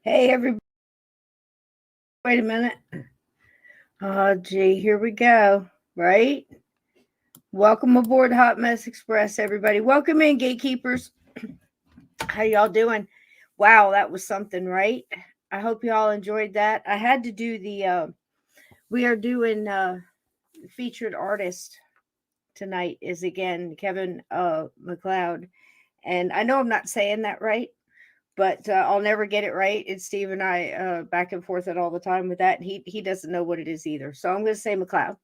Hey, everybody. Wait a minute. Oh, gee, here we go. Right? Welcome aboard Hot Mess Express, everybody. Welcome in, gatekeepers. How y'all doing? Wow, that was something, right? I hope y'all enjoyed that. I had to do we are doing featured artist tonight is again Kevin McLeod. And I know I'm not saying that right, but I'll never get it right. It's Steve and I back and forth it all the time with that. And he doesn't know what it is either. So I'm going to say McLeod.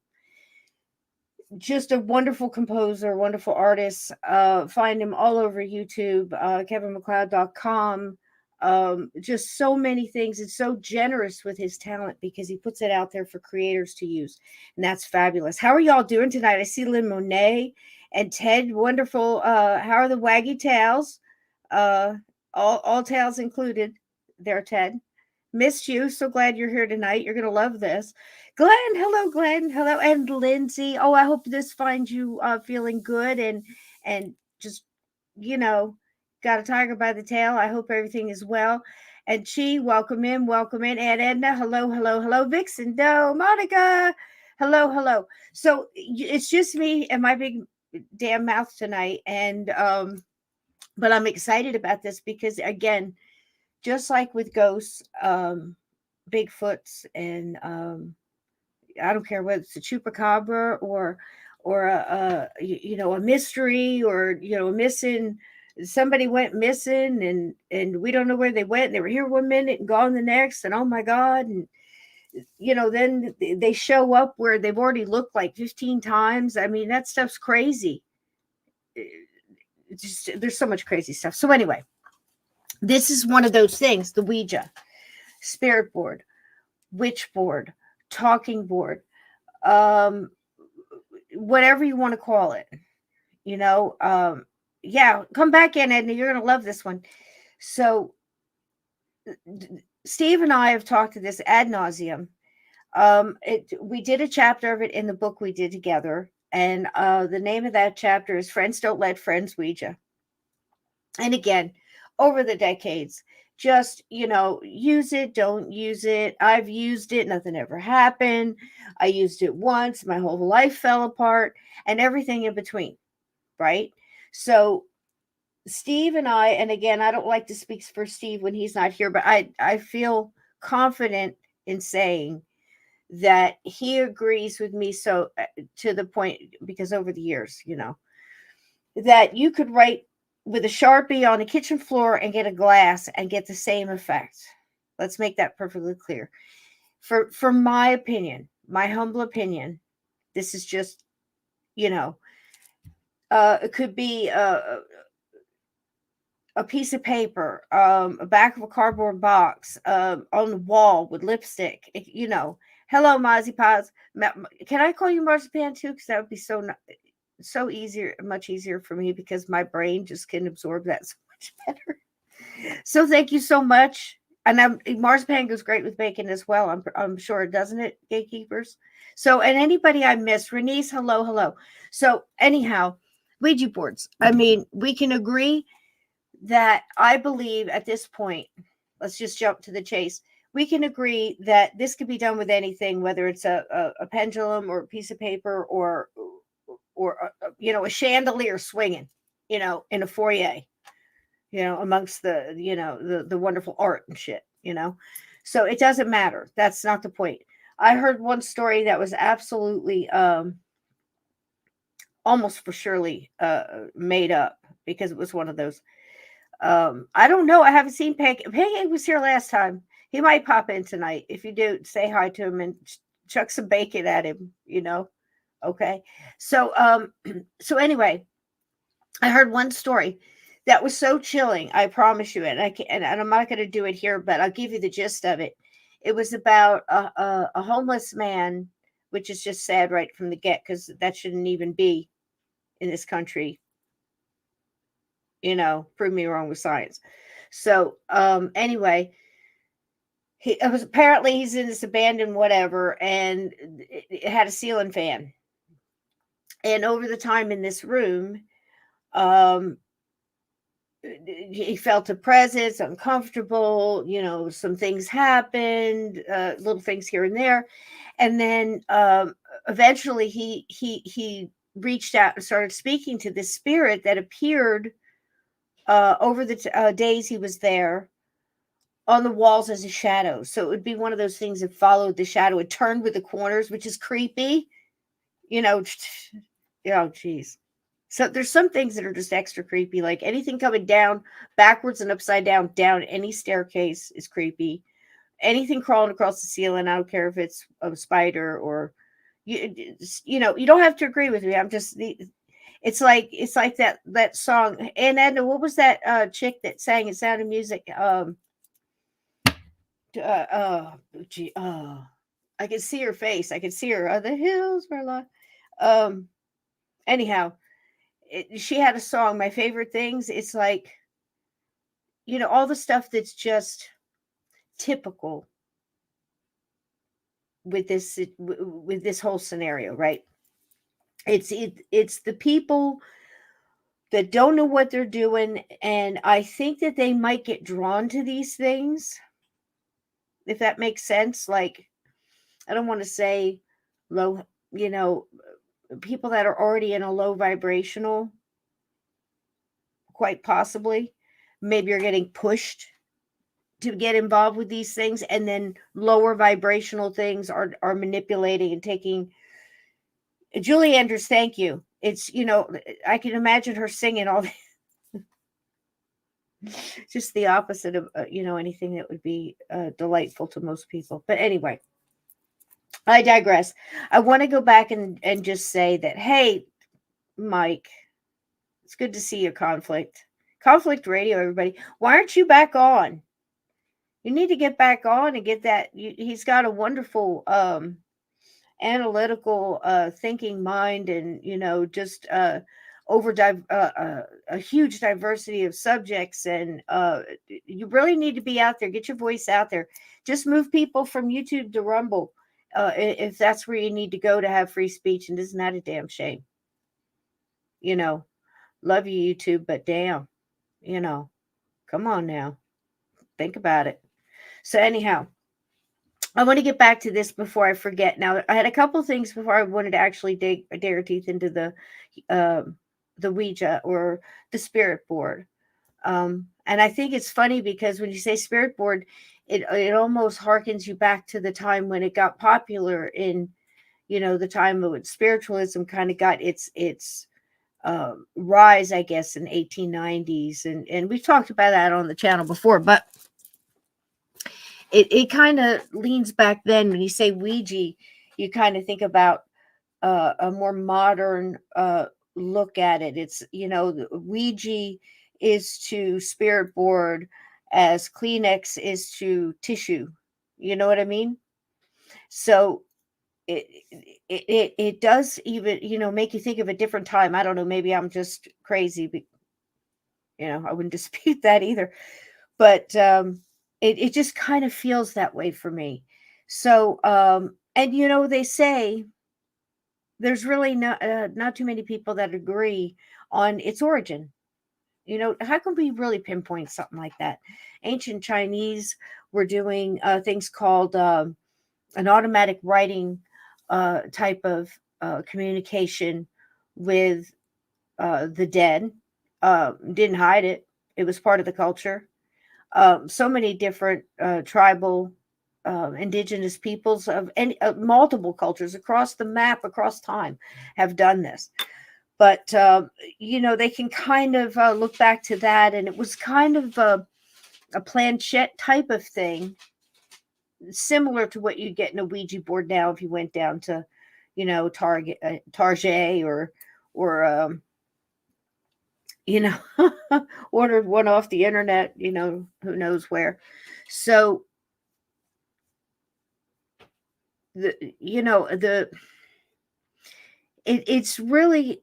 Just a wonderful composer, wonderful artist. Find him all over YouTube, kevinmcleod.com. Just so many things and so generous with his talent because he puts it out there for creators to use. And that's fabulous. How are y'all doing tonight? I see Lynn Monet and Ted. Wonderful. How are the waggy tails? Uh, all tails included there, Ted. Missed you. So glad you're here tonight. You're going to love this. Glenn, hello, Glenn. Hello, and Lindsay. Oh, I hope this finds you feeling good and just you know got a tiger by the tail. I hope everything is well. And Chi, welcome in, welcome in. And Edna, hello, hello, hello. Vixen, Doe, Monica, hello, hello. So it's just me and my big damn mouth tonight, and but I'm excited about this because again, just like with ghosts, Bigfoots, and I don't care whether it's a chupacabra or a mystery or a missing. Somebody went missing and we don't know where they went. They were here one minute and gone the next, and oh my god! And then they show up where they've already looked like 15 times. I mean, that stuff's crazy. Just there's so much crazy stuff. So anyway, this is one of those things: the Ouija, spirit board, witch board, talking board, um, whatever you want to call it. You know, yeah, come back in, Edna. You're gonna love this one. So, Steve and I have talked to this ad nauseum. We did a chapter of it in the book we did together, and the name of that chapter is "Friends Don't Let Friends Ouija." And again, over the decades, just use it, don't use it. I've used it, nothing ever happened. I used it once, my whole life fell apart, and everything in between, right? So Steve and I, and again, I don't like to speak for Steve when he's not here, but I feel confident in saying that he agrees with me, so to the point, because over the years, that you could write with a Sharpie on a kitchen floor and get a glass and get the same effect. Let's make that perfectly clear. For my opinion, my humble opinion, this is just, you know, it could be a piece of paper, a back of a cardboard box, on the wall with lipstick. Hello, Mozzie Pods. Can I call you Marzipan too? Because that would be so easier, much easier for me because my brain just can absorb that so much better. So thank you so much. And marzipan goes great with bacon as well. I'm sure, doesn't it, gatekeepers? So, and anybody I missed, Renice, hello, hello. So anyhow, Ouija boards. I mean, we can agree that I believe at this point, let's just jump to the chase. We can agree that this could be done with anything, whether it's a pendulum or a piece of paper or a chandelier swinging, in a foyer, amongst the wonderful art and shit. So it doesn't matter. That's not the point. I heard one story that was absolutely almost for surely made up because it was one of those. I don't know. I haven't seen Pancake. Pancake was here last time. He might pop in tonight. If you do, say hi to him and chuck some bacon at him. Okay. So so anyway, I heard one story that was so chilling. I promise you, and I'm not going to do it here, but I'll give you the gist of it. It was about a homeless man, which is just sad right from the get because that shouldn't even be in this country. Prove me wrong with science. So anyway, it was apparently he's in this abandoned whatever, and it had a ceiling fan. And over the time in this room, um, he felt a presence, uncomfortable, some things happened, little things here and there. And then eventually he reached out and started speaking to this spirit that appeared over the days he was there on the walls as a shadow. So it would be one of those things that followed the shadow. It turned with the corners, which is creepy. Oh, geez. So there's some things that are just extra creepy, like anything coming down backwards and upside down any staircase is creepy. Anything crawling across the ceiling, I don't care if it's a spider or you don't have to agree with me. It's like that song. And Edna, what was that chick that sang in Sound of Music? Uh, uh, gee, I can see her face. I can see her. The hills were alive. Um, anyhow, she had a song. My favorite things. It's like all the stuff that's just typical with this whole scenario, right? It's the people that don't know what they're doing, and I think that they might get drawn to these things, if that makes sense. Like, I don't want to say low, people that are already in a low vibrational, quite possibly, maybe you're getting pushed to get involved with these things, and then lower vibrational things are manipulating and taking. Julie Andrews, thank you. It's I can imagine her singing all just the opposite of anything that would be delightful to most people. But anyway, I digress. I want to go back and just say that, hey, Mike, it's good to see you. Conflict Radio, everybody. Why aren't you back on? You need to get back on and get that. He's got a wonderful analytical thinking mind, and just a huge diversity of subjects, and you really need to be out there. Get your voice out there. Just move people from YouTube to Rumble, if that's where you need to go to have free speech. And isn't that a damn shame? Love you, YouTube, but damn, come on now, think about it. So anyhow, I want to get back to this before I forget. Now, I had a couple things before I wanted to actually dig our teeth into the Ouija or the spirit board. And I think it's funny because when you say spirit board, it almost harkens you back to the time when it got popular in, the time when spiritualism kind of got its rise, I guess, in 1890s, and we've talked about that on the channel before, but it kind of leans back then. When you say Ouija, you kind of think about a more modern look at it. It's, the Ouija is to spirit board as Kleenex is to tissue. You know what I mean? So it does even, make you think of a different time. I don't know. Maybe I'm just crazy, but, I wouldn't dispute that either. But it just kind of feels that way for me. So, and they say there's really not too many people that agree on its origin. How can we really pinpoint something like that? Ancient Chinese were doing things called an automatic writing type of communication with the dead. Didn't hide it. It was part of the culture. So many different tribal, indigenous peoples of any multiple cultures across the map, across time, have done this. But they can kind of look back to that, and it was kind of a planchette type of thing, similar to what you'd get in a Ouija board now if you went down to, Target or ordered one off the internet, who knows where. So it's really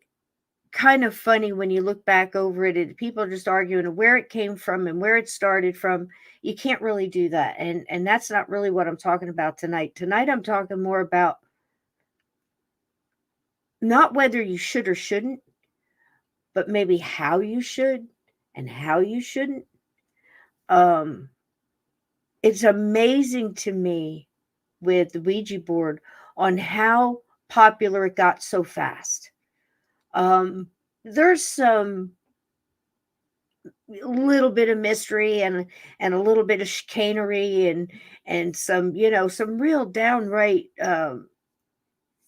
kind of funny when you look back over it, and people are just arguing where it came from and where it started from. You can't really do that. And that's not really what I'm talking about tonight. Tonight, I'm talking more about not whether you should or shouldn't, but maybe how you should and how you shouldn't. Um, it's amazing to me with the Ouija board on how popular it got so fast. Um, there's some little bit of mystery and a little bit of chicanery and some some real downright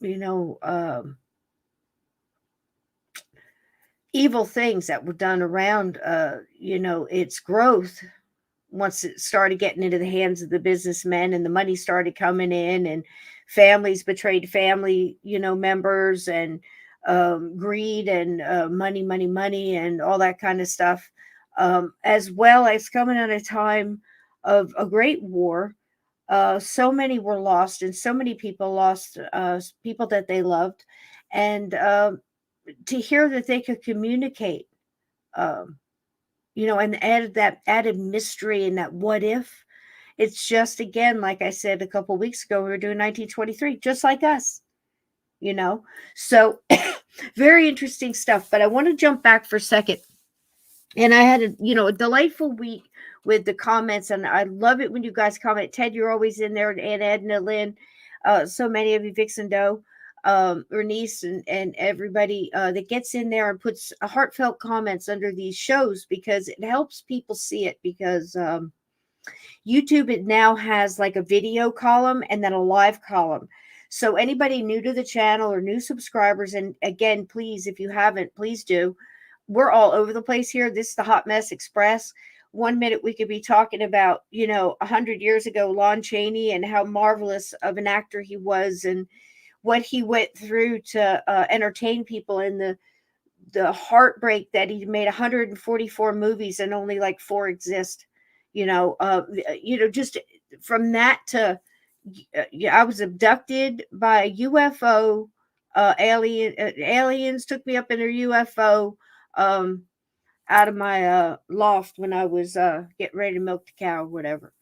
you know um evil things that were done around its growth once it started getting into the hands of the businessmen and the money started coming in and families betrayed family members and greed and money and all that kind of stuff, as well as coming at a time of a great war. So many were lost and so many people lost people that they loved, and to hear that they could communicate, um, and added that added mystery and that what if. It's just again, like I said a couple weeks ago, we were doing 1923, just like us, you know. So very interesting stuff. But I want to jump back for a second. And I had a delightful week with the comments, and I love it when you guys comment. Ted, you're always in there, and Edna, Lynn, so many of you, Vixen Doe, Bernice, and everybody that gets in there and puts a heartfelt comments under these shows, because it helps people see it. Because YouTube, it now has like a video column and then a live column. So anybody new to the channel or new subscribers, and again, please, if you haven't, please do. We're all over the place here. This is the Hot Mess Express. One minute we could be talking about, 100 years ago, Lon Chaney, and how marvelous of an actor he was, and what he went through to entertain people, and the heartbreak that he made 144 movies and only like 4 exist. Just from that to yeah, I was abducted by a UFO. Aliens took me up in a UFO, um, out of my loft when I was getting ready to milk the cow or whatever.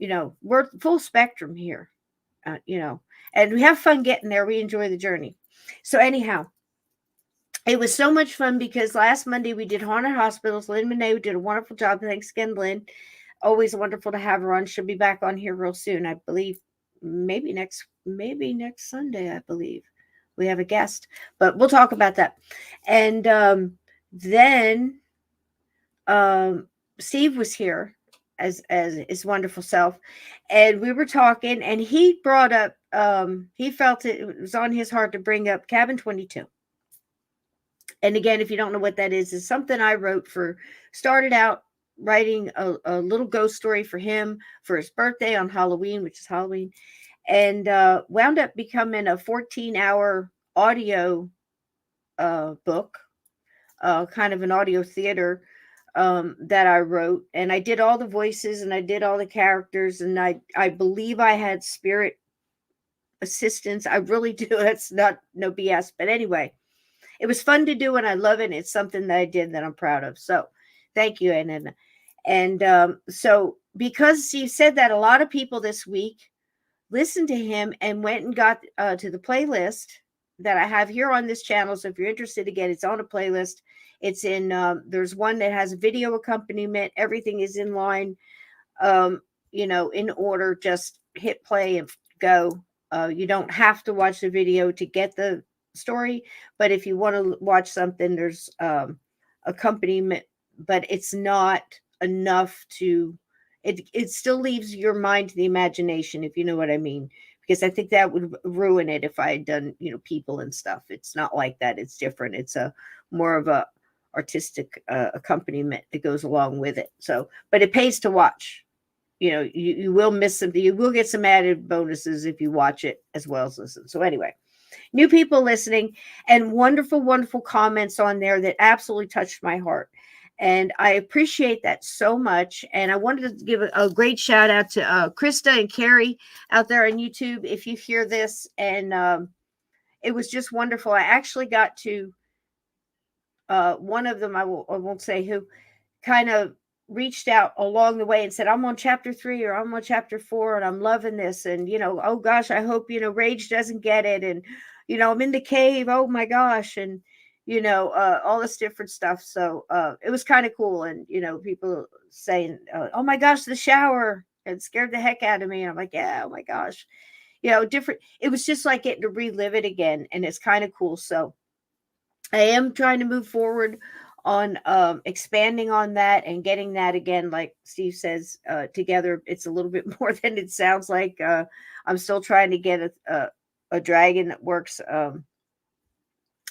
We're full spectrum here. And we have fun getting there. We enjoy the journey. So anyhow, it was so much fun because last Monday we did haunted hospitals. Lynn Monet did a wonderful job. Thanks again, Lynn. Always wonderful to have her on. She'll be back on here real soon, I believe. Maybe next Sunday, I believe. We have a guest, but we'll talk about that. And then Steve was here as his wonderful self, and we were talking, and he brought up he felt it was on his heart to bring up Cabin 22. And again, if you don't know what that is something I wrote for, started out writing a little ghost story for him for his birthday on Halloween, which is Halloween, and wound up becoming a 14-hour audio book, kind of an audio theater that I wrote. And I did all the voices and I did all the characters, and I believe I had spirit assistance. I really do. That's not no BS. But anyway, it was fun to do and I love it. And it's something that I did that I'm proud of. So thank you, Anna. And so because he said that, a lot of people this week listened to him and went and got to the playlist that I have here on this channel. So if you're interested, again, it's on a playlist. It's in, there's one that has a video accompaniment. Everything is in line, in order. Just hit play and go. You don't have to watch the video to get the story, but if you want to watch something, there's accompaniment, but it's not enough to, it still leaves your mind to the imagination, if you know what I mean, because I think that would ruin it if I had done, people and stuff. It's not like that. It's different. It's a more of a artistic accompaniment that goes along with it. So, but it pays to watch. You will miss something. You will get some added bonuses if you watch it as well as listen. So anyway, new people listening, and wonderful, wonderful comments on there that absolutely touched my heart. And I appreciate that so much. And I wanted to give a great shout out to Krista and Carrie out there on YouTube. If you hear this, and it was just wonderful. I actually got to one of them, I won't say who, kind of reached out along the way and said, I'm on chapter 3 or I'm on chapter 4 and I'm loving this. And, oh gosh, I hope, Rage doesn't get it. And, I'm in the cave. Oh my gosh. And, all this different stuff. So it was kind of cool. And, people saying, oh my gosh, the shower. It scared the heck out of me. And I'm like, yeah, oh my gosh. Different. It was just like getting to relive it again. And it's kind of cool. So I am trying to move forward on expanding on that and getting that again, like Steve says, together. It's a little bit more than it sounds like. I'm still trying to get a dragon that works,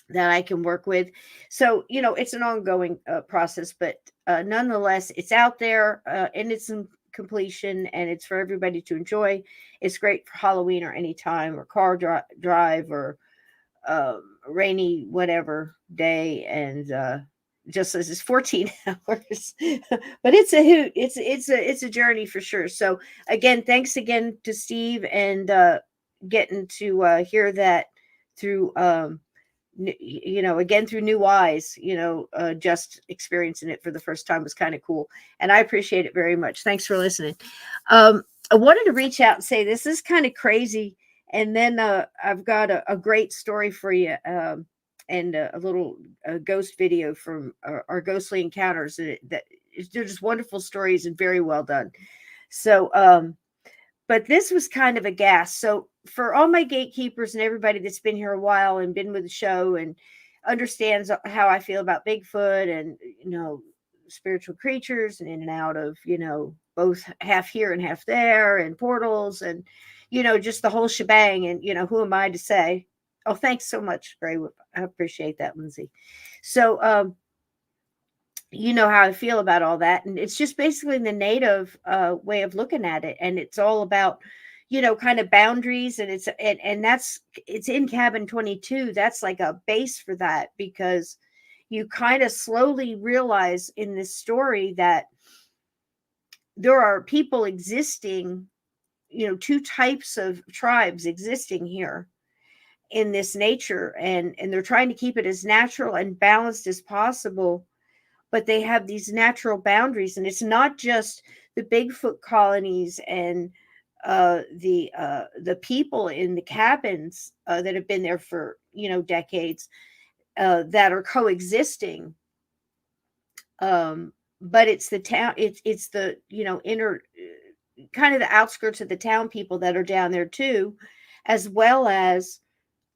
that I can work with. So, it's an ongoing process, but nonetheless, it's out there, and it's in completion, and it's for everybody to enjoy. It's great for Halloween or any time, or car drive, or rainy whatever day. And just as it's 14 hours, but it's a hoot. It's a journey for sure. So again, thanks again to Steve, and getting to hear that through again through new eyes. Just experiencing it for the first time was kind of cool, and I appreciate it very much. Thanks for listening. I wanted to reach out and say this is kind of crazy, and then I've got a great story for you, and a little ghost video from our ghostly encounters. They're just wonderful stories and very well done. So but this was kind of a gas. So for all my gatekeepers and everybody that's been here a while and been with the show and understands how I feel about Bigfoot and, spiritual creatures and in and out of, both half here and half there, and portals, and, just the whole shebang. And, who am I to say? Oh, thanks so much, Gray. I appreciate that, Lindsay. So, you know how I feel about all that. And it's just basically the native way of looking at it. And it's all about, kind of boundaries. And it's in cabin 22. That's like a base for that, because you kind of slowly realize in this story that there are people existing, two types of tribes existing here in this nature. And they're trying to keep it as natural and balanced as possible, but they have these natural boundaries. And it's not just the Bigfoot colonies and the people in the cabins that have been there for decades, that are coexisting, but it's the town, it's the inner, kind of the outskirts of the town people that are down there too, as well as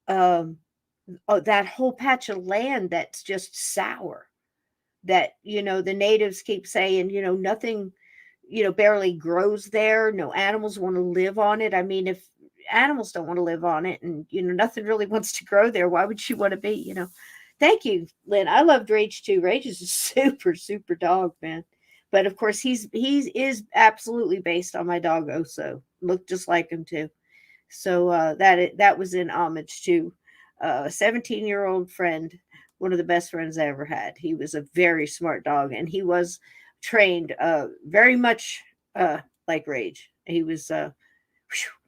that whole patch of land that's just sour, that the natives keep saying nothing barely grows there. No animals want to live on it. I mean, if animals don't want to live on it, and nothing really wants to grow there, why would you want to be? Thank you, Lynn. I loved Rage too. Rage is a super dog, man. But of course, he is absolutely based on my dog Oso. Looked just like him too. So that was in homage to a 17-year-old friend, one of the best friends I ever had. He was a very smart dog, and he was trained very much like Rage. He was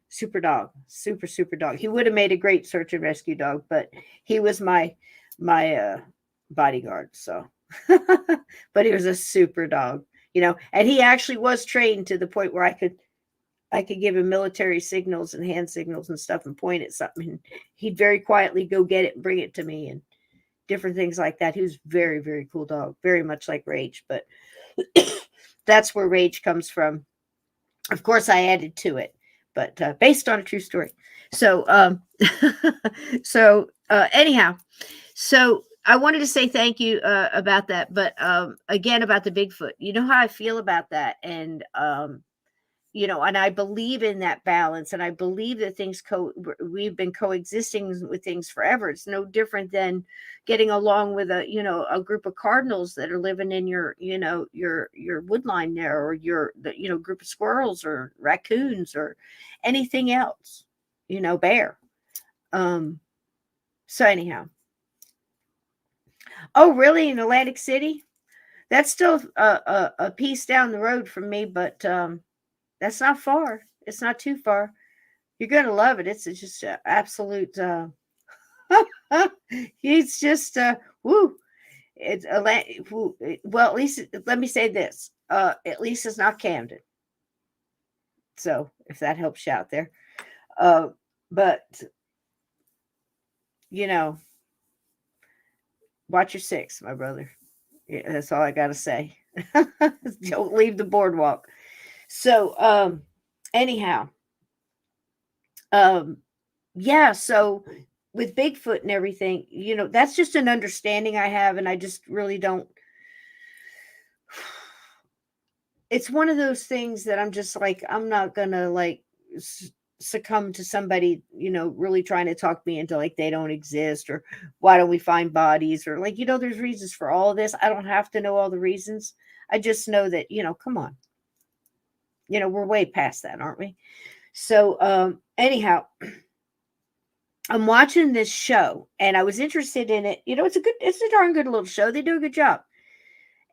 super dog, super dog. He would have made a great search and rescue dog, but he was my bodyguard. So, but he was a super dog, and he actually was trained to the point where I could give him military signals and hand signals and stuff and point at something, and he'd very quietly go get it and bring it to me, and different things like that. He was very cool dog, very much like Rage, but that's where Rage comes from. Of course, I added to it, but based on a true story. So, anyhow, so I wanted to say thank you about that, but again, about the Bigfoot. You know how I feel about that, and and I believe in that balance, and I believe that we've been coexisting with things forever. It's no different than getting along with a group of cardinals that are living in your wood line there, or group of squirrels or raccoons or anything else, bear. So anyhow, oh really, in Atlantic City? That's still a piece down the road from me, but that's not far. It's not too far. You're going to love it. It's just an absolute, it's just, woo. It's well, at least, let me say this. At least it's not Camden. So if that helps you out there. But, Watch your six, my brother. Yeah, that's all I got to say. Don't leave the boardwalk. So, anyhow, um, yeah, so with Bigfoot and everything, that's just an understanding I have, and I just really don't. It's one of those things that I'm just like, I'm not gonna like succumb to somebody, really trying to talk me into like they don't exist, or why don't we find bodies, or like, there's reasons for all of this. I don't have to know all the reasons. I just know that, come on, we're way past that, aren't we? So, anyhow, I'm watching this show and I was interested in it. It's a darn good little show. They do a good job.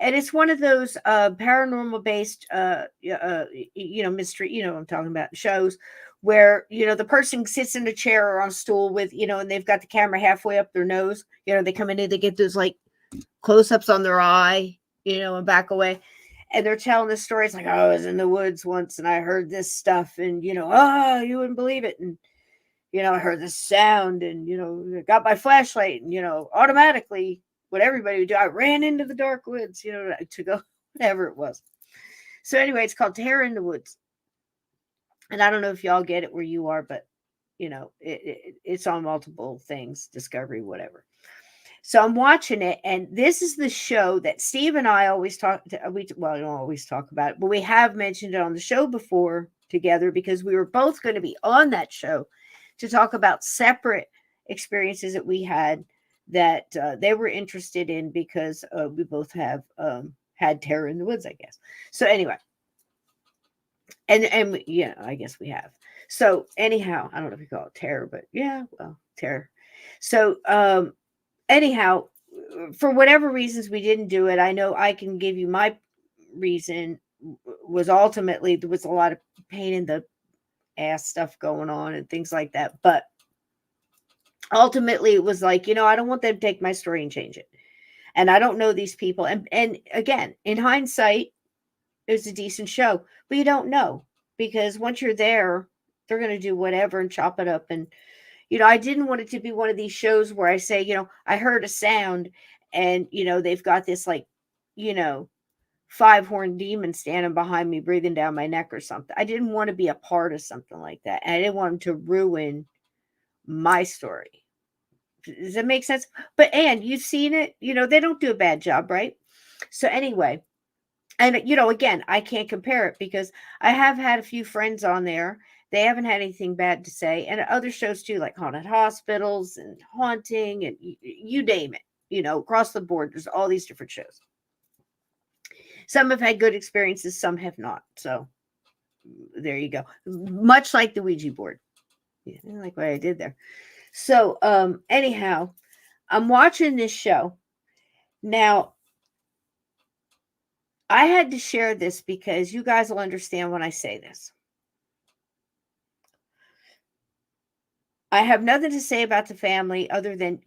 And it's one of those paranormal based, mystery, what I'm talking about, shows where, the person sits in a chair or on a stool with, and they've got the camera halfway up their nose. They come in and they get those like close ups on their eye, and back away. And they're telling the stories like, oh, I was in the woods once and I heard this stuff and, oh, you wouldn't believe it. And, I heard this sound and, got my flashlight and, automatically what everybody would do, I ran into the dark woods, to go, whatever it was. So anyway, it's called Terror in the Woods. And I don't know if y'all get it where you are, but, it's on multiple things, Discovery, whatever. So I'm watching it, and this is the show that Steve and I always talk to. We don't always talk about it, but we have mentioned it on the show before together because we were both going to be on that show to talk about separate experiences that we had that they were interested in because we both have had terror in the woods, I guess. So anyway, and yeah, I guess we have. So anyhow, I don't know if you call it terror, but yeah, well, terror. So anyhow, for whatever reasons we didn't do it, I know I can give you my reason was ultimately there was a lot of pain in the ass stuff going on and things like that. But ultimately it was like, I don't want them to take my story and change it. And I don't know these people. And again, in hindsight, it was a decent show, but you don't know because once you're there, they're going to do whatever and chop it up. And I didn't want it to be one of these shows where I say, I heard a sound and, they've got this like, 5-horned demon standing behind me, breathing down my neck or something. I didn't want to be a part of something like that. And I didn't want them to ruin my story. Does that make sense? But, and you've seen it, they don't do a bad job, right? So anyway, and, again, I can't compare it because I have had a few friends on there. They haven't had anything bad to say. And other shows too, like haunted hospitals and haunting and you name it, across the board. There's all these different shows. Some have had good experiences, some have not. So there you go. Much like the Ouija board. Yeah, I like what I did there. So anyhow, I'm watching this show. Now, I had to share this because you guys will understand when I say this. I have nothing to say about the family other than,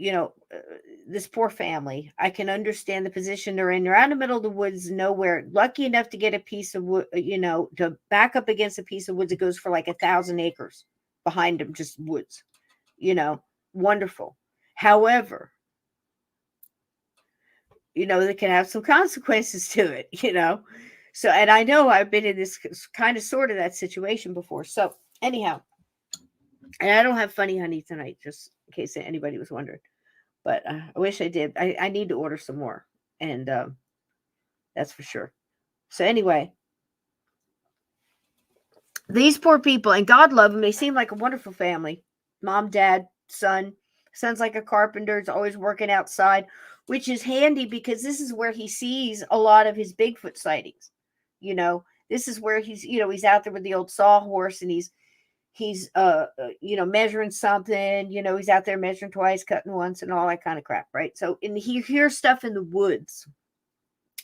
this poor family. I can understand the position they're in. They're out in the middle of the woods, nowhere. Lucky enough to get a piece of wood, to back up against a piece of woods that goes for like 1,000 acres behind them, just woods, wonderful. However, they can have some consequences to it, So, and I know I've been in this kind of sort of that situation before. So anyhow, and I don't have funny honey tonight, just in case anybody was wondering. But I wish I did. I need to order some more. And that's for sure. So anyway, these poor people, and God love them. They seem like a wonderful family. Mom, dad, son. Son's like a carpenter. Is always working outside, which is handy because this is where he sees a lot of his Bigfoot sightings. This is where he's out there with the old sawhorse and he's measuring something, he's out there measuring twice, cutting once, and all that kind of crap, right? So, and he hears stuff in the woods,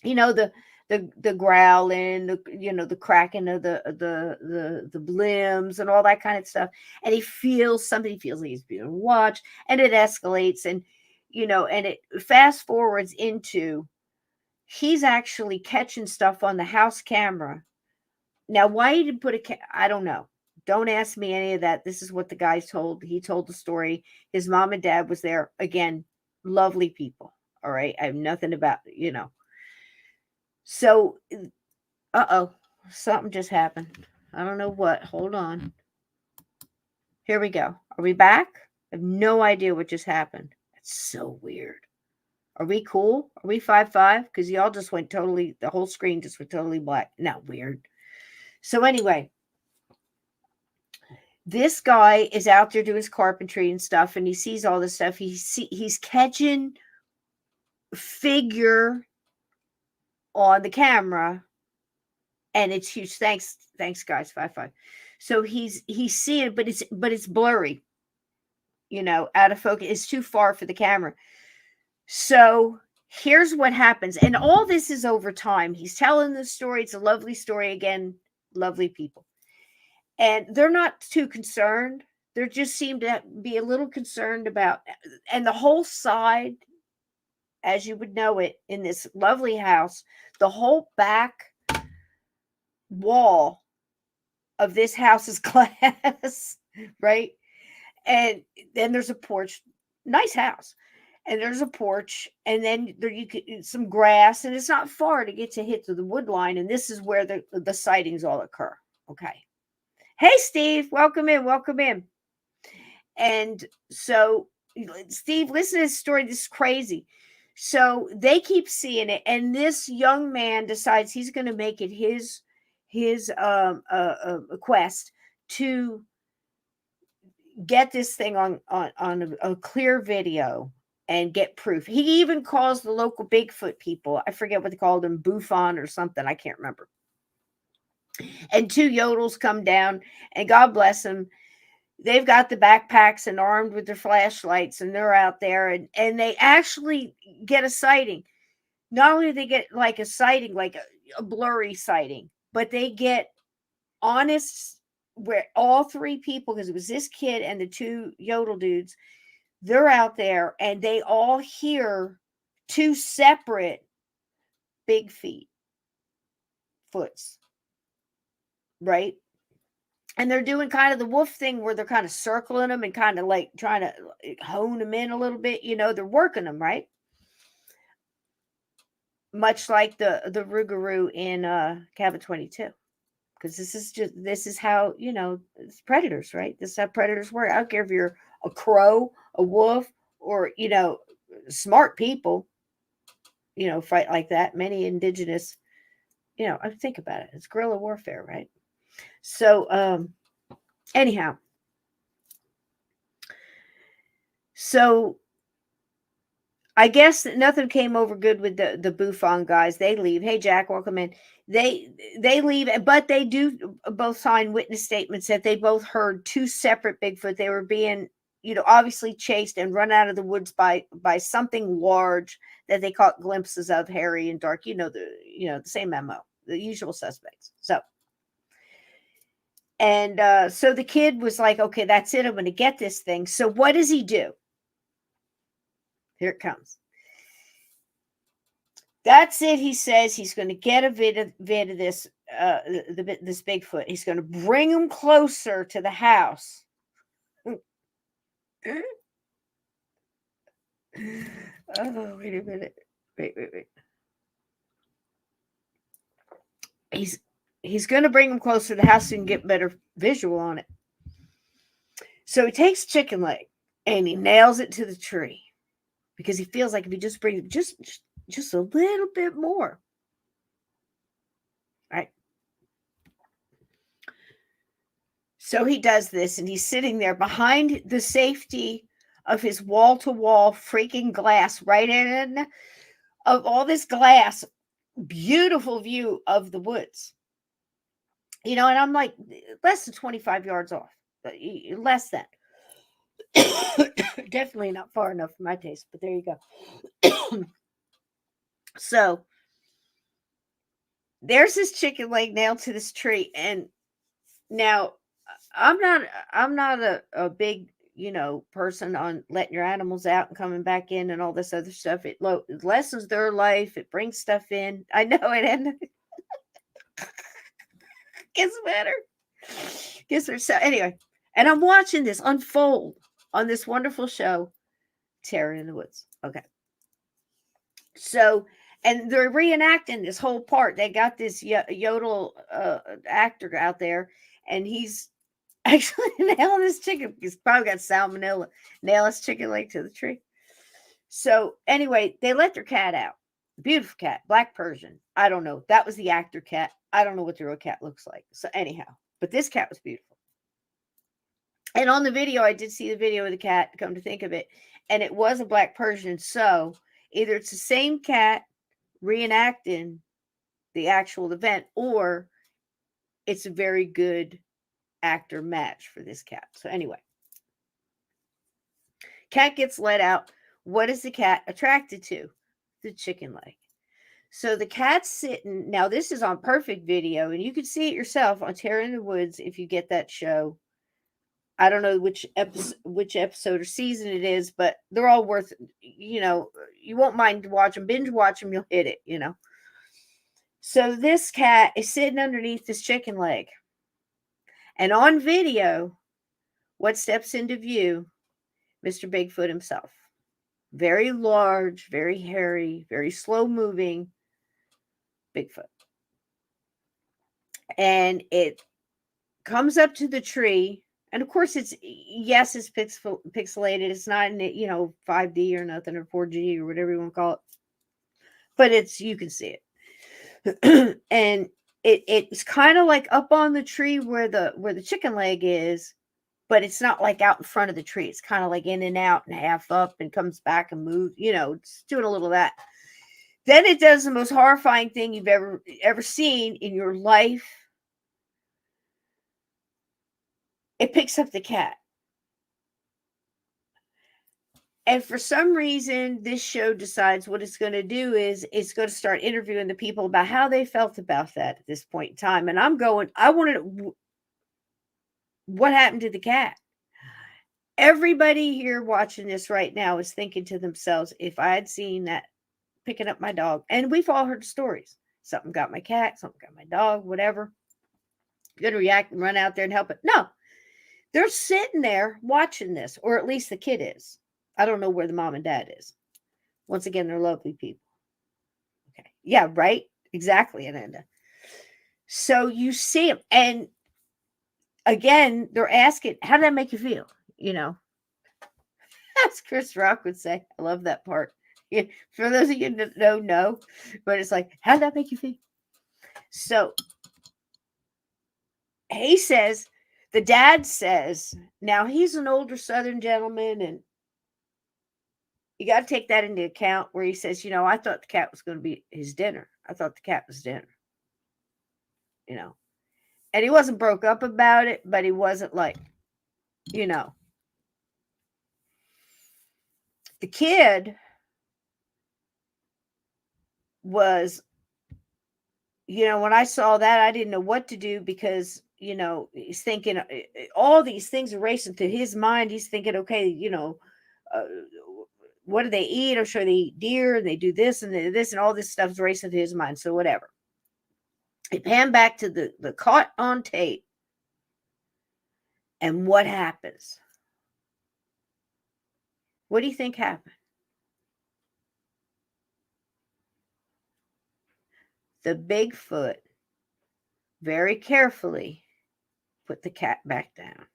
the growling, the cracking of the limbs and all that kind of stuff, and he feels something. He feels like he's being watched, and it escalates, and and it fast forwards into he's actually catching stuff on the house camera. Now, why he didn't put I don't know. Don't ask me any of that. This is what the guy told. He told the story. His mom and dad was there. Again, lovely people. All right. I have nothing about, So, something just happened. I don't know what. Hold on. Here we go. Are we back? I have no idea what just happened. It's so weird. Are we cool? Are we 5-5? Because y'all just went totally, the whole screen just went totally black. Not weird. So anyway, this guy is out there doing his carpentry and stuff, and he sees all this stuff. He's catching figure on the camera, and it's huge. Thanks, guys. 5-5. So he's seeing, but it's blurry. Out of focus. It's too far for the camera. So here's what happens. And all this is over time. He's telling the story. It's a lovely story. Again, lovely people. And they're not too concerned. They just seem to be a little concerned about, and the whole side, as you would know it, in this lovely house, the whole back wall of this house is glass, right? And then there's a porch, nice house. And there's a porch, and then there you get some grass, and it's not far to get to hit to the wood line. And this is where the sightings all occur. Okay. Hey, Steve, welcome in. Welcome in. And so, Steve, listen to this story. This is crazy. So they keep seeing it, and this young man decides he's going to make it his quest to get this thing on a clear video and get proof. He even calls the local Bigfoot people. I forget what they called them, Buffon or something. I can't remember. And 2 yodels come down, and God bless them. They've got the backpacks and armed with their flashlights, and they're out there, and they actually get a sighting. Not only do they get like a sighting, like a blurry sighting, but they get honest, where all 3 people, because it was this kid and the 2 yodel dudes, they're out there, and they all hear 2 separate big foots, right? And they're doing kind of the wolf thing where they're kind of circling them and kind of like trying to hone them in a little bit. They're working them, right? Much like the Rougarou in Cabin 22. Because this is how, it's predators, right? This is how predators work. I don't care if you're a crow, a wolf, or, smart people, fight like that. Many indigenous, I think about it. It's guerrilla warfare, right? So, anyhow. So, I guess nothing came over good with the Buffon guys. They leave. Hey, Jack, welcome in. They leave, but they do both sign witness statements that they both heard 2 separate Bigfoot. They were being, obviously chased and run out of the woods by something large that they caught glimpses of, hairy and dark. The same MO, the usual suspects. So, and so the kid was like, okay, that's it. I'm going to get this thing. So what does he do? Here it comes. That's it. He says he's going to get a vid of this, this Bigfoot. He's going to bring him closer to the house. Oh, wait a minute. Wait. He's going to bring him closer to the house so you can get better visual on it. So he takes chicken leg and he nails it to the tree because he feels like if he just brings just a little bit more. Right. So he does this, and he's sitting there behind the safety of his wall-to-wall freaking glass, right in of all this glass, beautiful view of the woods. And I'm like less than 25 yards off, less than. Definitely not far enough for my taste, but there you go. So there's this chicken leg nailed to this tree, and now I'm not a big person on letting your animals out and coming back in and all this other stuff. It lessens their life. It brings stuff in. I know it, and gets better. So anyway, and I'm watching this unfold on this wonderful show, Terror in the Woods. Okay. So, and they're reenacting this whole part. They got this yodel actor out there, and he's actually nailing this chicken. He's probably got salmonella. Nail his chicken leg to the tree. So anyway, they let their cat out. Beautiful cat, black Persian. I don't know. That was the actor cat. I don't know what the real cat looks like. So anyhow, but this cat was beautiful. And on the video, I did see the video of the cat, come to think of it, and it was a black Persian. So either it's the same cat reenacting the actual event, or it's a very good actor match for this cat. So anyway, cat gets let out. What is the cat attracted to? The chicken leg. So the cat's sitting. Now this is on perfect video, and you can see it yourself on Terror in the Woods if you get that show. I don't know which episode or season it is, but they're all worth. You won't mind watch them, binge watch them. You'll hit it. So this cat is sitting underneath this chicken leg, and on video, what steps into view? Mr. Bigfoot himself. Very large, very hairy, very slow moving Bigfoot. And it comes up to the tree. And of course, it's pixelated. It's not in 5D or nothing, or 4G or whatever you want to call it. But you can see it. And it's kind of like up on the tree where the chicken leg is, but it's not like out in front of the tree. It's kind of like in and out and half up and comes back and moves. It's doing a little of that. Then it does the most horrifying thing you've ever seen in your life. It picks up the cat. And for some reason, this show decides what it's going to do is it's going to start interviewing the people about how they felt about that at this point in time. And what happened to the cat? Everybody here watching this right now is thinking to themselves, if I had seen that picking up my dog, and we've all heard stories. Something got my cat, something got my dog, whatever. You're going to react and run out there and help it. No, they're sitting there watching this, or at least the kid is. I don't know where the mom and dad is. Once again, they're lovely people. Okay. Yeah, right? Exactly, Ananda. So you see them. And again, they're asking, how did that make you feel? As Chris Rock would say. I love that part. Yeah, for those of you that don't know, but it's like, how did that make you feel? So he says, the dad says, now he's an older Southern gentleman, and you got to take that into account, where he says, I thought the cat was going to be his dinner. I thought the cat was dinner. And he wasn't broke up about it, but he wasn't like, the kid was, when I saw that, I didn't know what to do, because, he's thinking all these things are racing through his mind. He's thinking, okay, what do they eat? I'm sure they eat deer, and they do this and this, and all this stuff's racing through his mind. So whatever. It panned back to the caught on tape. And what happens? What do you think happened? The Bigfoot very carefully put the cat back down.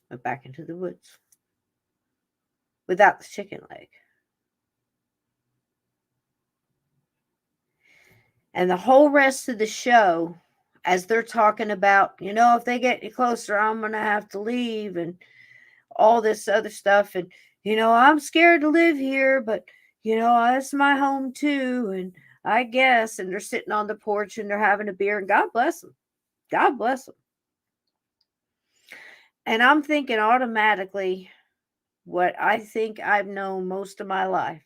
Went back into the woods without the chicken leg. And the whole rest of the show, as they're talking about, if they get any closer, I'm going to have to leave, and all this other stuff. And, I'm scared to live here, but, it's my home too. And I guess, and they're sitting on the porch and they're having a beer, and God bless them. God bless them. And I'm thinking automatically what I think I've known most of my life.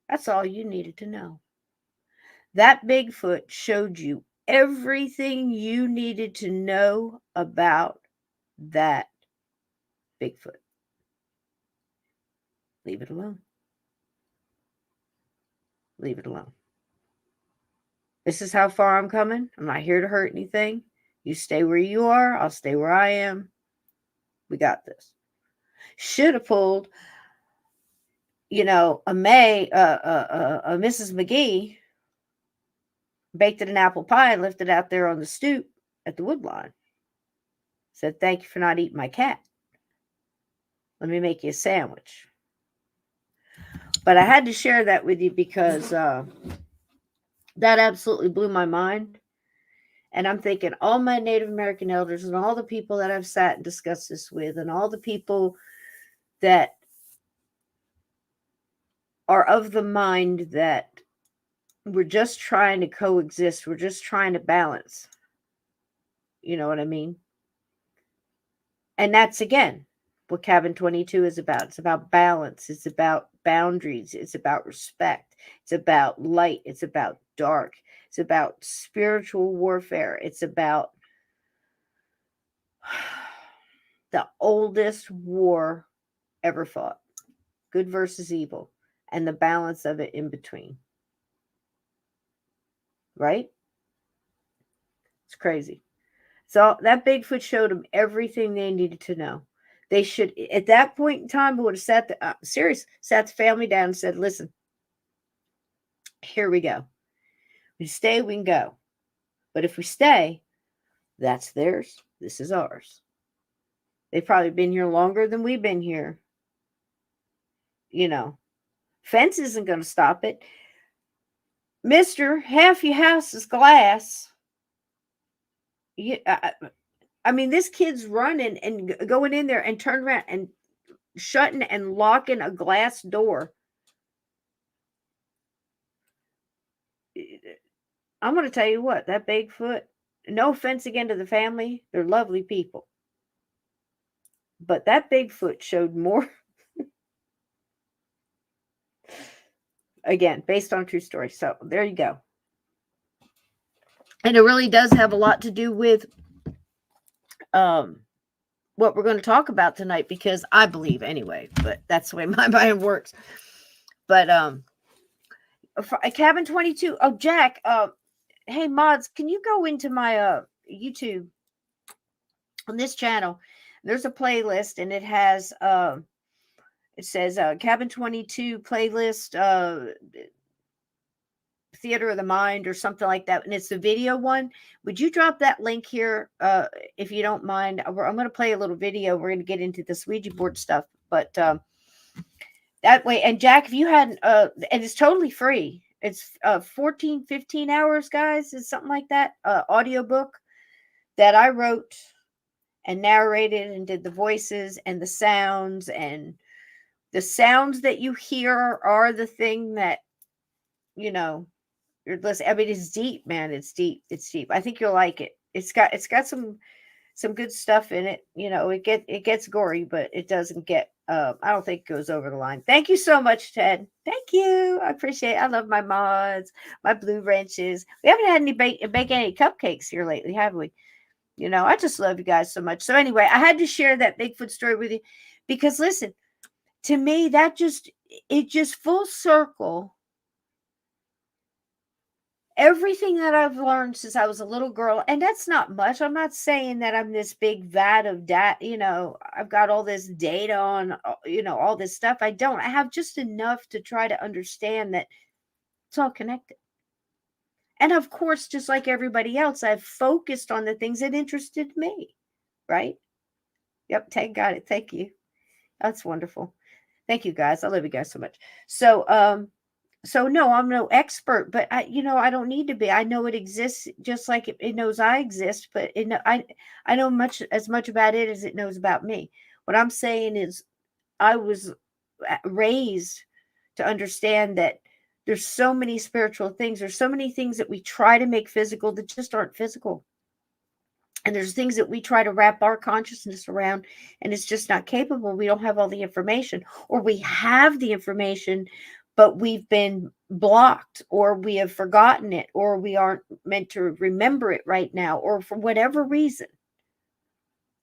That's all you needed to know. That Bigfoot showed you everything you needed to know about that Bigfoot. Leave it alone. Leave it alone. This is how far I'm coming. I'm not here to hurt anything. You stay where you are. I'll stay where I am. We got this. Should have pulled, a Mrs. McGee, baked it an apple pie and left it out there on the stoop at the woodline. Said, thank you for not eating my cat. Let me make you a sandwich. But I had to share that with you because that absolutely blew my mind. And I'm thinking all my Native American elders and all the people that I've sat and discussed this with and all the people that are of the mind that we're just trying to coexist. We're just trying to balance. You know what I mean? And that's, again, what Cabin 22 is about. It's about balance. It's about boundaries. It's about respect. It's about light. It's about dark. It's about spiritual warfare. It's about the oldest war ever fought. Good versus evil. And the balance of it in between. Right? It's crazy. So that Bigfoot showed them everything they needed to know. They should, at that point in time, would have sat the family down and said, listen, here we go. We stay, we can go. But if we stay, that's theirs. This is ours. They've probably been here longer than we've been here. Fence isn't going to stop it. Mister, half your house is glass. I mean, this kid's running and going in there and turning around and shutting and locking a glass door. I'm going to tell you what, that Bigfoot, no offense again to the family, they're lovely people. But that Bigfoot showed more. Again, based on a true story. So there you go. And it really does have a lot to do with what we're going to talk about tonight, because I believe anyway, but that's the way my mind works. But Cabin 22. Oh, Jack, hey mods, can you go into my YouTube on this channel? There's a playlist and it has it says Cabin 22 playlist, Theater of the Mind or something like that, and it's the video one. Would you drop that link here if you don't mind? I'm going to play a little video. We're going to get into this Ouija board stuff, but that way. And Jack, if you hadn't, and it's totally free. It's 14, 15 hours, guys. It's something like that. Audiobook that I wrote and narrated and did the voices and the sounds, and the sounds that you hear are the thing that, you're listening. I mean, it's deep, man. It's deep. It's deep. I think you'll like it. It's got some good stuff in it. It gets gory, but it doesn't get, I don't think it goes over the line. Thank you so much, Ted. Thank you. I appreciate it. I love my mods, my blue wrenches. We haven't had any bake any cupcakes here lately, have we? I just love you guys so much. So anyway, I had to share that Bigfoot story with you because, listen, to me, it just full circle everything that I've learned since I was a little girl. And that's not much. I'm not saying that I'm this big vat of data. I've got all this data on, all this stuff. I don't. I have just enough to try to understand that it's all connected. And of course, just like everybody else, I've focused on the things that interested me, right? Yep, Ted got it. Thank you. That's wonderful. Thank you, guys. I love you guys so much. So no, I'm no expert, but I don't need to be. I know it exists just like it knows I exist, but I know as much about it as it knows about me. What I'm saying is I was raised to understand that there's so many spiritual things. There's so many things that we try to make physical that just aren't physical. And there's things that we try to wrap our consciousness around, and it's just not capable. We don't have all the information, or we have the information, but we've been blocked, or we have forgotten it, or we aren't meant to remember it right now, or for whatever reason,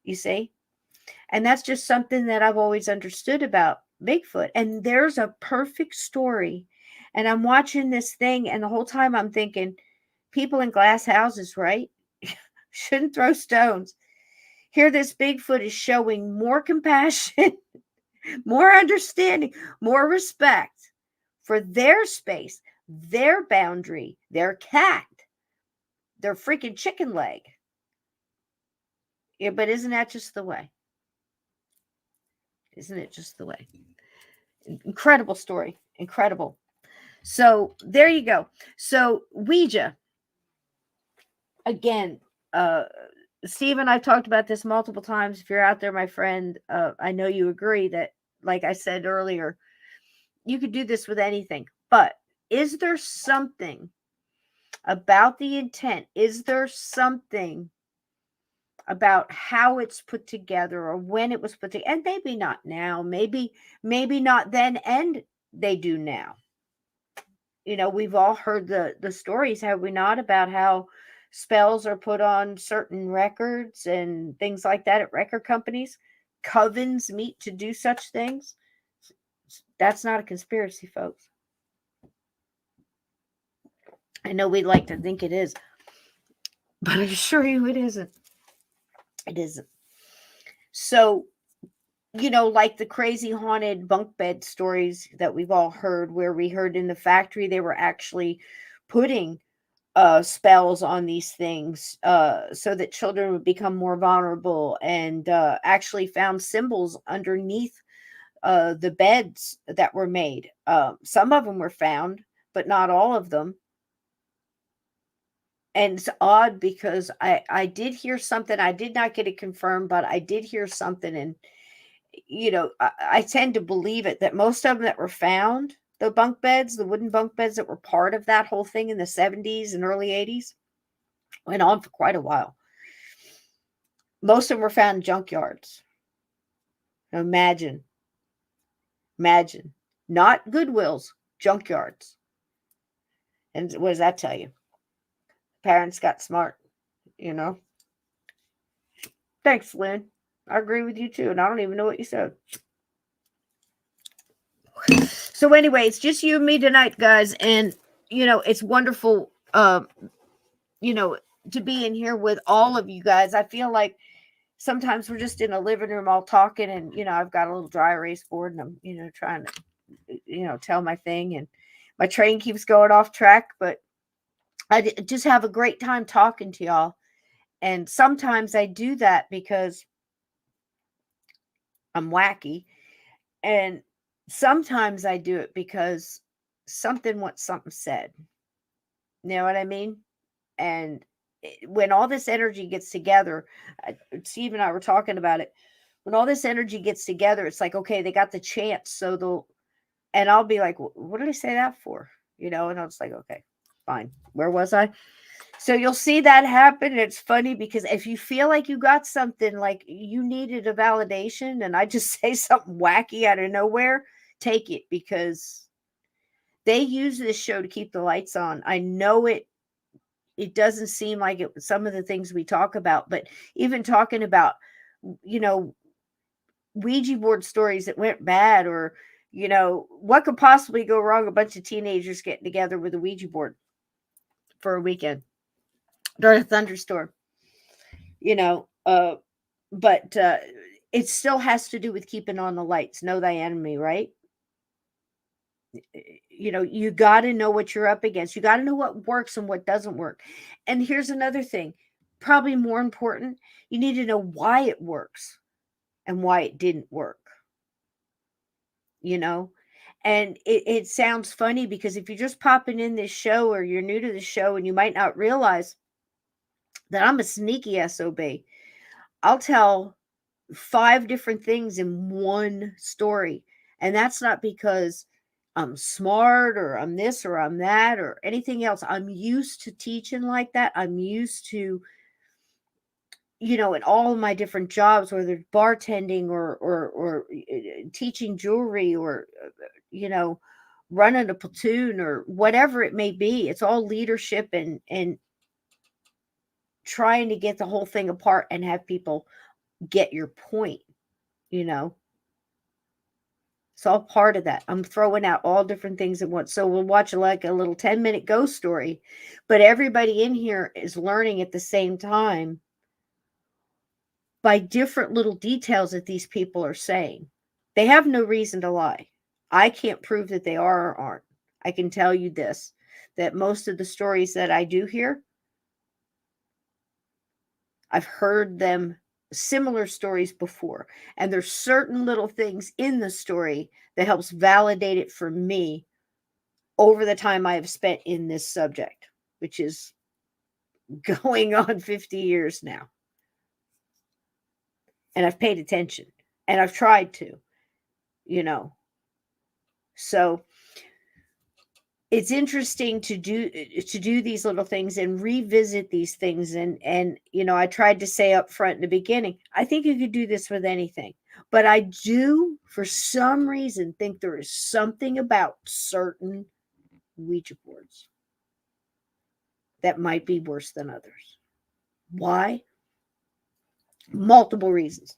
you see? And that's just something that I've always understood about Bigfoot. And there's a perfect story. And I'm watching this thing, and the whole time I'm thinking, people in glass houses, right? Shouldn't throw stones. Here, this Bigfoot is showing more compassion more understanding, more respect for their space, their boundary, their cat, their freaking chicken leg. Yeah, but isn't that just the way? Isn't it just the way? Incredible story. Incredible. So there you go. So Ouija, again, Steve and I've talked about this multiple times. If you're out there, my friend, I know you agree that, like I said earlier, you could do this with anything. But is there something about the intent? Is there something about how it's put together or when it was put together? And maybe not now, maybe not then, and they do now. We've all heard the stories, have we not, about how spells are put on certain records and things like that at record companies. Covens meet to do such things. That's not a conspiracy, folks. I know we'd like to think it is, but I assure you it isn't. It isn't. So, like the crazy haunted bunk bed stories that we've all heard, where we heard in the factory they were actually putting spells on these things so that children would become more vulnerable, and actually found symbols underneath the beds that were made. Some of them were found, but not all of them. And it's odd because I did hear something. I did not get it confirmed, but I did hear something. And, I tend to believe it, that most of them that were found, the bunk beds, the wooden bunk beds that were part of that whole thing in the 70s and early 80s, went on for quite a while. Most of them were found in junkyards. Now imagine, not Goodwills, junkyards. And what does that tell you? Parents got smart, Thanks, Lynn. I agree with you too, and I don't even know what you said. So anyway, it's just you and me tonight, guys, and it's wonderful, to be in here with all of you guys. I feel like sometimes we're just in a living room all talking, and I've got a little dry erase board, and I'm trying to tell my thing, and my train keeps going off track, but I just have a great time talking to y'all. And sometimes I do that because I'm wacky, and sometimes I do it because something wants something said. You know what I mean? And when all this energy gets together, Steve and I were talking about it. When all this energy gets together, it's like, okay, they got the chance. So and I'll be like, what did I say that for? And I was like, okay, fine. Where was I? So you'll see that happen. And it's funny because if you feel like you got something, like you needed a validation, and I just say something wacky out of nowhere, take it, because they use this show to keep the lights on. I know it doesn't seem like it, some of the things we talk about, but even talking about, Ouija board stories that went bad, or, what could possibly go wrong? A bunch of teenagers getting together with a Ouija board for a weekend during a thunderstorm, but it still has to do with keeping on the lights. Know thy enemy, right? You got to know what you're up against. You got to know what works and what doesn't work. And here's another thing, probably more important. You need to know why it works and why it didn't work. And it sounds funny because if you're just popping in this show, or you're new to the show, and you might not realize that I'm a sneaky SOB. I'll tell 5 different things in one story. And that's not because I'm smart, or I'm this, or I'm that, or anything else. I'm used to teaching like that. I'm used to, in all of my different jobs, whether it's bartending or teaching jewelry, or, running a platoon, or whatever it may be. It's all leadership and trying to get the whole thing apart and have people get your point, It's all part of that. I'm throwing out all different things at once. So we'll watch like a little 10-minute ghost story, but everybody in here is learning at the same time by different little details that these people are saying. They have no reason to lie. I can't prove that they are or aren't. I can tell you this, that most of the stories that I do hear, I've heard them, similar stories before. And there's certain little things in the story that helps validate it for me over the time I have spent in this subject, which is going on 50 years now. And I've paid attention and I've tried to, So it's interesting to do these little things and revisit these things. And I tried to say up front in the beginning, I think you could do this with anything. But I do, for some reason, think there is something about certain Ouija boards that might be worse than others. Why? Multiple reasons.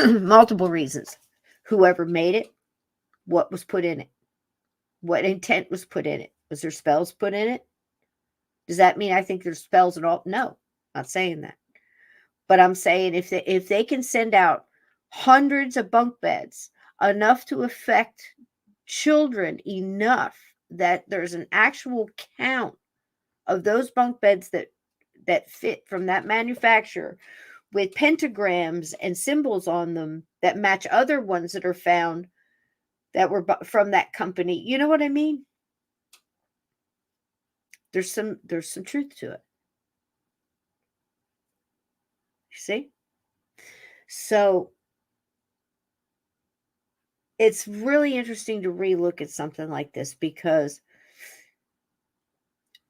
Multiple reasons. Whoever made it, what was put in it, what intent was put in it. Was there spells put in it? Does that mean I think there's spells and all? No, not saying that. But I'm saying if they can send out hundreds of bunk beds, enough to affect children enough that there's an actual count of those bunk beds that fit from that manufacturer with pentagrams and symbols on them that match other ones that are found that were from that company. You know what I mean? There's some truth to it. You see? So it's really interesting to relook at something like this, because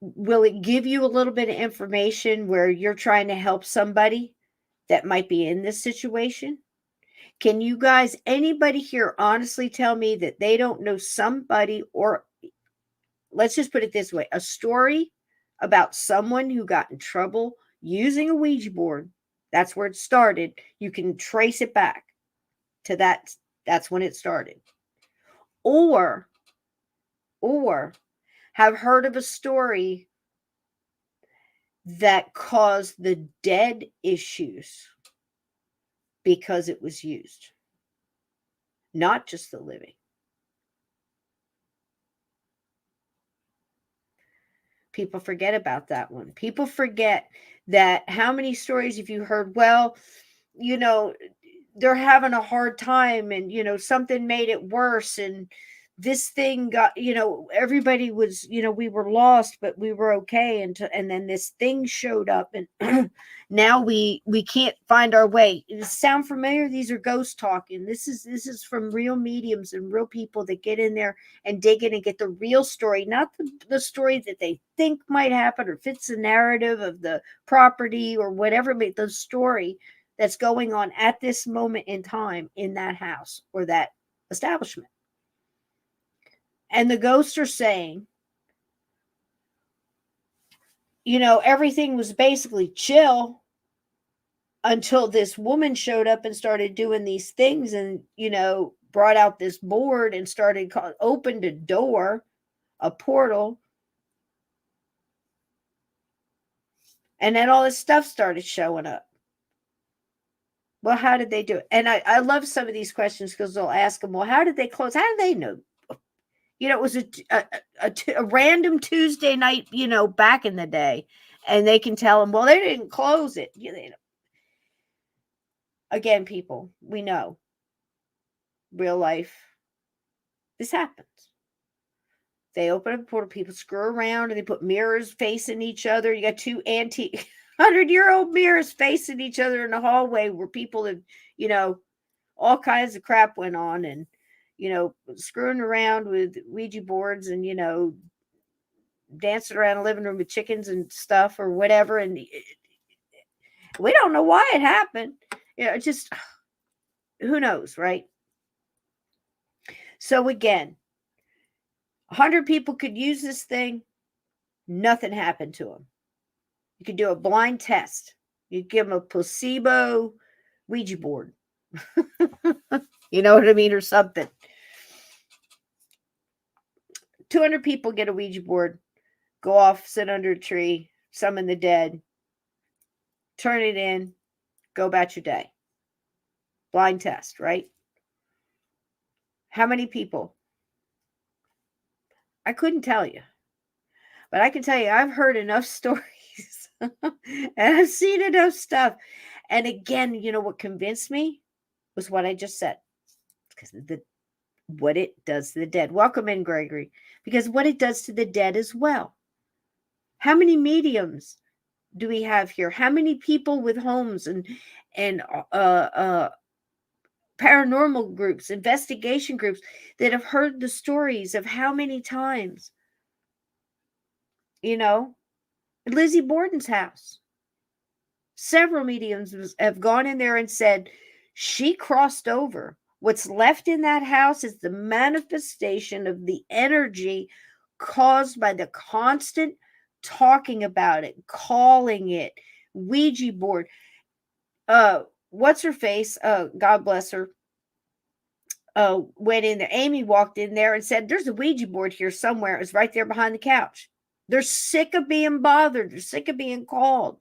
will it give you a little bit of information where you're trying to help somebody that might be in this situation? Can you guys, anybody here, honestly tell me that they don't know somebody, or let's just put it this way, a story about someone who got in trouble using a Ouija board? That's where it started. You can trace it back to that. That's when it started. Or have heard of a story that caused the dead issues because it was used, not just the living. People forget about that one. People forget that how many stories have you heard? Well, they're having a hard time and, something made it worse. And this thing got, everybody was, we were lost, but we were okay. And then this thing showed up and now we can't find our way. Does it sound familiar? These are ghosts talking. This is from real mediums and real people that get in there and dig in and get the real story, not the story that they think might happen or fits the narrative of the property or whatever, but the story that's going on at this moment in time in that house or that establishment. And the ghosts are saying, everything was basically chill until this woman showed up and started doing these things and, brought out this board and opened a door, a portal. And then all this stuff started showing up. Well, how did they do it? And I love some of these questions because they'll ask them, well, how did they close? How did they know? It was a random Tuesday night, back in the day. And they can tell them, well, they didn't close it. Again, people, we know. Real life. This happens. They open up a portal, people screw around, and they put mirrors facing each other. You got two antique 100-year-old mirrors facing each other in the hallway where people have, all kinds of crap went on, and, screwing around with Ouija boards and, dancing around the living room with chickens and stuff or whatever. And we don't know why it happened. Just who knows, right? So again, 100 people could use this thing. Nothing happened to them. You could do a blind test. You give them a placebo Ouija board. You know what I mean? Or something. 200 people get a Ouija board, go off, sit under a tree, summon the dead, turn it in, go about your day. Blind test, right? How many people? I couldn't tell you. But I can tell you, I've heard enough stories and I've seen enough stuff. And again, you know what convinced me was what I just said. Because what it does to the dead. Welcome in, Gregory. Because what it does to the dead as well. How many mediums do we have here? How many people with homes and paranormal groups, investigation groups that have heard the stories of how many times, Lizzie Borden's house. Several mediums have gone in there and said she crossed over. What's left in that house is the manifestation of the energy caused by the constant talking about it, calling it, Ouija board. What's her face? God bless her. Went in there. Amy walked in there and said, "There's a Ouija board here somewhere." It was right there behind the couch. They're sick of being bothered. They're sick of being called.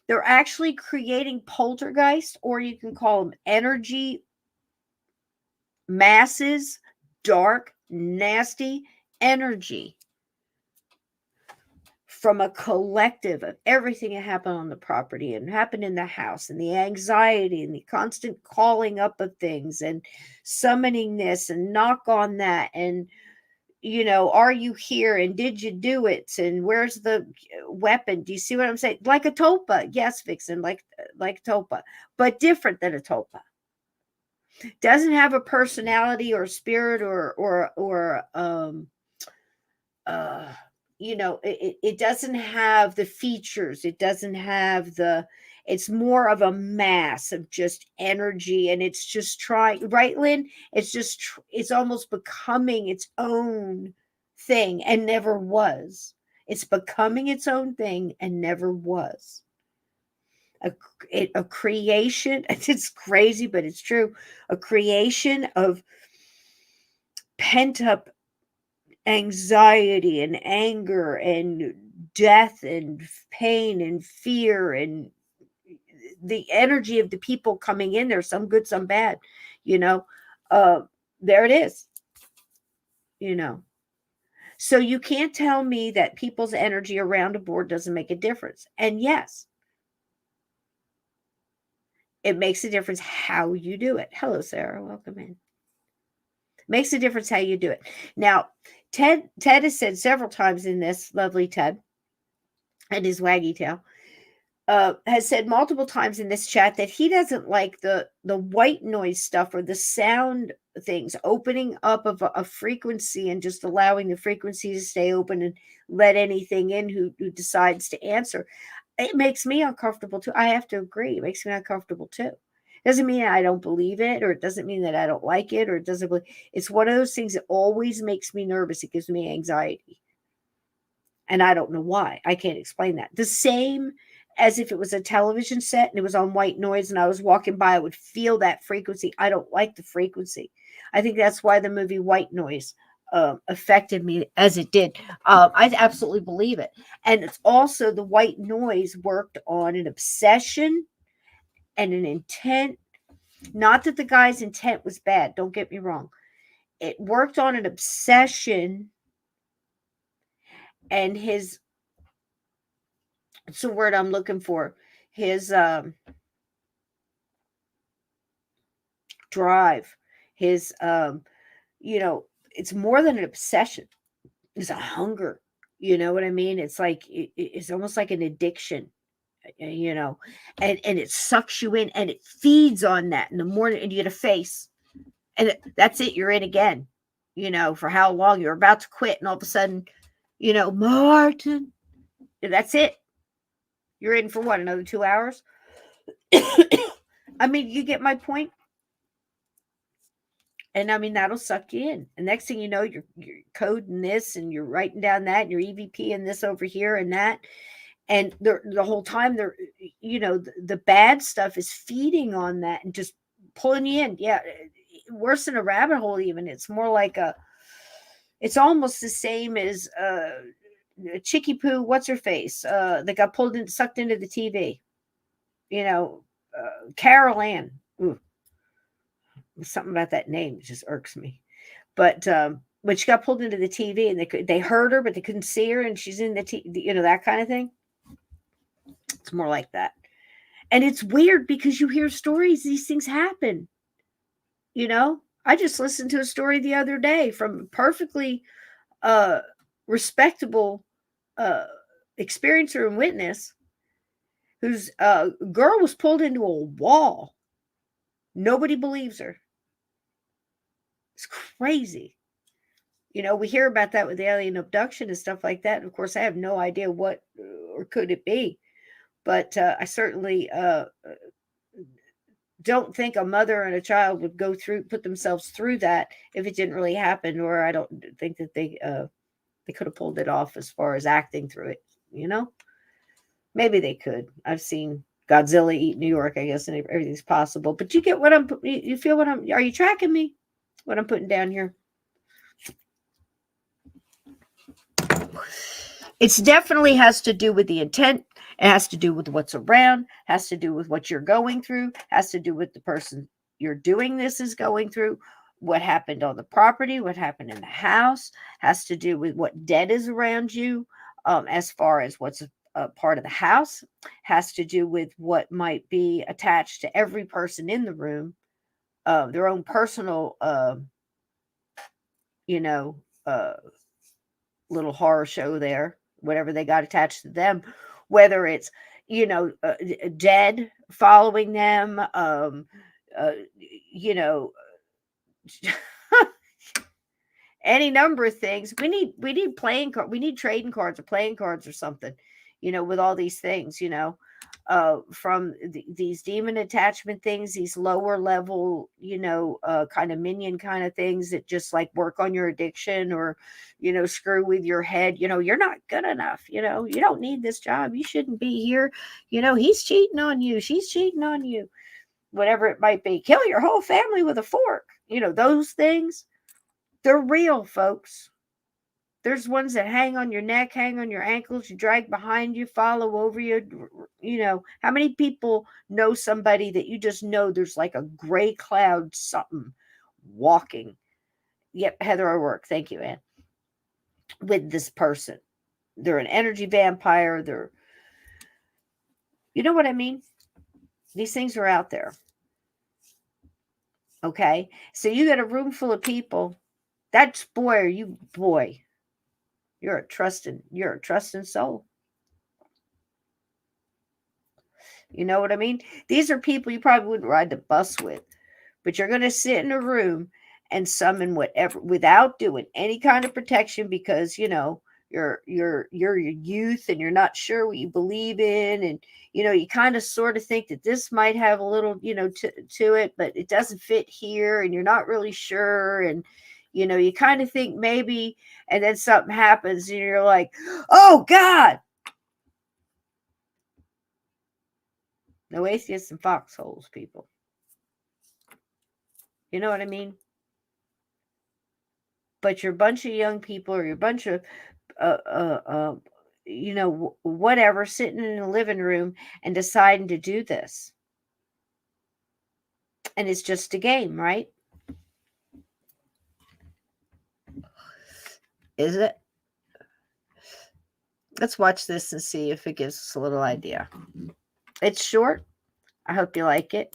They're actually creating poltergeist, or you can call them energy masses, dark, nasty energy from a collective of everything that happened on the property and happened in the house, and the anxiety and the constant calling up of things and summoning this and knock on that and are you here and did you do it and where's the weapon? Do you see what I'm saying? Like a topa. Yes, Vixen, like topa, but different than a topa. Doesn't have a personality or spirit it doesn't have the features. It doesn't have it's more of a mass of just energy, and it's just trying, right, Lynn? It's almost becoming its own thing and never was. It's becoming its own thing and never was. A creation, it's crazy, but it's true. A creation of pent up anxiety and anger and death and pain and fear and the energy of the people coming in there, some good, some bad, there it is, so you can't tell me that people's energy around a board doesn't make a difference. And yes, it makes a difference how you do it. Hello, Sarah, welcome in. Makes a difference how you do it. Now, Ted has said several times in this, lovely Ted and his waggy tail, has said multiple times in this chat that he doesn't like the white noise stuff or the sound things, opening up of a frequency and just allowing the frequency to stay open and let anything in who decides to answer. It makes me uncomfortable too. I have to agree. It makes me uncomfortable too. Doesn't mean I don't believe it, or it doesn't mean that I don't like it, or it doesn't. It's one of those things that always makes me nervous. It gives me anxiety. And I don't know why. I can't explain that. The same as if it was a television set and it was on white noise and I was walking by, I would feel that frequency. I don't like the frequency. I think that's why the movie White Noise affected me as it did. I absolutely believe it. And it's also the white noise worked on an obsession and an intent. Not that the guy's intent was bad. Don't get me wrong. It worked on an obsession and his, it's the word I'm looking for, his drive, his it's more than an obsession. It's a hunger. You know what I mean? It's like it's almost like an addiction, and it sucks you in and it feeds on that in the morning, and you get a face, and that's it. You're in again. For how long? You're about to quit, and all of a sudden, Martin, that's it. You're in for what? Another 2 hours? I mean, you get my point. And I mean, that'll suck you in. And next thing you know, you're coding this and you're writing down that and you're EVP and this over here and that. And the whole time the bad stuff is feeding on that and just pulling you in. Yeah. Worse than a rabbit hole, even. It's more like it's almost the same as Chicky Poo, what's her face? That got sucked into the TV. Carol Ann. Ooh. Something about that name just irks me. But when she got pulled into the TV and they heard her, but they couldn't see her, and she's in the that kind of thing. It's more like that. And it's weird because you hear stories, these things happen. I just listened to a story the other day from a perfectly respectable uh, experiencer and witness whose girl was pulled into a wall. Nobody believes her. It's crazy. We hear about that with alien abduction and stuff like that. And of course, I have no idea what or could it be. But I certainly don't think a mother and a child would put themselves through that if it didn't really happen. Or I don't think that they could have pulled it off as far as acting through it. Maybe they could. I've seen Godzilla eat New York, I guess, and everything's possible. But you get what you feel what are you tracking me? What I'm putting down here? It's definitely has to do with the intent. It has to do with what's around, has to do with what you're going through, has to do with the person you're doing this is going through, what happened on the property, what happened in the house, has to do with what debt is around you, as far as what's a part of the house, has to do with what might be attached to every person in the room, their own personal, little horror show there, whatever they got attached to them, whether it's dead following them, you know any number of things. We need playing card, we need trading cards or playing cards or something, with all these things, from these demon attachment things, these lower level, kind of minion kind of things that just like work on your addiction or, screw with your head. You're not good enough. You don't need this job. You shouldn't be here. He's cheating on you. She's cheating on you. Whatever it might be. Kill your whole family with a fork. Those things, they're real, folks. There's ones that hang on your neck, hang on your ankles, you drag behind you, follow over you. How many people know somebody that you just know there's like a gray cloud, something walking? Yep, Heather O'Rourke. Thank you, Ann. With this person. They're an energy vampire. You know what I mean? These things are out there. Okay? So you got a room full of people. That's boy. You're a trusting soul. You know what I mean? These are people you probably wouldn't ride the bus with, but you're going to sit in a room and summon whatever without doing any kind of protection because, you're your youth and you're not sure what you believe in. And, you kind of sort of think that this might have a little, to it, but it doesn't fit here. And you're not really sure. And, you kind of think maybe, and then something happens and you're like, oh God. No atheists and foxholes, people. You know what I mean? But you're a bunch of young people or you're a bunch of, whatever, sitting in a living room and deciding to do this. And it's just a game, right? Is it? Let's watch this and see if it gives us a little idea. It's short. I hope you like it.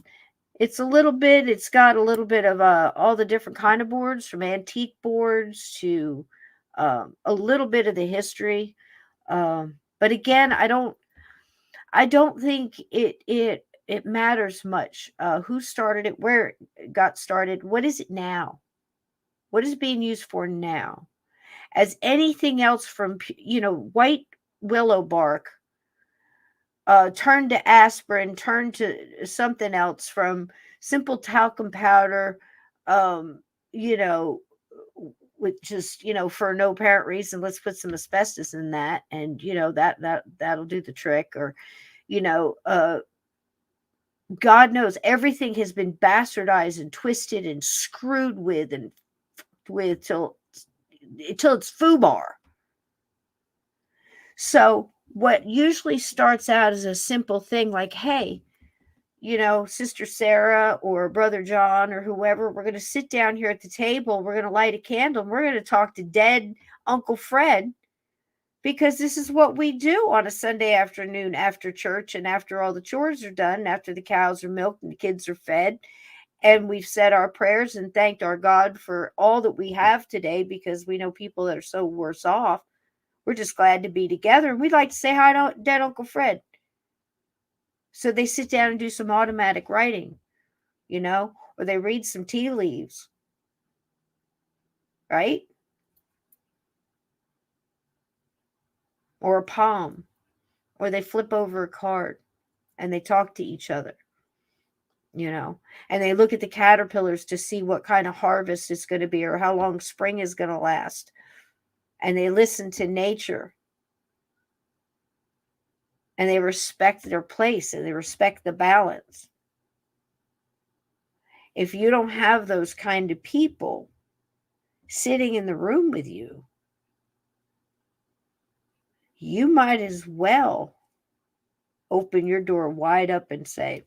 It's got a little bit of all the different kind of boards, from antique boards to a little bit of the history. But again, I don't think it matters much who started it, where it got started. What is it now? What is it being used for now? As anything else from, white willow bark turned to aspirin, turned to something else, from simple talcum powder, with just, for no apparent reason, let's put some asbestos in that. And, that'll do the trick. Or, God knows everything has been bastardized and twisted and screwed with till it's foobar. So what usually starts out as a simple thing like, hey, Sister Sarah or Brother John or whoever, we're going to sit down here at the table. We're going to light a candle. And we're going to talk to dead Uncle Fred, because this is what we do on a Sunday afternoon after church and after all the chores are done, after the cows are milked and the kids are fed. And we've said our prayers and thanked our God for all that we have today, because we know people that are so worse off. We're just glad to be together. And we'd like to say hi to dead Uncle Fred. So they sit down and do some automatic writing, or they read some tea leaves, right? Or a palm, or they flip over a card and they talk to each other, and they look at the caterpillars to see what kind of harvest it's going to be or how long spring is going to last. And they listen to nature, and they respect their place, and they respect the balance. If you don't have those kind of people sitting in the room with you, you might as well open your door wide up and say,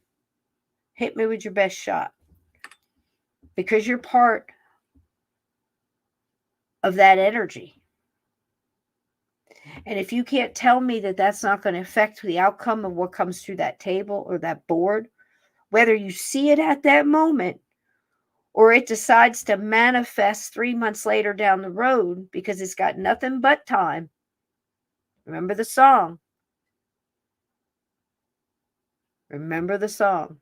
hit me with your best shot, because you're part of that energy. And if you can't tell me that that's not going to affect the outcome of what comes through that table or that board, whether you see it at that moment or it decides to manifest 3 months later down the road because it's got nothing but time. Remember the song. Remember the song.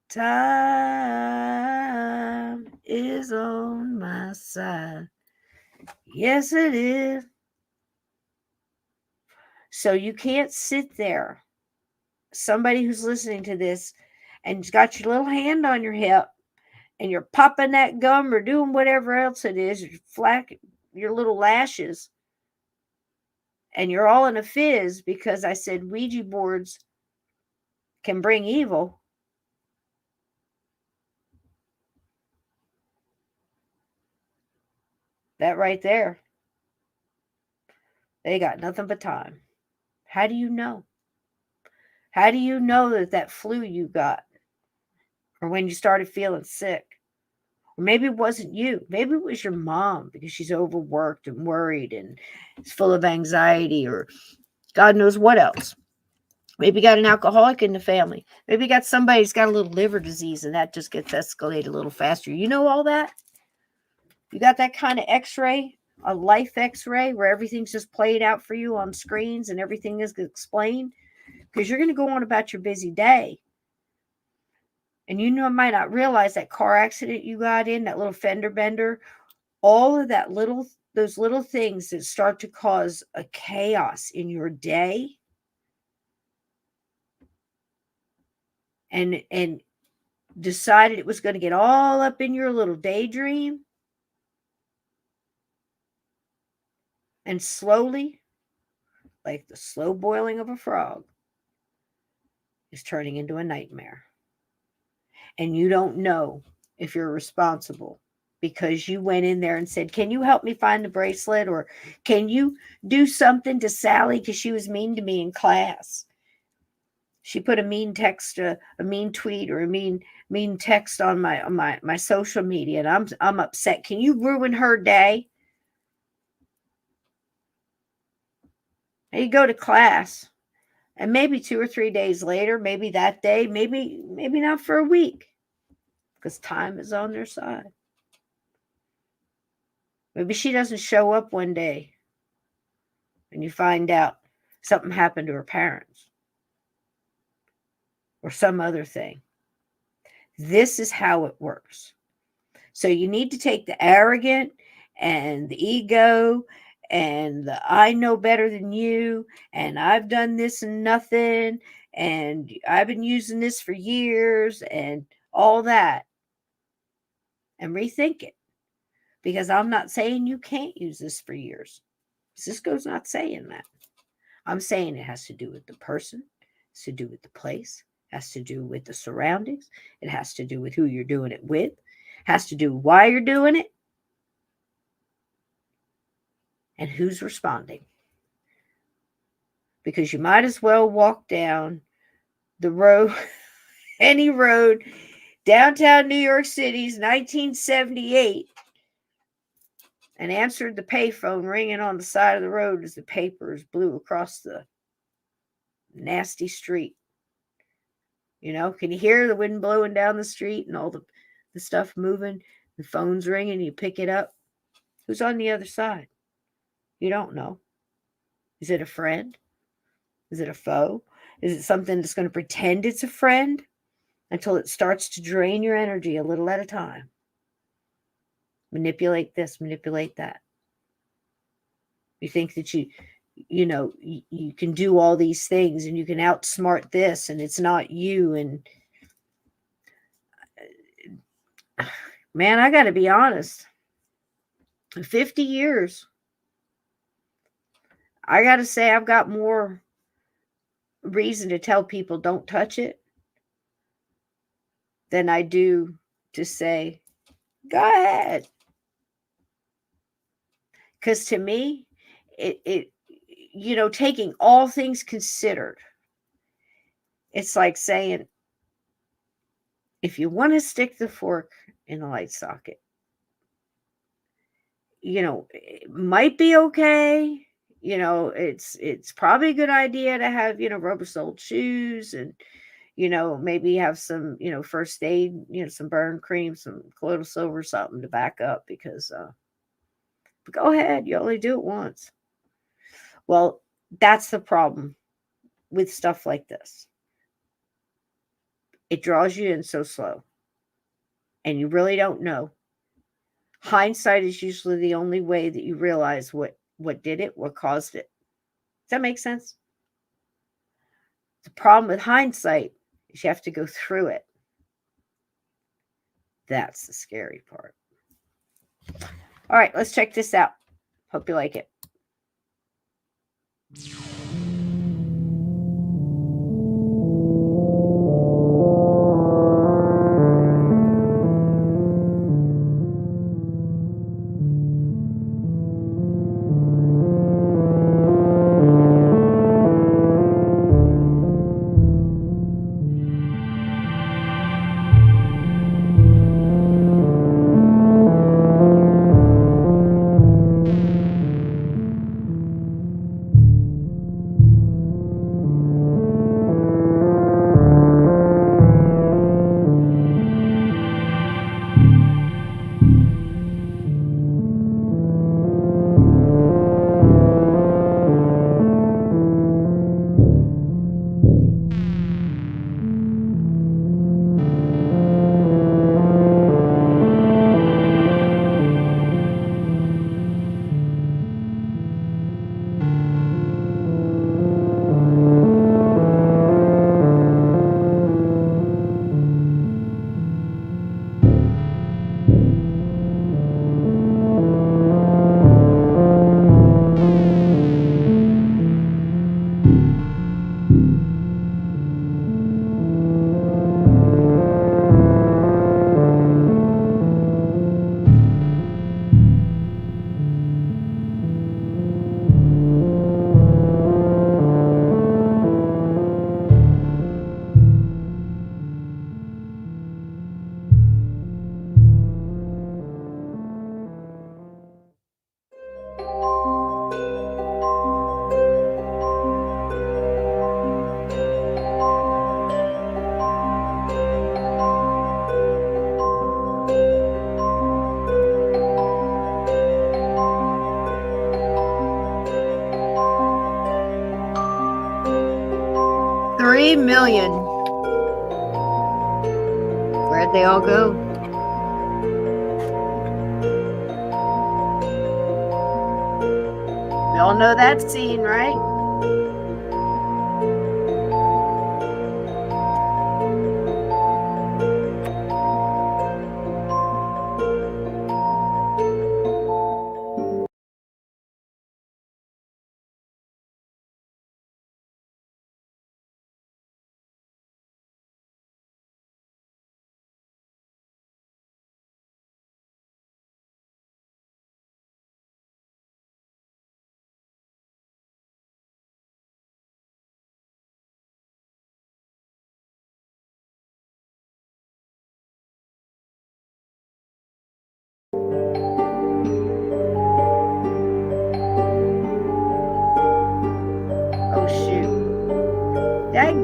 Time is on my side. Yes, it is. So you can't sit there, somebody who's listening to this, and got your little hand on your hip and you're popping that gum or doing whatever else it is, you're flack your little lashes, and you're all in a fizz because I said Ouija boards can bring evil. That right there, they got nothing but time. How do you know? How do you know that flu you got, or when you started feeling sick? Or maybe it wasn't you. Maybe it was your mom, because she's overworked and worried and is full of anxiety, or God knows what else. Maybe you got an alcoholic in the family. Maybe you got somebody who's got a little liver disease, and that just gets escalated a little faster. You know all that? You got that kind of x-ray, a life x-ray, where everything's just played out for you on screens and everything is explained? Because you're going to go on about your busy day. And might not realize that car accident you got in, that little fender bender, all of those little things that start to cause a chaos in your day, and decided it was going to get all up in your little daydream, and slowly, like the slow boiling of a frog, is turning into a nightmare. And you don't know if you're responsible, because you went in there and said, can you help me find the bracelet? Or can you do something to Sally because she was mean to me in class? She put a mean text, a mean tweet, or a mean text on my social media, and I'm upset. Can you ruin her day? And you go to class, and maybe 2 or 3 days later, maybe that day, maybe not for a week, because time is on their side. Maybe she doesn't show up one day, and you find out something happened to her parents or some other thing. This is how it works. So you need to take the arrogant and the ego and the I know better than you, and I've done this and nothing, and I've been using this for years, and all that, and rethink it. Because I'm not saying you can't use this for years. Cisco's not saying that. I'm saying it has to do with the person, has to do with the place, has to do with the surroundings, it has to do with who you're doing it with, has to do with why you're doing it, and who's responding. Because you might as well walk down the road, any road, downtown New York City's 1978, and answered the payphone ringing on the side of the road as the papers blew across the nasty street. You know, can you hear the wind blowing down the street and all the stuff moving? The phone's ringing, you pick it up. Who's on the other side? You don't know. Is it a friend? Is it a foe? Is it something that's going to pretend it's a friend until it starts to drain your energy a little at a time? Manipulate this, manipulate that. You think that you can do all these things and you can outsmart this and it's not you. And man, I got to be honest. 50 years. I got to say, I've got more reason to tell people don't touch it than I do to say, go ahead. Because to me, it taking all things considered, it's like saying, if you want to stick the fork in the light socket, it might be okay. It's probably a good idea to have, rubber-soled shoes and, maybe have some, first aid, some burn cream, some colloidal silver, something to back up because, but go ahead. You only do it once. Well, that's the problem with stuff like this. It draws you in so slow and you really don't know. Hindsight is usually the only way that you realize what did it, what caused it. Does that make sense? The problem with hindsight is you have to go through it. That's the scary part. All right, let's check this out. Hope you like it. $3 million. Where'd they all go? We all know that scene, right?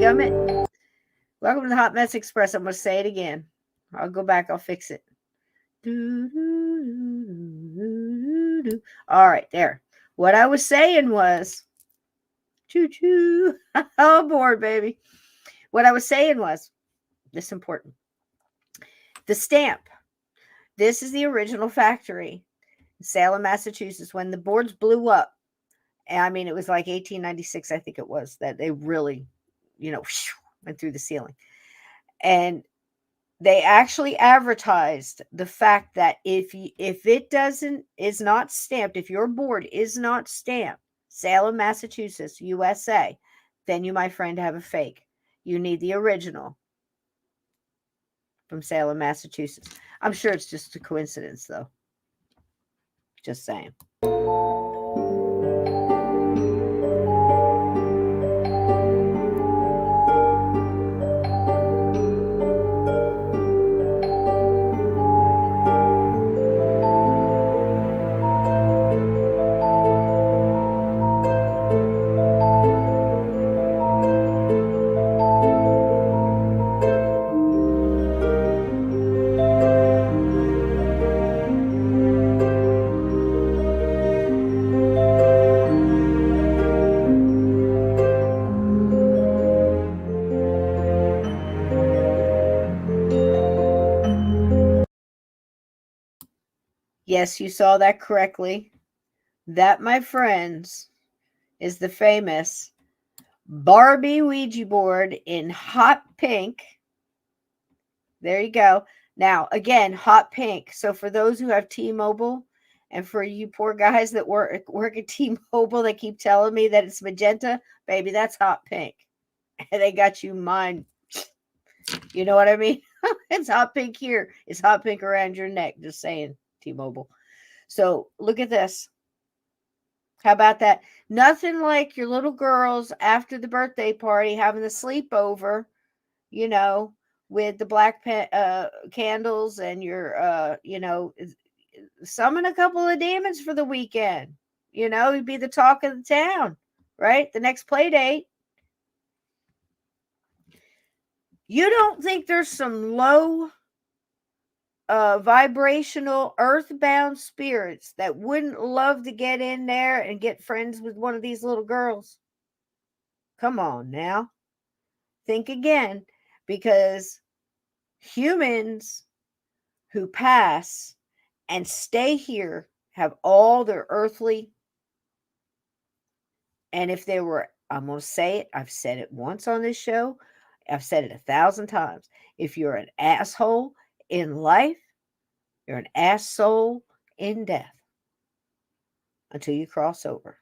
dadgummit. Welcome to the Hot Mess Express. I'm going to say it again. I'll go back. I'll fix it. All right, there. What I was saying was, choo-choo. Oh, board, baby. What I was saying was, this is important. The stamp. This is the original factory, Salem, Massachusetts. When the boards blew up, I mean, it was like 1896, I think it was, that they really, went through the ceiling. And they actually advertised the fact that if it is not stamped, if your board is not stamped, Salem, Massachusetts, USA, then you, my friend, have a fake. You need the original from Salem, Massachusetts. I'm sure it's just a coincidence, though. Just saying. Yes, you saw that correctly. That, my friends, is the famous Barbie Ouija board in hot pink. There you go. Now, again, hot pink. So for those who have T-Mobile, and for you poor guys that work at T-Mobile that keep telling me that it's magenta, baby, that's hot pink. And they got you mine. You know what I mean? It's hot pink here. It's hot pink around your neck. Just saying, T-Mobile. So look at this. How about that? Nothing like your little girls after the birthday party having the sleepover, with the black candles and your, summon a couple of demons for the weekend. You'd be the talk of the town, right? The next play date. You don't think there's some low vibrational earthbound spirits that wouldn't love to get in there and get friends with one of these little girls? Come on now. Think again, because humans who pass and stay here have all their earthly, and if they were, I'm going to say it, I've said it once on this show, I've said it 1,000 times. If you're an asshole in life, you're an asshole in death until you cross over.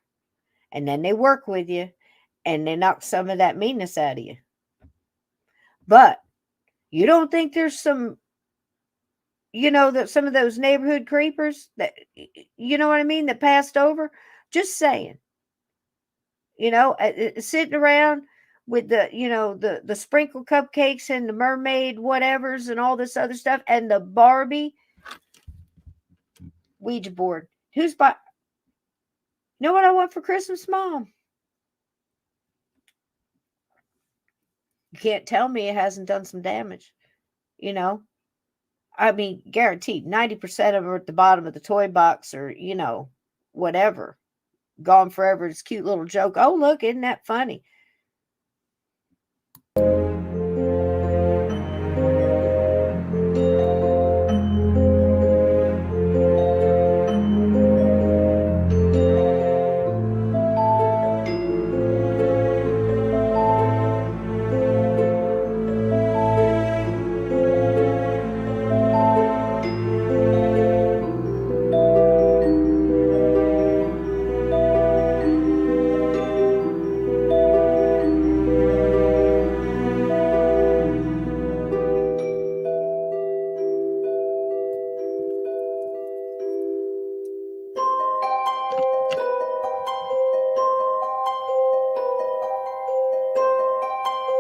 And then they work with you and they knock some of that meanness out of you. But you don't think there's some, that some of those neighborhood creepers that, you know what I mean, that passed over? Just saying. Sitting around with the sprinkle cupcakes and the mermaid whatevers and all this other stuff and the Barbie Ouija board. You know what I want for Christmas, Mom? You can't tell me it hasn't done some damage. I mean, guaranteed 90% of them are at the bottom of the toy box or, whatever. Gone forever. It's a cute little joke. Oh, look, isn't that funny?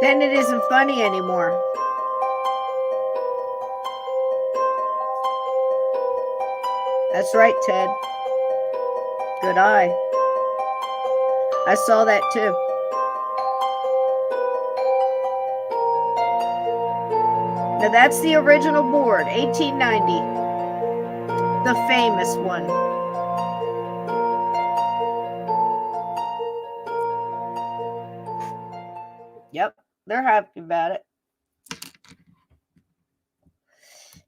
Then it isn't funny anymore. That's right, Ted. Good eye. I saw that too. Now that's the original board, 1890. The famous one. Yep, they're happy about it.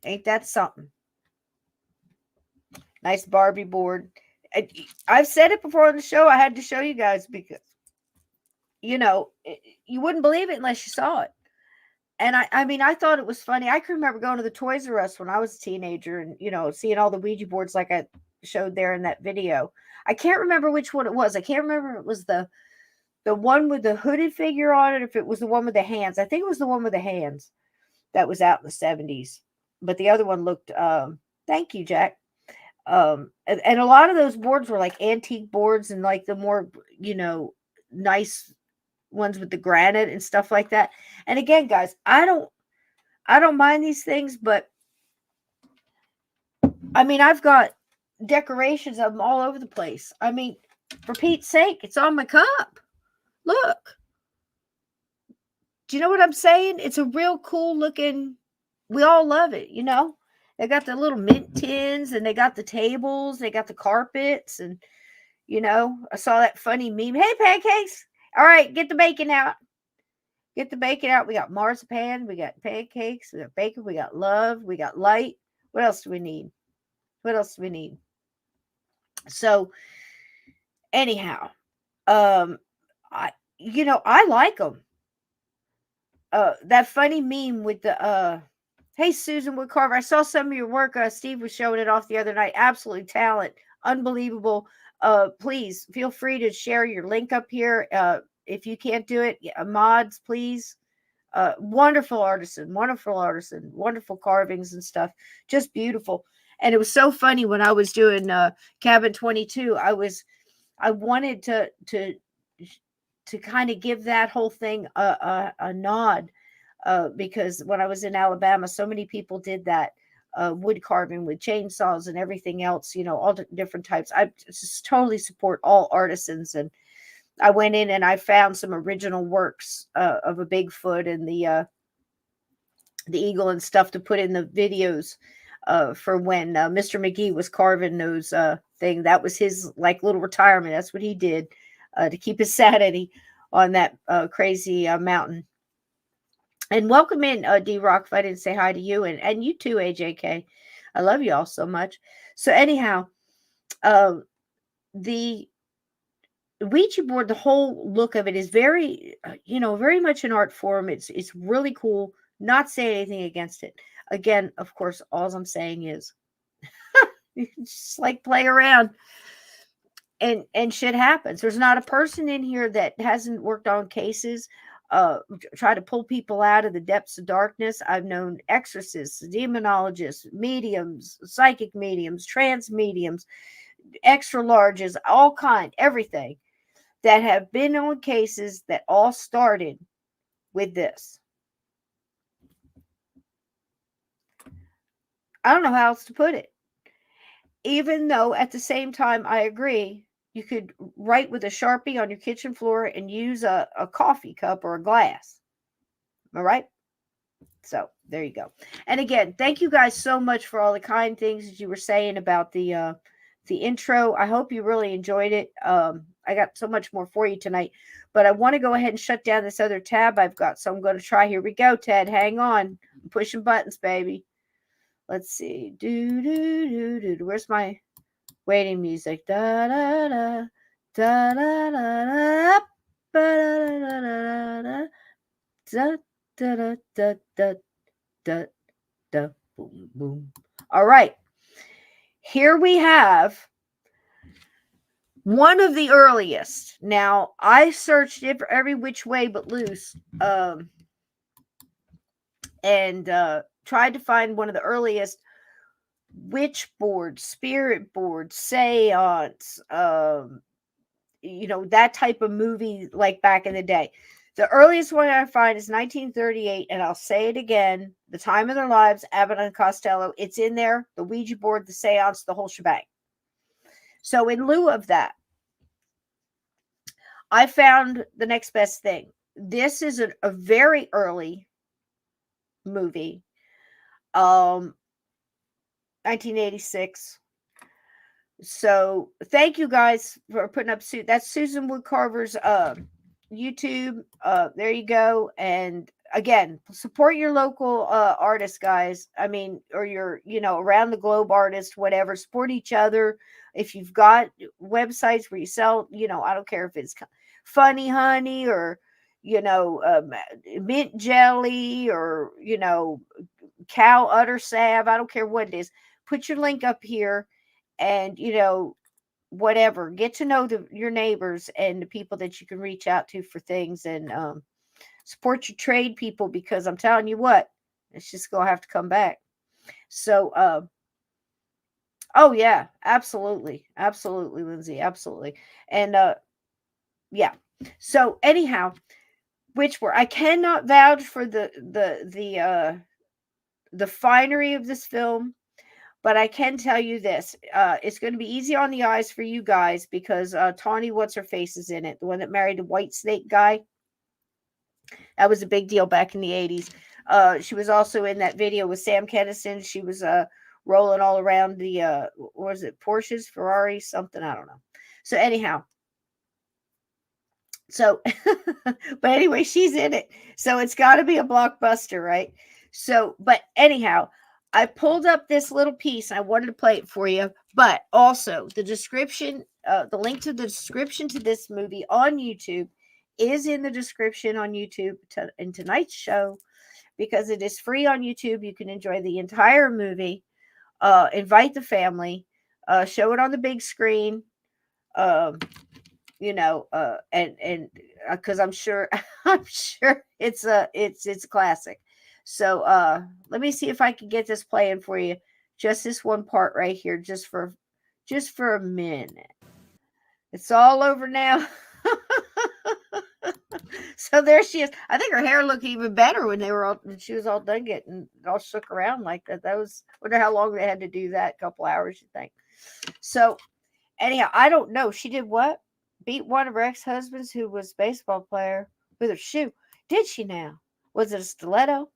Ain't that something? Nice Barbie board. I've said it before on the show. I had to show you guys because, you wouldn't believe it unless you saw it. And I mean, I thought it was funny. I can remember going to the Toys R Us when I was a teenager and, seeing all the Ouija boards like I showed there in that video. I can't remember which one it was. I can't remember if it was the one with the hooded figure on it, or if it was the one with the hands. I think it was the one with the hands that was out in the 70s. But the other one looked, thank you, Jack. And a lot of those boards were like antique boards and like the more, nice ones with the granite and stuff like that. And again, guys, I don't mind these things, but I mean, I've got decorations of them all over the place. I mean, for Pete's sake, it's on my cup. Look. Do you know what I'm saying? It's a real cool looking, we all love it, They got the little mint tins and they got the tables, they got the carpets, and I saw that funny meme. Hey, pancakes. All right, get the bacon out. Get the bacon out. We got marzipan, we got pancakes, we got bacon, we got love, we got light. What else do we need? What else do we need? So anyhow, I like them. That funny meme with the hey, Susan Woodcarver, I saw some of your work. Steve was showing it off the other night. Absolutely talent. Unbelievable. Please feel free to share your link up here. If you can't do it, mods, please. Wonderful artisan, wonderful carvings and stuff. Just beautiful. And it was so funny when I was doing Cabin 22. I wanted to kind of give that whole thing a nod. Because when I was in Alabama, so many people did that wood carving with chainsaws and everything else, all different types. I just totally support all artisans. And I went in and I found some original works of a Bigfoot and the eagle and stuff to put in the videos for when Mr. McGee was carving those thing. That was his like little retirement. That's what he did to keep his sanity on that crazy mountain. And welcome in, D-Rock, if I didn't say hi to you. And you too, AJK. I love you all so much. So anyhow, the Ouija board, the whole look of it is very, very much an art form. It's really cool. Not saying anything against it. Again, of course, all I'm saying is just like play around. And shit happens. There's not a person in here that hasn't worked on cases, try to pull people out of the depths of darkness. I've known exorcists, demonologists, mediums, psychic mediums, trance mediums, extra larges, all kind, everything that have been on cases that all started with this. I don't know how else to put it. Even though at the same time, I agree, you could write with a Sharpie on your kitchen floor and use a coffee cup or a glass. All right. So there you go. And again, thank you guys so much for all the kind things that you were saying about the intro. I hope you really enjoyed it. I got so much more for you tonight, but I want to go ahead and shut down this other tab I've got. So I'm going to try. Here we go, Ted. Hang on. I'm pushing buttons, baby. Let's see. Where's my waiting music? Da da da da da da da da da da da da da boom boom. All right. Here we have one of the earliest. Now I searched it for every which way but loose, and tried to find one of the earliest witch boards, spirit boards, seance, that type of movie like back in the day. The earliest one I find is 1938, and I'll say it again, The Time of Their Lives, Abbott and Costello. It's in there, the Ouija board, the seance, the whole shebang. So in lieu of that, I found the next best thing. This is a very early movie 1986. So thank you guys for putting up that's Susan Woodcarver's YouTube. There you go. And again, support your local artists, guys. I mean, or your, around the globe artists, whatever. Support each other. If you've got websites where you sell, I don't care if it's Funny Honey or mint jelly or cow udder salve. I don't care what it is. Put your link up here, and whatever, get to know your neighbors and the people that you can reach out to for things, and support your trade people, because I'm telling you what, it's just gonna have to come back. So oh yeah, absolutely, Lindsay, absolutely. And yeah, so anyhow, I cannot vouch for the finery of this film. But I can tell you this, it's going to be easy on the eyes for you guys, because Tawny What's-Her-Face is in it, the one that married the White Snake guy. That was a big deal back in the 80s. She was also in that video with Sam Kinison. She was rolling all around the, what was it, Porsches, Ferraris, something, I don't know. So anyhow, but anyway, she's in it. So it's got to be a blockbuster, right? So, but anyhow, I pulled up this little piece. I wanted to play it for you, but also the description, the link to the description to this movie on YouTube is in the description on YouTube in tonight's show, because it is free on YouTube. You can enjoy the entire movie, invite the family, show it on the big screen, and because I'm sure it's a classic. So let me see if I can get this playing for you. Just this one part right here, just for a minute. It's all over now. So there she is. I think her hair looked even better when she was all done getting all shook around like that. That was, wonder how long they had to do that. A couple hours, you think? So anyhow, I don't know. She did what? Beat one of her ex-husbands who was a baseball player with her shoe. Did she now? Was it a stiletto?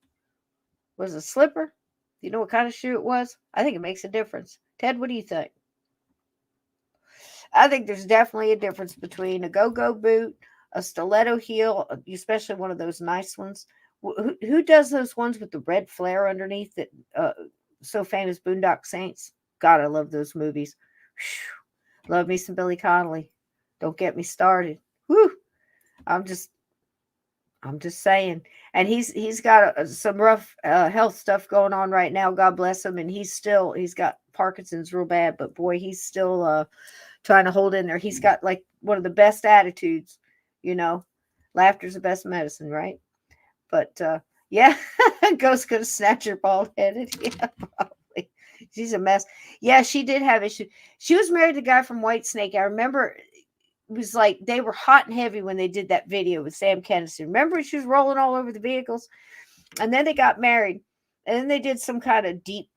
Was it a slipper? Do you know what kind of shoe it was? I think it makes a difference. Ted, what do you think? I think there's definitely a difference between a go-go boot, a stiletto heel, especially one of those nice ones. Who does those ones with the red flare underneath that so famous, Boondock Saints? God, I love those movies. Whew. Love me some Billy Connolly. Don't get me started. Whew. I'm just saying. And he's got some rough health stuff going on right now. God bless him. And he's got Parkinson's real bad, but boy, he's still trying to hold in there. He's got like one of the best attitudes, laughter's the best medicine, right? But yeah, Ghost's gonna snatch her bald headed. Yeah, probably. She's a mess. Yeah, she did have issues. She was married to a guy from Whitesnake. I remember it was like they were hot and heavy when they did that video with Sam Kinison. Remember, she was rolling all over the vehicles, and then they got married, and then they did some kind of deep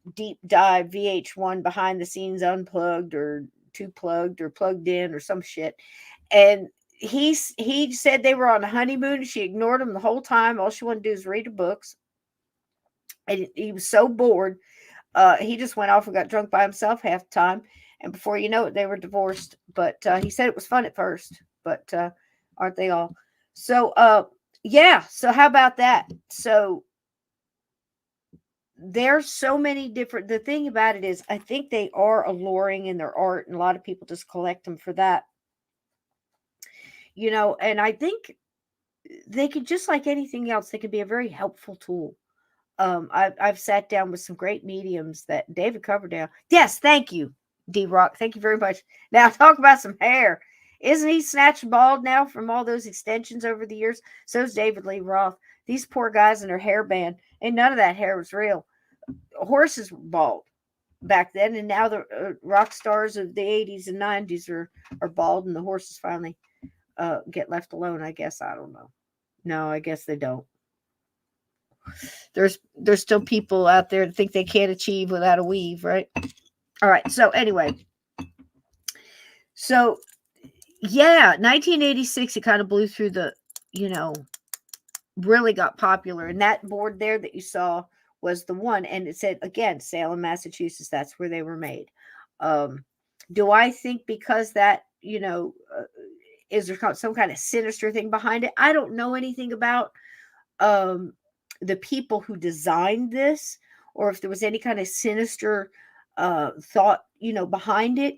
dive VH1 behind the scenes, unplugged or two plugged or plugged in or some shit. And he said they were on a honeymoon. She ignored him the whole time. All she wanted to do is read her books, and he was so bored. He just went off and got drunk by himself half the time. And before you know it, they were divorced. But he said it was fun at first. But aren't they all? So, yeah. So how about that? So there's so many different. The thing about it is, I think they are alluring in their art, and a lot of people just collect them for that. And I think they could, just like anything else, they could be a very helpful tool. I've sat down with some great mediums that David Coverdale. Yes, thank you, D-Rock. Thank you very much. Now talk about some hair. Isn't he snatched bald now from all those extensions over the years? So's David Lee Roth. These poor guys in their hairband, and none of that hair was real. Horses were bald back then, and now the rock stars of the 80s and 90s are bald, and the horses finally get left alone, I guess. I don't know. No, I guess they don't. There's still people out there that think they can't achieve without a weave, right? All right. So anyway, so yeah, 1986, it kind of blew through the, really got popular. And that board there that you saw was the one. And it said, again, Salem, Massachusetts, that's where they were made. Do I think because that, is there some kind of sinister thing behind it? I don't know anything about um, the people who designed this, or if there was any kind of sinister thought, behind it.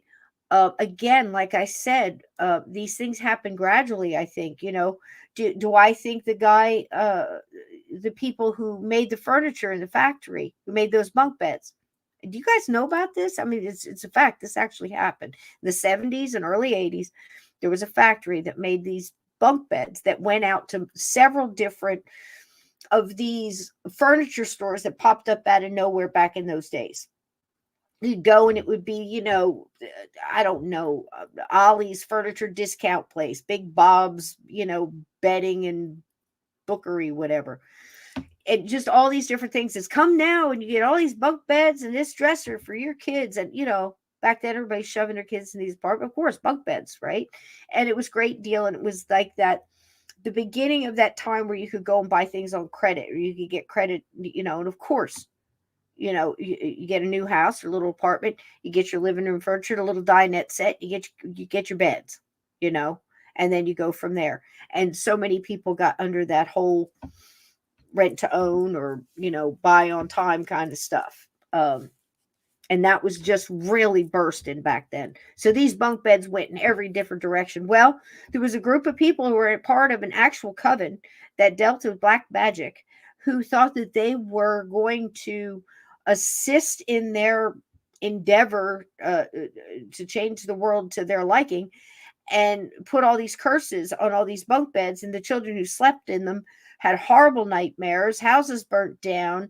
Again, like I said, these things happen gradually. I think, do I think the people who made the furniture in the factory, who made those bunk beds, do you guys know about this? I mean, it's a fact. This actually happened in the 70s and early 80s. There was a factory that made these bunk beds that went out to several different of these furniture stores that popped up out of nowhere back in those days. You'd go and it would be, I don't know, Ollie's furniture discount place, Big Bob's, bedding and bookery, whatever. And just all these different things. It's come now and you get all these bunk beds and this dresser for your kids. And, back then everybody's shoving their kids in these apartments. Of course, bunk beds, right? And it was a great deal. And it was like that, the beginning of that time where you could go and buy things on credit, or you could get credit, and of course, you get a new house or a little apartment, you get your living room furniture, a little dinette set, you get your beds, and then you go from there. And so many people got under that whole rent to own, or buy on time kind of stuff. And that was just really bursting back then. So these bunk beds went in every different direction. Well, there was a group of people who were a part of an actual coven that dealt with black magic, who thought that they were going to assist in their endeavor to change the world to their liking, and put all these curses on all these bunk beds, and the children who slept in them had horrible nightmares, houses burnt down,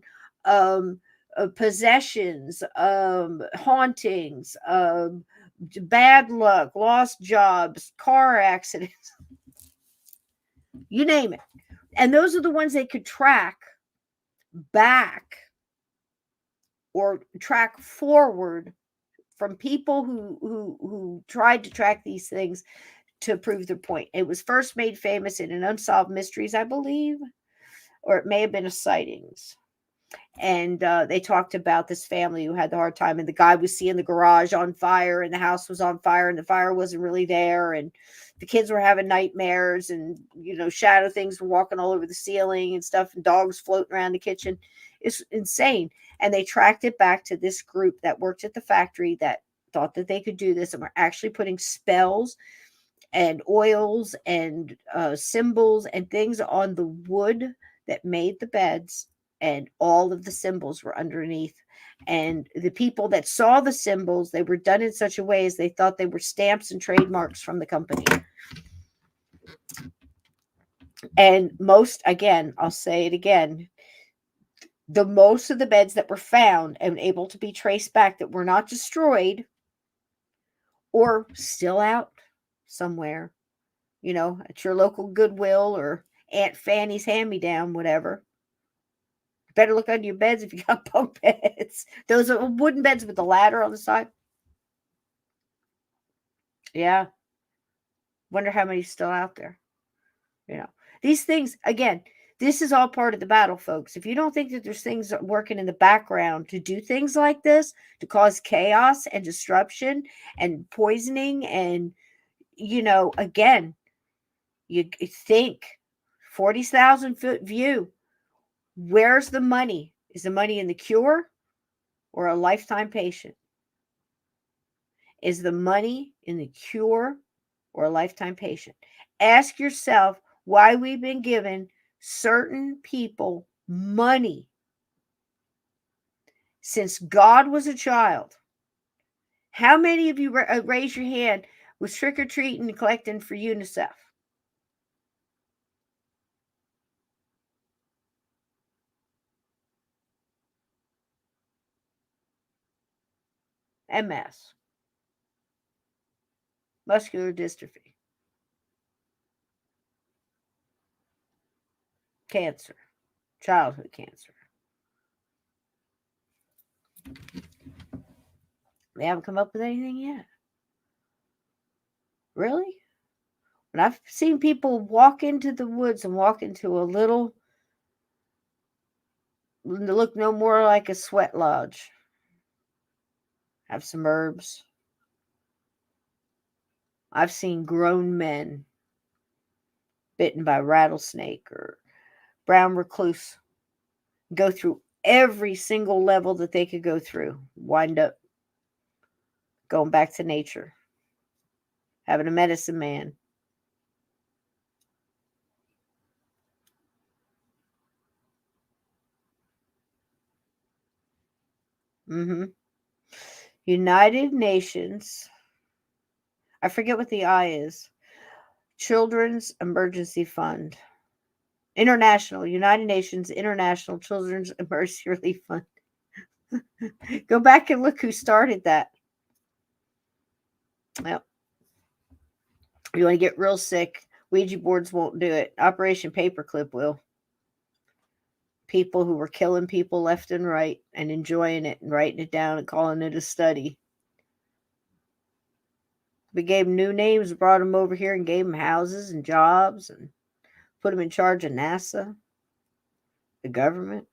possessions, hauntings, bad luck, lost jobs, car accidents, you name it. And those are the ones they could track back or track forward from people who tried to track these things to prove their point. It was first made famous in an Unsolved Mysteries, I believe, or it may have been a Sightings. And they talked about this family who had the hard time, and the guy was seeing the garage on fire, and the house was on fire, and the fire wasn't really there, and the kids were having nightmares, and shadow things were walking all over the ceiling and stuff, and dogs floating around the kitchen. It's insane. And they tracked it back to this group that worked at the factory that thought that they could do this, and were actually putting spells and oils and symbols and things on the wood that made the beds, and all of the symbols were underneath. And the people that saw the symbols, they were done in such a way as they thought they were stamps and trademarks from the company. And most, again, I'll say it again, the most of the beds that were found and able to be traced back, that were not destroyed or still out somewhere, at your local Goodwill or Aunt Fanny's hand-me-down, whatever. Better look under your beds if you got bunk beds. Those are wooden beds with the ladder on the side. Yeah. Wonder how many's still out there. These things, again, this is all part of the battle, folks. If you don't think that there's things working in the background to do things like this, to cause chaos and disruption and poisoning, and, again, you think 40,000-foot view. Where's the money? Is the money in the cure or a lifetime patient? Is the money in the cure or a lifetime patient? Ask yourself why we've been given certain people money since God was a child. How many of you raise your hand was trick-or-treating and collecting for UNICEF? MS, muscular dystrophy, cancer, childhood cancer. They haven't come up with anything yet. Really? But I've seen people walk into the woods and walk into a little look no more like a sweat lodge. Have some herbs. I've seen grown men bitten by a rattlesnake or brown recluse go through every single level that they could go through, wind up going back to nature, having a medicine man. United Nations, I forget what the I is. Children's Emergency Fund. United Nations International Children's Emergency Relief Fund. Go back and look who started that. Well, you want to get real sick, Ouija boards won't do it. Operation Paperclip will. People who were killing people left and right and enjoying it and writing it down and calling it a study. We gave them new names, brought them over here and gave them houses and jobs and put them in charge of NASA, the government.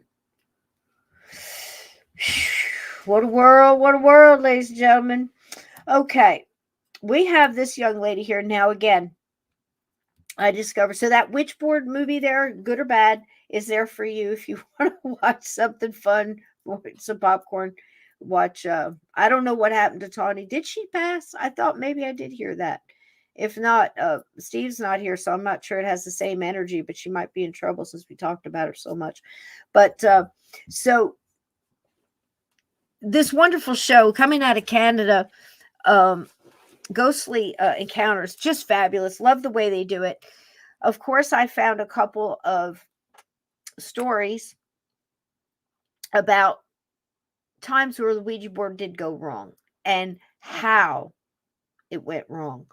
What a world, ladies and gentlemen. Okay, we have this young lady here now again. I discovered, so that Witchboard movie there, good or bad, is there for you if you want to watch something fun, some popcorn. Watch, I don't know what happened to Tawny. Did she pass? I thought maybe I did hear that. If not, Steve's not here, so I'm not sure it has the same energy, but she might be in trouble since we talked about her so much. But so this wonderful show coming out of Canada, Ghostly Encounters, just fabulous. Love the way they do it. Of course, I found a couple of stories about times where the Ouija board did go wrong and how it went wrong.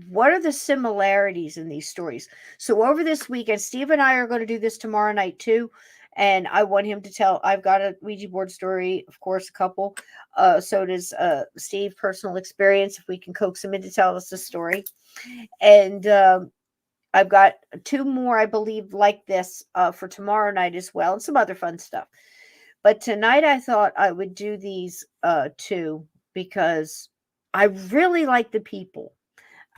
What are the similarities in these stories? So over this weekend, Steve and I are going to do this tomorrow night too. And I want him to tell, I've got a Ouija board story, of course, a couple. So does Steve, personal experience, if we can coax him in to tell us a story. And I've got 2 more, I believe, like this for tomorrow night as well, and some other fun stuff. But tonight I thought I would do these 2 because I really like the people.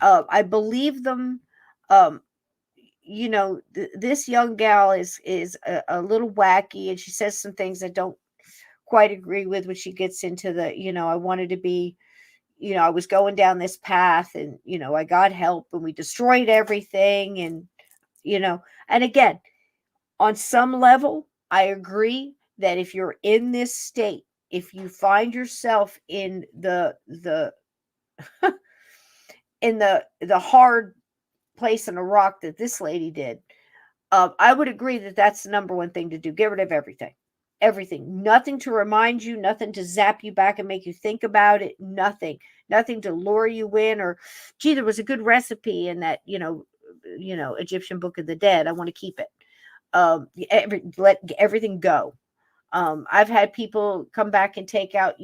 I believe them. This young gal is a little wacky, and she says some things I don't quite agree with when she gets into the, I wanted to be, I was going down this path and, I got help and we destroyed everything. And, and again, on some level, I agree that if you're in this state, if you find yourself in the in the hard place in a rock that this lady did, I would agree that that's the number one thing to do. Get rid of everything, nothing to remind you, nothing to zap you back and make you think about it, nothing to lure you in, or gee, there was a good recipe in that Egyptian Book of the Dead, I want to keep it. Let everything go. I've had people come back and take out,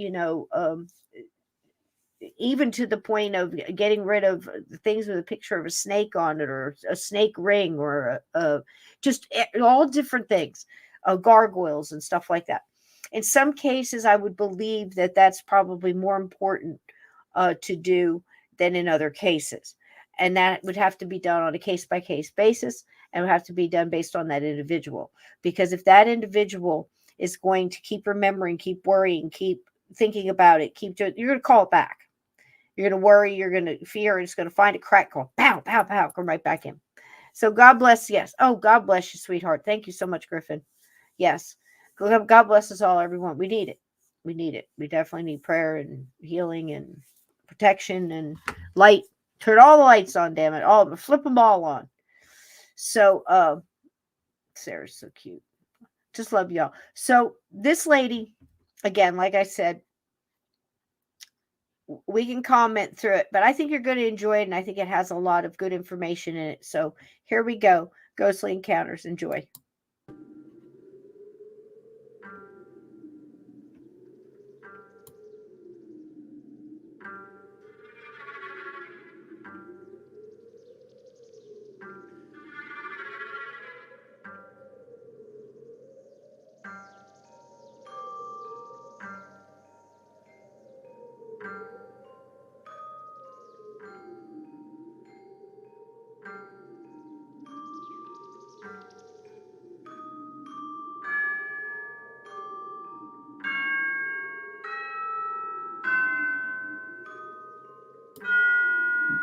even to the point of getting rid of things with a picture of a snake on it, or a snake ring, or just all different things, gargoyles and stuff like that. In some cases, I would believe that that's probably more important to do than in other cases. And that would have to be done on a case-by-case basis, and would have to be done based on that individual. Because if that individual is going to keep remembering, keep worrying, keep thinking about it, you're going to call it back. You're going to worry, you're going to fear, and it's going to find a crack, go pow, pow, pow, come right back in. So God bless, yes. Oh, God bless you, sweetheart. Thank you so much, Griffin. Yes. God bless us all, everyone. We need it. We need it. We definitely need prayer and healing and protection and light. Turn all the lights on, damn it. Flip them all on. So, Sarah's so cute. Just love y'all. So this lady, again, like I said, we can comment through it, but I think you're going to enjoy it, and I think it has a lot of good information in it. So here we go. Ghostly Encounters. Enjoy.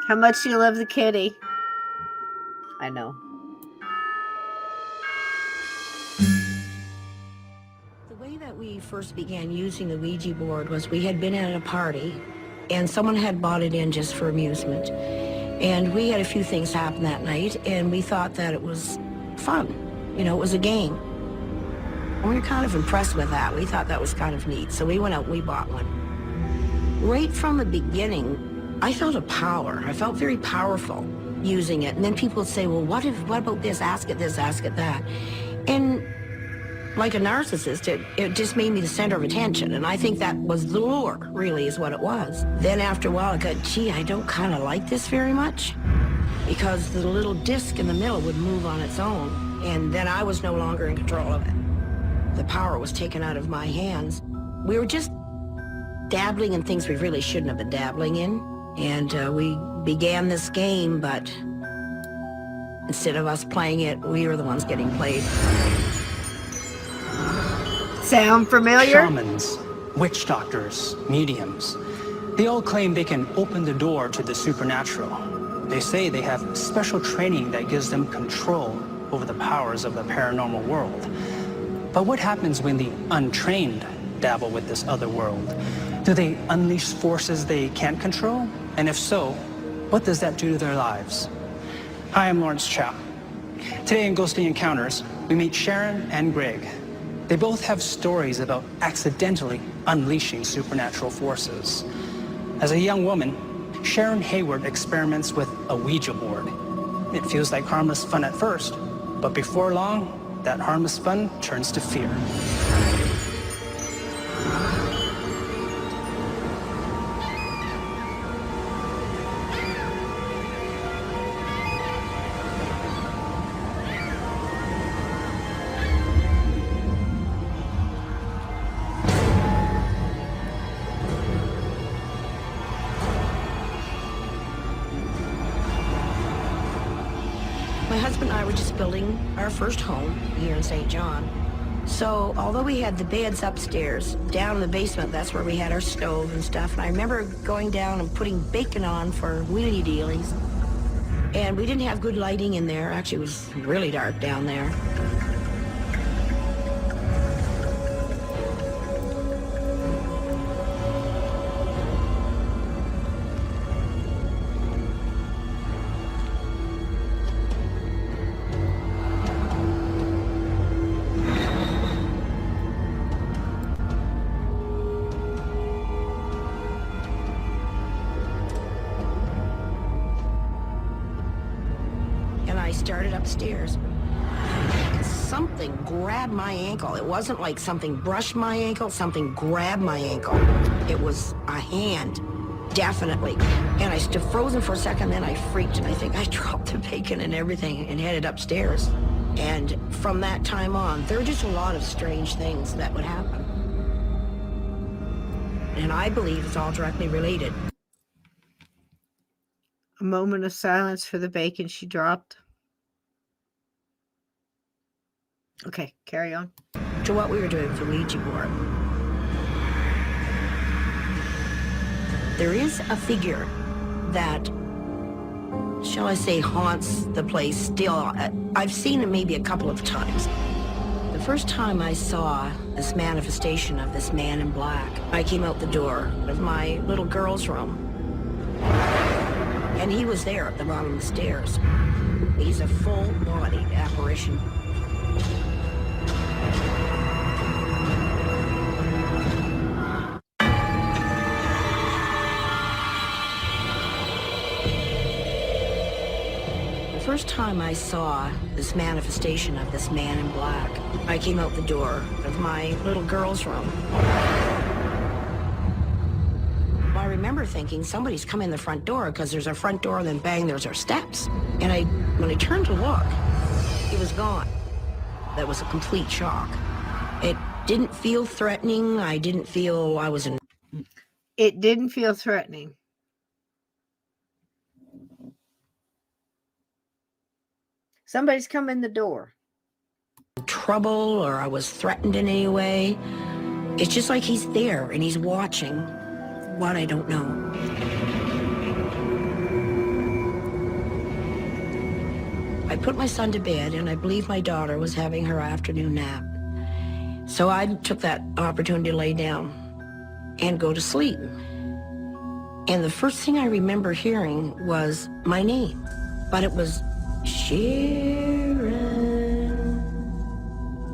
How much do you love the kitty? I know. The way that we first began using the Ouija board was we had been at a party and someone had bought it in just for amusement. And we had a few things happen that night and we thought that it was fun. You know, it was a game. And we were kind of impressed with that. We thought that was kind of neat. So we went out and we bought one. Right from the beginning, I felt a power. I felt very powerful using it. And then people would say, well, what about this? Ask it this, ask it that. And like a narcissist, it just made me the center of attention. And I think that was the lure, really, is what it was. Then after a while, I got, gee, I don't kind of like this very much, because the little disc in the middle would move on its own. And then I was no longer in control of it. The power was taken out of my hands. We were just dabbling in things we really shouldn't have been dabbling in. And we began this game, but instead of us playing it, we were the ones getting played. Sound familiar? Shamans, witch doctors, mediums. They all claim they can open the door to the supernatural. They say they have special training that gives them control over the powers of the paranormal world. But what happens when the untrained dabble with this other world? Do they unleash forces they can't control? And if so, what does that do to their lives? Hi, I'm Lawrence Chow. Today in Ghostly Encounters, we meet Sharon and Greg. They both have stories about accidentally unleashing supernatural forces. As a young woman, Sharon Hayward experiments with a Ouija board. It feels like harmless fun at first, but before long, that harmless fun turns to fear. My husband and I were just building our first home here in St. John. So although we had the beds upstairs, down in the basement, that's where we had our stove and stuff. And I remember going down and putting bacon on for wheelie dealies. And we didn't have good lighting in there. Actually, it was really dark down there. I started upstairs. Something grabbed my ankle. It wasn't like something brushed my ankle, something grabbed my ankle. It was a hand, definitely. And I stood frozen for a second, then I freaked, and I think I dropped the bacon and everything and headed upstairs. And from that time on, there were just a lot of strange things that would happen. And I believe it's all directly related. A moment of silence for the bacon she dropped. Okay, carry on. To what we were doing with the Ouija board. There is a figure that, shall I say, haunts the place still. I've seen it maybe a couple of times. The first time I saw this manifestation of this man in black, I came out the door of my little girl's room. And he was there at the bottom of the stairs. He's a full-bodied apparition. The first time I saw this manifestation of this man in black, I came out the door of my little girl's room. I remember thinking somebody's come in the front door, because there's our front door, and then bang, there's our steps. And when I turned to look, he was gone. That was a complete shock. It didn't feel threatening. I didn't feel I was in... It didn't feel threatening. Somebody's come in the door. trouble or I was threatened in any way. It's just like he's there and he's watching what I don't know. put my son to bed, and I believe my daughter was having her afternoon nap. So I took that opportunity to lay down and go to sleep. And the first thing I remember hearing was my name, but it was Sharon.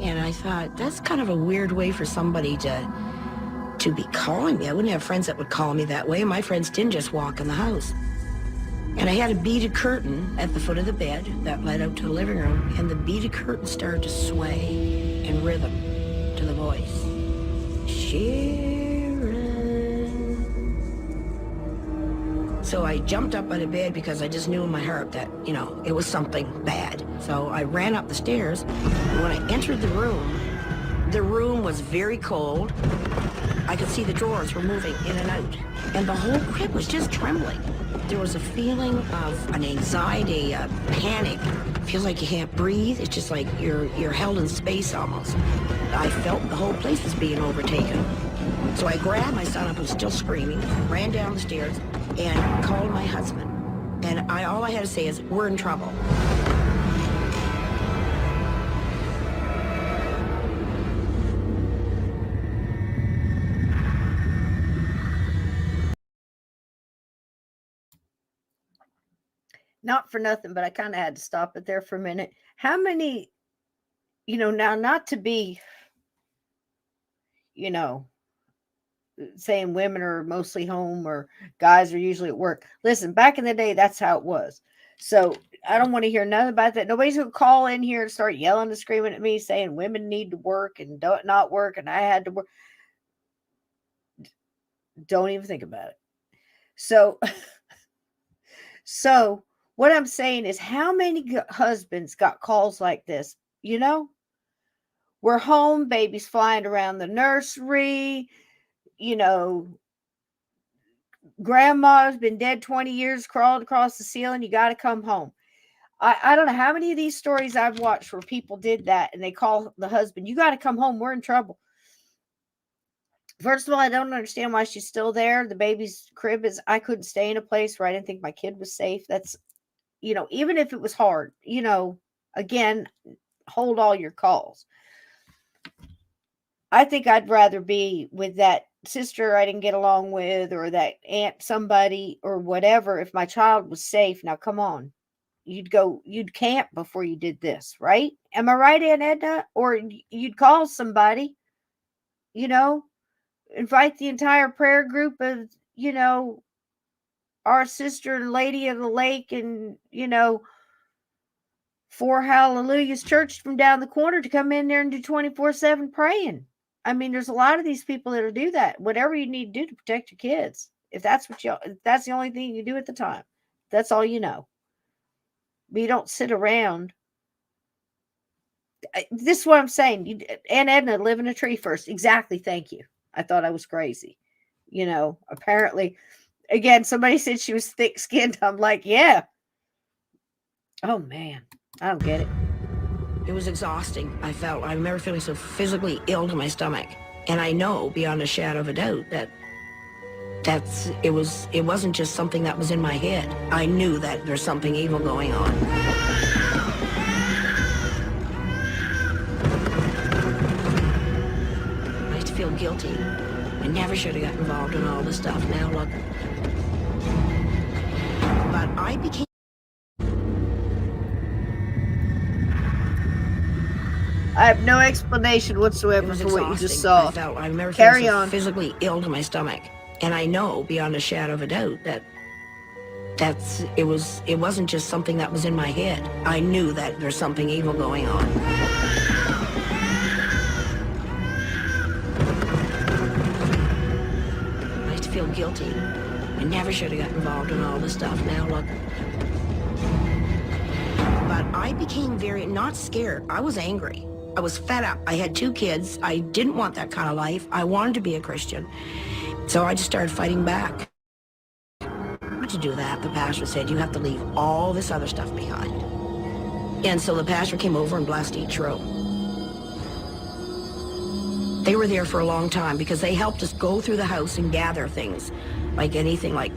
And I thought, that's kind of a weird way for somebody to be calling me. I wouldn't have friends that would call me that way. My friends didn't just walk in the house. And I had a beaded curtain at the foot of the bed that led out to the living room, and the beaded curtain started to sway in rhythm to the voice. Sharon. So I jumped up out of bed because I just knew in my heart that, you know, it was something bad. So I ran up the stairs, and when I entered the room was very cold. I could see the drawers were moving in and out, and the whole crib was just trembling. There was a feeling of an anxiety, a panic. It feels like you can't breathe. It's just like you're held in space almost. I felt the whole place was being overtaken. So I grabbed my son up, who was still screaming, ran down the stairs, and called my husband. And all I had to say is, we're in trouble. Not for nothing, but I kind of had to stop it there for a minute. How many, now not to be, saying women are mostly home or guys are usually at work. Listen, back in the day, that's how it was. So I don't want to hear nothing about that. Nobody's going to call in here and start yelling and screaming at me saying women need to work and don't not work and I had to work. Don't even think about it. So what I'm saying is, how many husbands got calls like this? We're home, baby's flying around the nursery, grandma's been dead 20 years, crawled across the ceiling, you got to come home. I don't know how many of these stories I've watched where people did that and they call the husband, you got to come home, we're in trouble. First of all, I don't understand why she's still there. The baby's crib I couldn't stay in a place where I didn't think my kid was safe. That's, even if it was hard, again, hold all your calls. I think I'd rather be with that sister I didn't get along with or that aunt somebody or whatever if my child was safe. Now, come on. You'd camp before you did this, right? Am I right, Aunt Edna? Or you'd call somebody, invite the entire prayer group of, our sister and Lady of the Lake and, Four Hallelujahs Church from down the corner to come in there and do 24/7 praying. I mean, there's a lot of these people that'll do that. Whatever you need to do to protect your kids. If that's the only thing you do at the time, that's all you know. But you don't sit around. This is what I'm saying. Aunt Edna, live in a tree first. Exactly. Thank you. I thought I was crazy. Apparently, again, somebody said she was thick-skinned. I'm like, yeah. Oh, man. I don't get it. It was exhausting. I remember feeling so physically ill to my stomach. And I know beyond a shadow of a doubt that it wasn't just something that was in my head. I knew that there's something evil going on. I used to feel guilty. I never should have got involved in all this stuff. Now look. But I became... I have no explanation whatsoever for what you just saw. I remember Carry feeling on. So physically ill to my stomach. And I know beyond a shadow of a doubt that it wasn't just something that was in my head. I knew that there's something evil going on. I used to feel guilty. I never should have got involved in all this stuff. Now look. But I became not scared. I was angry. I was fed up. I had 2 kids. I didn't want that kind of life. I wanted to be a Christian. So I just started fighting back. Not to do that, the pastor said, you have to leave all this other stuff behind. And so the pastor came over and blessed each row. They were there for a long time because they helped us go through the house and gather things, like anything like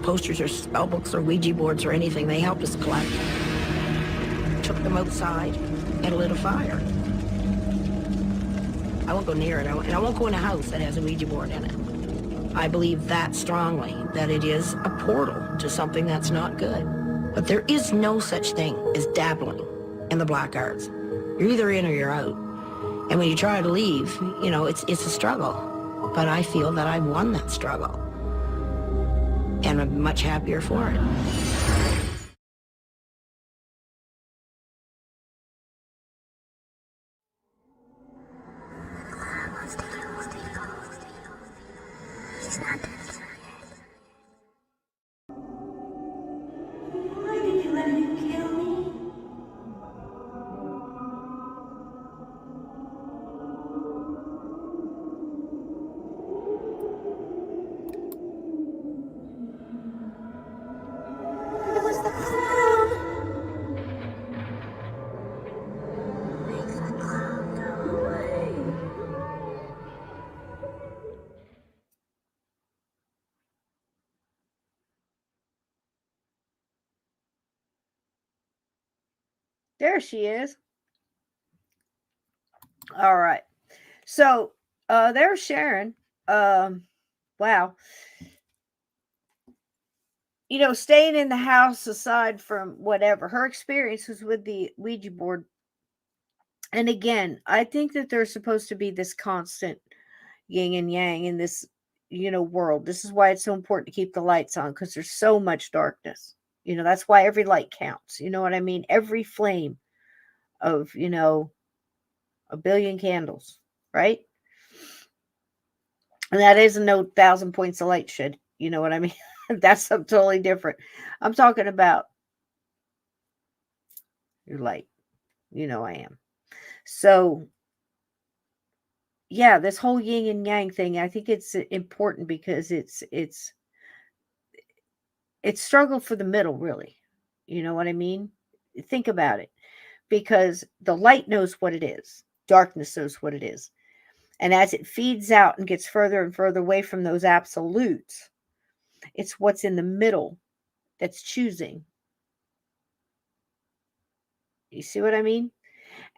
posters or spell books or Ouija boards or anything. They helped us collect. Took them outside and lit a fire. I won't go near it, and I won't go in a house that has a Ouija board in it. I believe that strongly, that it is a portal to something that's not good. But there is no such thing as dabbling in the black arts. You're either in or you're out. And when you try to leave, you know, it's a struggle. But I feel that I won that struggle. And I'm much happier for it. Why did you let him kill me? It was the clown. Make the clown go away. There she is. All right. So there's Sharon. Wow. You know, staying in the house aside from whatever, her experience was with the Ouija board. And again, I think that there's supposed to be this constant yin and yang in this, you know, world. This is why it's so important to keep the lights on, because there's so much darkness. You know, that's why every light counts. You know what I mean? Every flame of, you know, a billion candles, right? And that isn't no 1,000 points of light should. You know what I mean? That's something totally different. I'm talking about your light. You know I am. So, yeah, this whole yin and yang thing, I think it's important because it's struggle for the middle, really. You know what I mean? Think about it. Because the light knows what it is. Darkness knows what it is. And as it feeds out and gets further and further away from those absolutes, it's what's in the middle that's choosing. You see what I mean?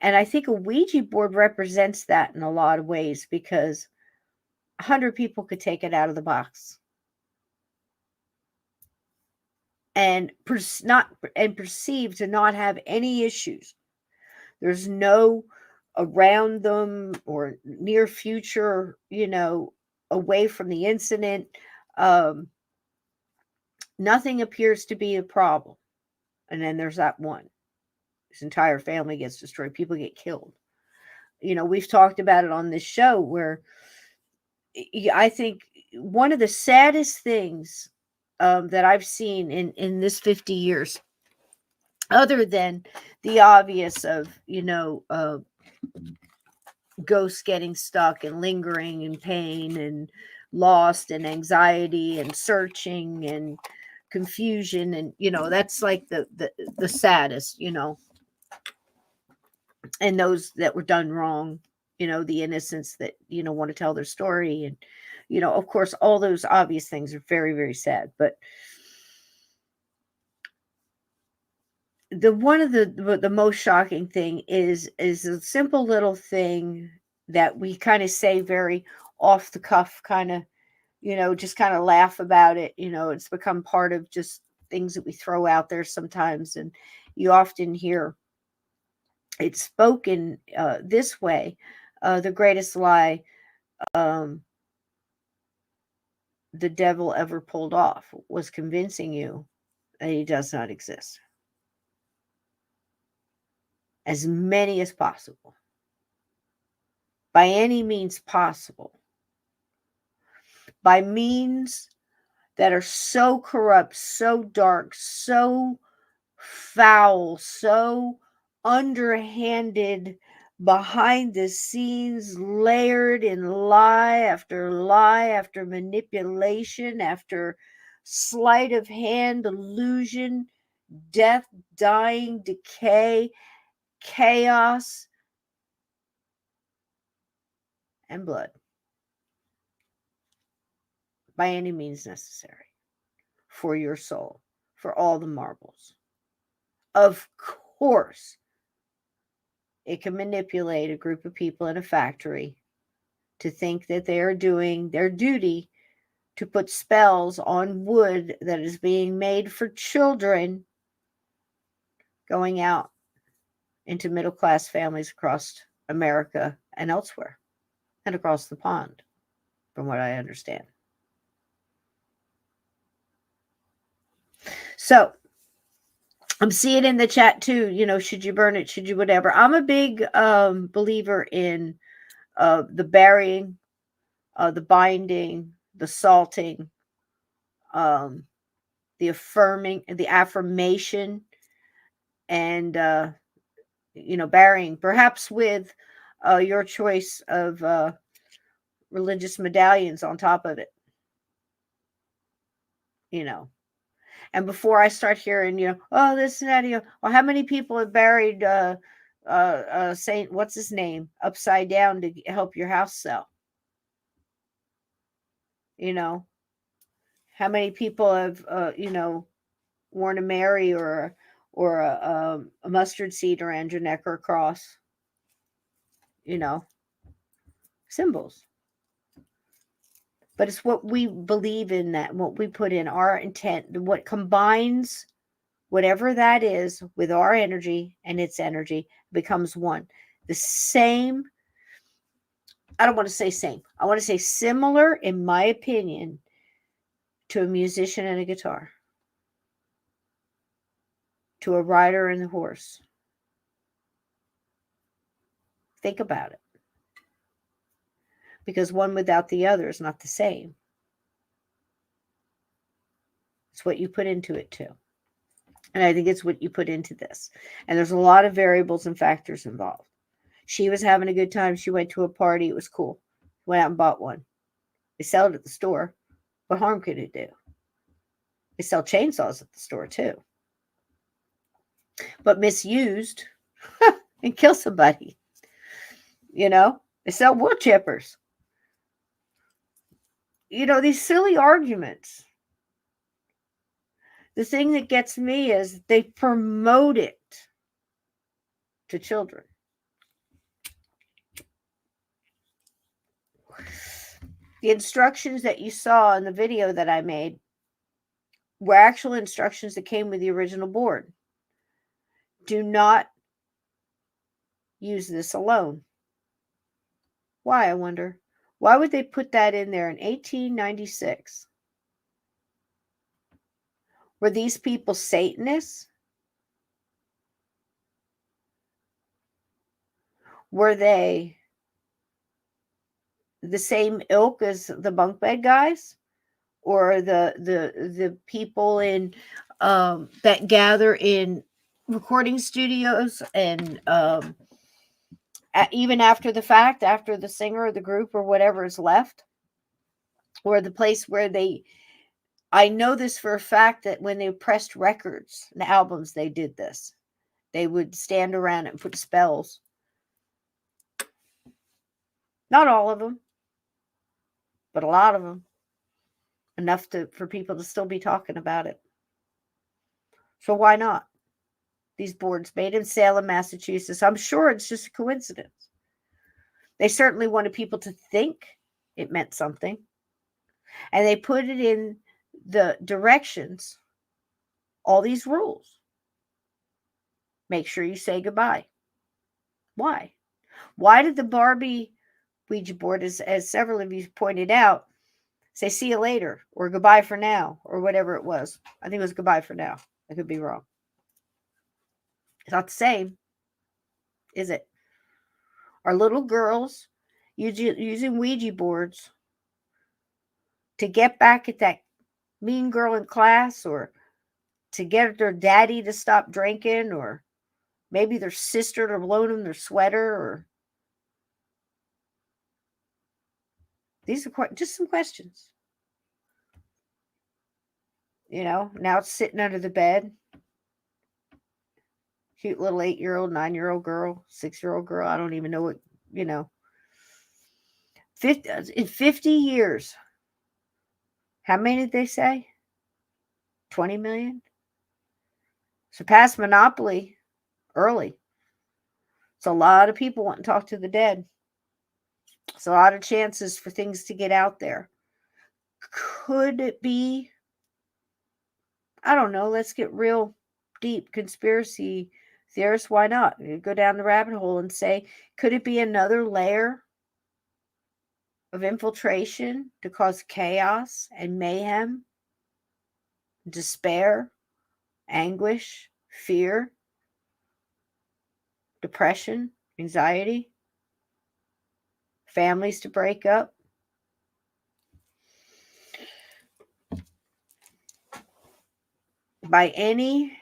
And I think a Ouija board represents that in a lot of ways because 100 people could take it out of the box and perceive to not have any issues. There's no around them or near future, you know, away from the incident. Nothing appears to be a problem. And then there's that one. His entire family gets destroyed. People get killed. You know, we've talked about it on this show where I think one of the saddest things that I've seen in this 50 years, other than the obvious of, you know, ghosts getting stuck and lingering in pain and lost and anxiety and searching and confusion, and you know that's like the saddest, you know, and those that were done wrong, you know, the innocents that, you know, want to tell their story, and you know, of course, all those obvious things are very, very sad. But the one of the most shocking thing is a simple little thing that we kind of say very off the cuff, kind of, you know, just kind of laugh about it. You know, it's become part of just things that we throw out there sometimes, and you often hear it spoken this way: the greatest lie um, the devil ever pulled off was convincing you that he does not exist. As many as possible, by any means possible, by means that are so corrupt, so dark, so foul, so underhanded, behind the scenes, layered in lie after manipulation, after sleight of hand, illusion, death, dying, decay, chaos, and blood, by any means necessary for your soul, for all the marbles. Of course, it can manipulate a group of people in a factory to think that they are doing their duty to put spells on wood that is being made for children going out into middle-class families across America and elsewhere and across the pond, from what I understand. So I'm seeing in the chat too, should you burn it? Should you whatever? I'm a big believer in the burying, the binding, the salting, the affirming, the affirmation, and burying, perhaps with your choice of religious medallions on top of it. And before I start hearing, oh, this and that, well, how many people have buried Saint, what's his name, upside down to help your house sell? How many people have, worn a Mary or a mustard seed around your neck or a cross? Symbols. But it's what we believe in, that what we put in, our intent, what combines whatever that is with our energy and its energy becomes one. The same, I don't want to say same, I want to say similar, in my opinion, to a musician and a guitar, to a rider and a horse. Think about it. Because one without the other is not the same. It's what you put into it too. And I think it's what you put into this. And there's a lot of variables and factors involved. She was having a good time. She went to a party. It was cool. Went out and bought one. They sell it at the store. What harm could it do? They sell chainsaws at the store too. But misused and kill somebody. They sell wood chippers. These silly arguments. The thing that gets me is they promote it to children. The instructions that you saw in the video that I made were actual instructions that came with the original board. Do not use this alone. Why, I wonder? Why would they put that in there in 1896? Were these people Satanists? Were they the same ilk as the bunk bed guys? Or the people in that gather in recording studios and even after the fact, after the singer or the group or whatever is left? Or the place where I know this for a fact, that when they pressed records and albums, they did this. They would stand around and put spells. Not all of them, but a lot of them. Enough for people to still be talking about it. So why not? These boards made in Salem, Massachusetts. I'm sure it's just a coincidence. They certainly wanted people to think it meant something. And they put it in the directions, all these rules. Make sure you say goodbye. Why? Why did the Barbie Ouija board, as several of you pointed out, say see you later or goodbye for now or whatever it was? I think it was goodbye for now. I could be wrong. It's not the same, is it? Are little girls using Ouija boards to get back at that mean girl in class, or to get their daddy to stop drinking, or maybe their sister to loan them their sweater? Or these are just some questions. Now it's sitting under the bed. Cute little 8-year-old, 9-year-old girl, 6-year-old girl. I don't even know what, in 50 years. How many did they say? 20 million? Surpassed Monopoly early. It's a lot of people want to talk to the dead. It's a lot of chances for things to get out there. Could it be? I don't know. Let's get real deep conspiracy theorists. Why not? Go down the rabbit hole and say, could it be another layer of infiltration to cause chaos and mayhem, despair, anguish, fear, depression, anxiety, families to break up? By any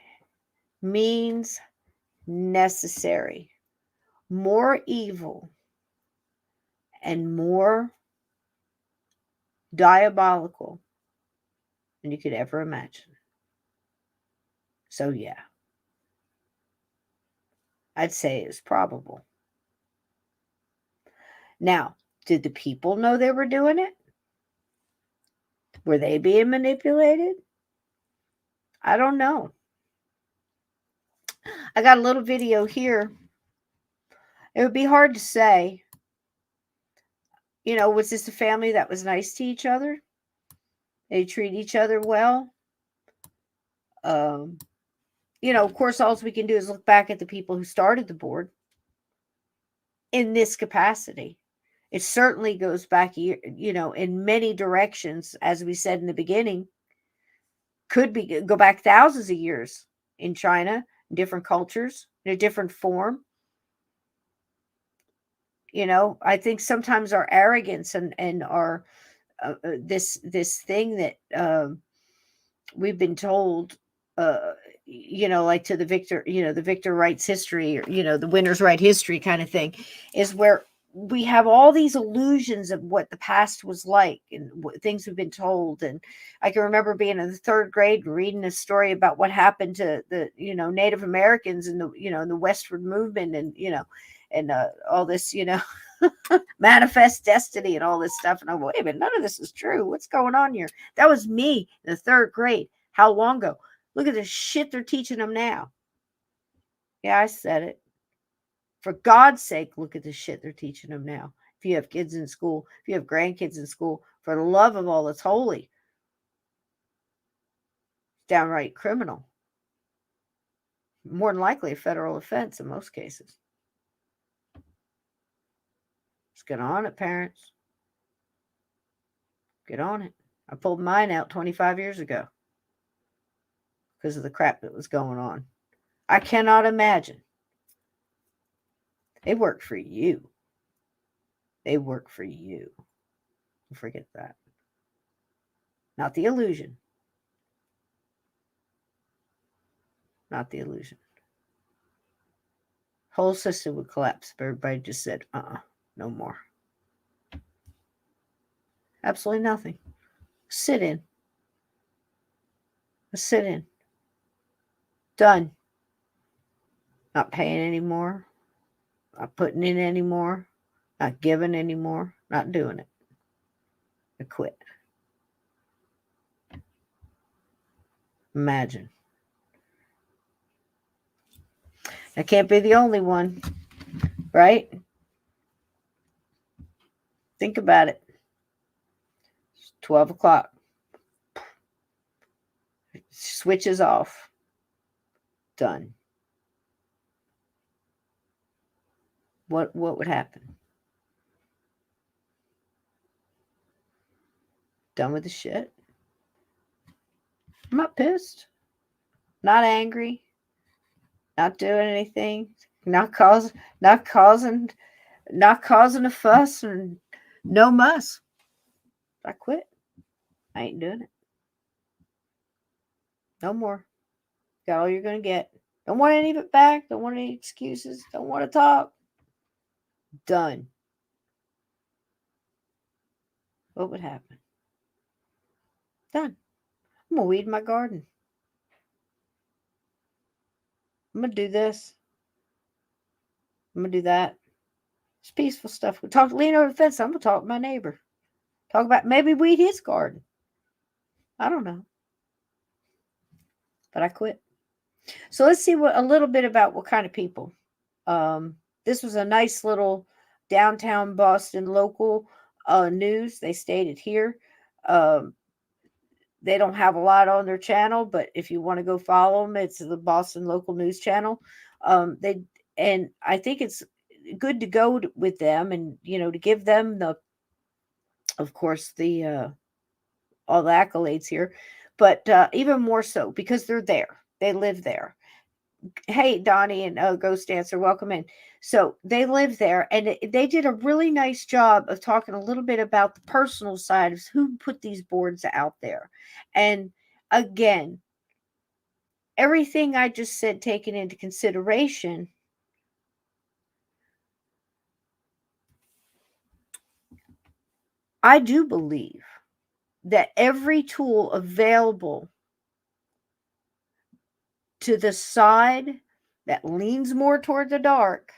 means necessary, more evil and more diabolical than you could ever imagine. So, yeah, I'd say it's probable. Now, did the people know they were doing it? Were they being manipulated? I don't know. I got a little video here. It would be hard to say. Was this a family that was nice to each other? They treat each other well. Of course, all we can do is look back at the people who started the board in this capacity. It certainly goes back, in many directions, as we said in the beginning. Go back thousands of years in China, in different cultures, in a different form. I think sometimes our arrogance and our this thing that we've been told, like to the victor, the victor writes history, or the winners write history kind of thing, is where we have all these illusions of what the past was like and what things we've been told. And I can remember being in the third grade and reading a story about what happened to the Native Americans in the in the westward movement, and all this manifest destiny and all this stuff. And I'm, wait a minute, none of this is true. What's going on here? That was me in the third grade. How long ago? Look at the shit they're teaching them now. Yeah, I said it. For God's sake, look at the shit they're teaching them now. If you have kids in school, if you have grandkids in school, for the love of all that's holy, downright criminal. More than likely a federal offense in most cases. Let's get on it, parents. Get on it. I pulled mine out 25 years ago because of the crap that was going on. I cannot imagine. They work for you. They work for you. Don't forget that. Not the illusion. Not the illusion. Whole system would collapse if everybody just said, no more. Absolutely nothing. Sit in. Sit in. Done. Not paying anymore. Not putting in anymore. Not giving anymore. Not doing it. I quit. Imagine. I can't be the only one, right? Think about it. It's 12 o'clock. Switches off. Done. What would happen? Done with the shit. I'm not pissed. Not angry. Not doing anything. Not causing a fuss and no muss. I quit. I ain't doing it. No more. Got all you're gonna get. Don't want any of it back. Don't want any excuses. Don't want to talk. Done. What would happen? Done. I'm gonna weed my garden. I'm gonna do this. I'm gonna do that. It's peaceful stuff. We lean over the fence. I'm gonna talk to my neighbor. Talk about maybe weed his garden. I don't know. But I quit. So let's see a little bit about what kind of people This was a nice little downtown Boston local news. They stated here. Um, they don't have a lot on their channel, but if you want to go follow them, it's the Boston local news channel. They and I think it's good to go with them, and to give them of course, the all the accolades here, but even more so because they're there. They live there. Hey, Donnie and Ghost Dancer, welcome in. So they live there, and they did a really nice job of talking a little bit about the personal side of who put these boards out there. And again, everything I just said taken into consideration, I do believe that every tool available to the side that leans more toward the dark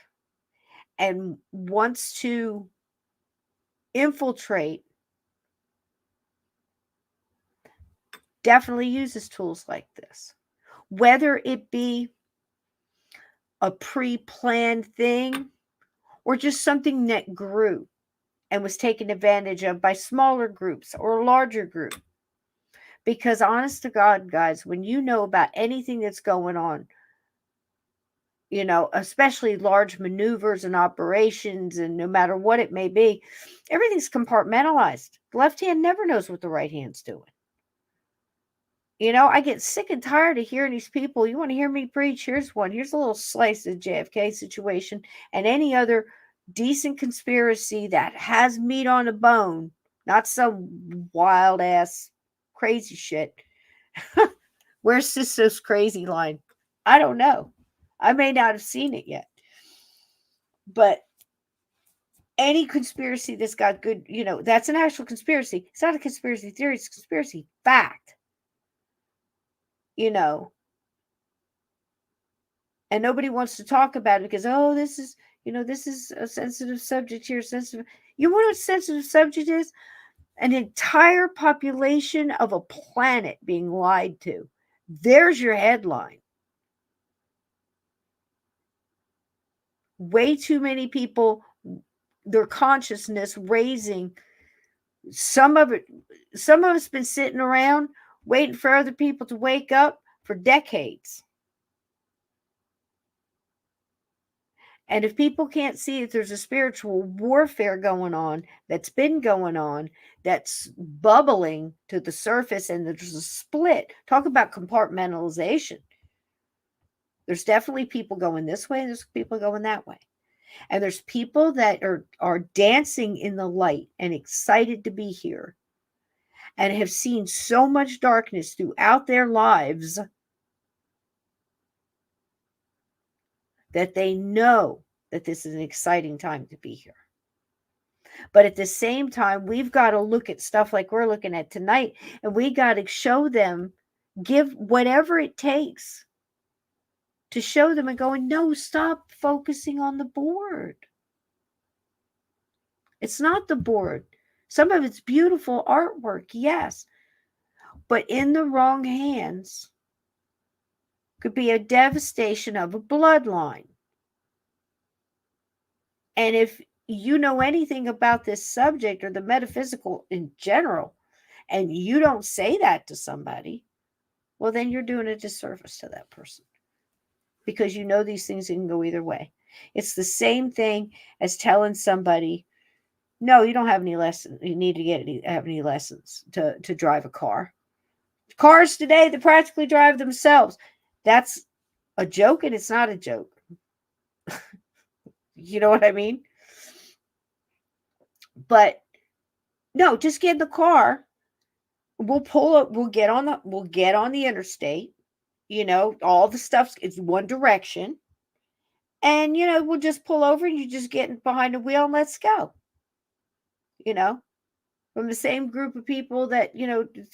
and wants to infiltrate definitely uses tools like this. Whether it be a pre-planned thing or just something that grew and was taken advantage of by smaller groups or a larger group. Because honest to God, guys, when you know about anything that's going on, especially large maneuvers and operations, and no matter what it may be, everything's compartmentalized. The left hand never knows what the right hand's doing. I get sick and tired of hearing these people. You want to hear me preach? Here's one. Here's a little slice of JFK situation and any other decent conspiracy that has meat on the bone, not some wild ass crazy shit. Where's Sisto's crazy line? I don't know. I may not have seen it yet. But any conspiracy that's got good, that's an actual conspiracy. It's not a conspiracy theory, it's a conspiracy fact. And nobody wants to talk about it because, this is a sensitive subject here. Sensitive. You know what a sensitive subject is? An entire population of a planet being lied to. There's your headline. Way too many people, their consciousness raising. Some of us been sitting around waiting for other people to wake up for decades. And if people can't see that there's a spiritual warfare going on, that's been going on, that's bubbling to the surface, and there's a split. Talk about compartmentalization. There's definitely people going this way, and there's people going that way. And there's people that are dancing in the light and excited to be here and have seen so much darkness throughout their lives that they know that this is an exciting time to be here. But at the same time, we've got to look at stuff like we're looking at tonight, and we got to show them, give whatever it takes to show them and going, no, stop focusing on the board. It's not the board. Some of it's beautiful artwork, yes, but in the wrong hands could be a devastation of a bloodline. And if you know anything about this subject or the metaphysical in general, and you don't say that to somebody, well, then you're doing a disservice to that person, because you know these things can go either way. It's the same thing as telling somebody, no, you don't have any lessons. You need to have any lessons to drive a car. Cars today, they practically drive themselves. That's a joke, and it's not a joke. You know what I mean? But no, just get in the car. We'll pull up. We'll get on the interstate. All the stuff is one direction, and we'll just pull over, and you just get behind the wheel and let's go. From the same group of people that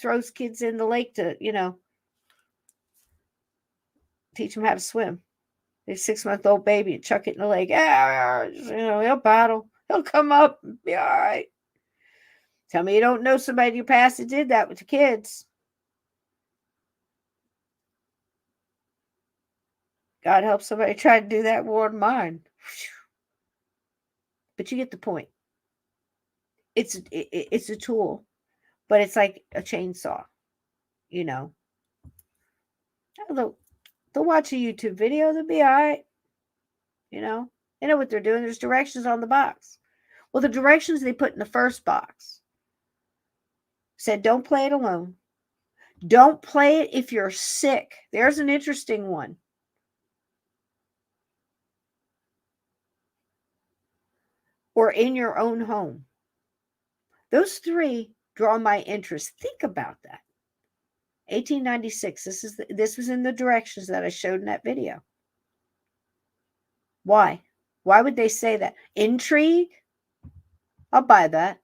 throws kids in the lake to teach them how to swim. A 6-month-old baby, chuck it in the lake. He'll paddle. He'll come up and be all right. Tell me you don't know somebody in your past that did that with the kids. God help somebody try to do that more than mine. But you get the point. It's a tool, but it's like a chainsaw, you know. They'll watch a YouTube video, they'll be all right, you know. They know what they're doing. There's directions on the box. Well, the directions they put in the first box said don't play it alone. Don't play it if you're sick. There's an interesting one. Or in your own home. Those three draw my interest. Think about that. 1896. This was in the directions that I showed in that video. Why? Why would they say that? Intrigue? I'll buy that.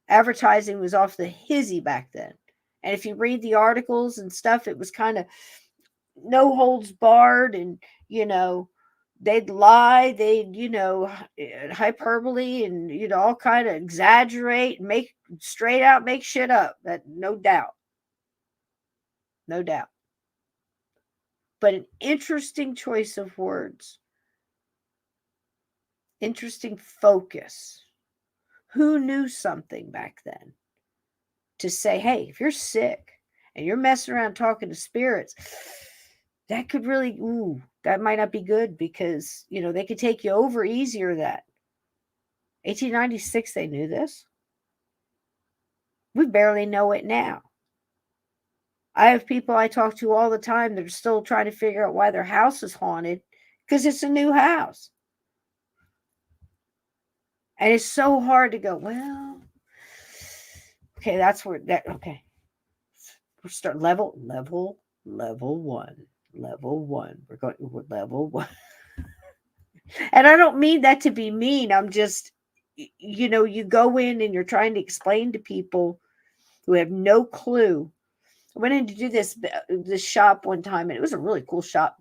Advertising was off the hizzy back then. And if you read the articles and stuff, it was kind of no holds barred, and, you know, they'd lie, they'd, you know, hyperbole and, you know, all kind of exaggerate and make straight out, make shit up. That, no doubt. No doubt. But an interesting choice of words. Interesting focus. Who knew something back then to say, hey, if you're sick and you're messing around talking to spirits, that could really, that might not be good, because, you know, they could take you over easier. That 1896, they knew this. We barely know it now. I have people I talk to all the time that are still trying to figure out why their house is haunted, because it's a new house. And it's so hard to go, well, okay, that's where that, okay. We'll start level one. Level one. We're going with level one. And I don't mean that to be mean. I'm just, you know, you go in and you're trying to explain to people who have no clue. I went in to do this shop one time, and it was a really cool shop.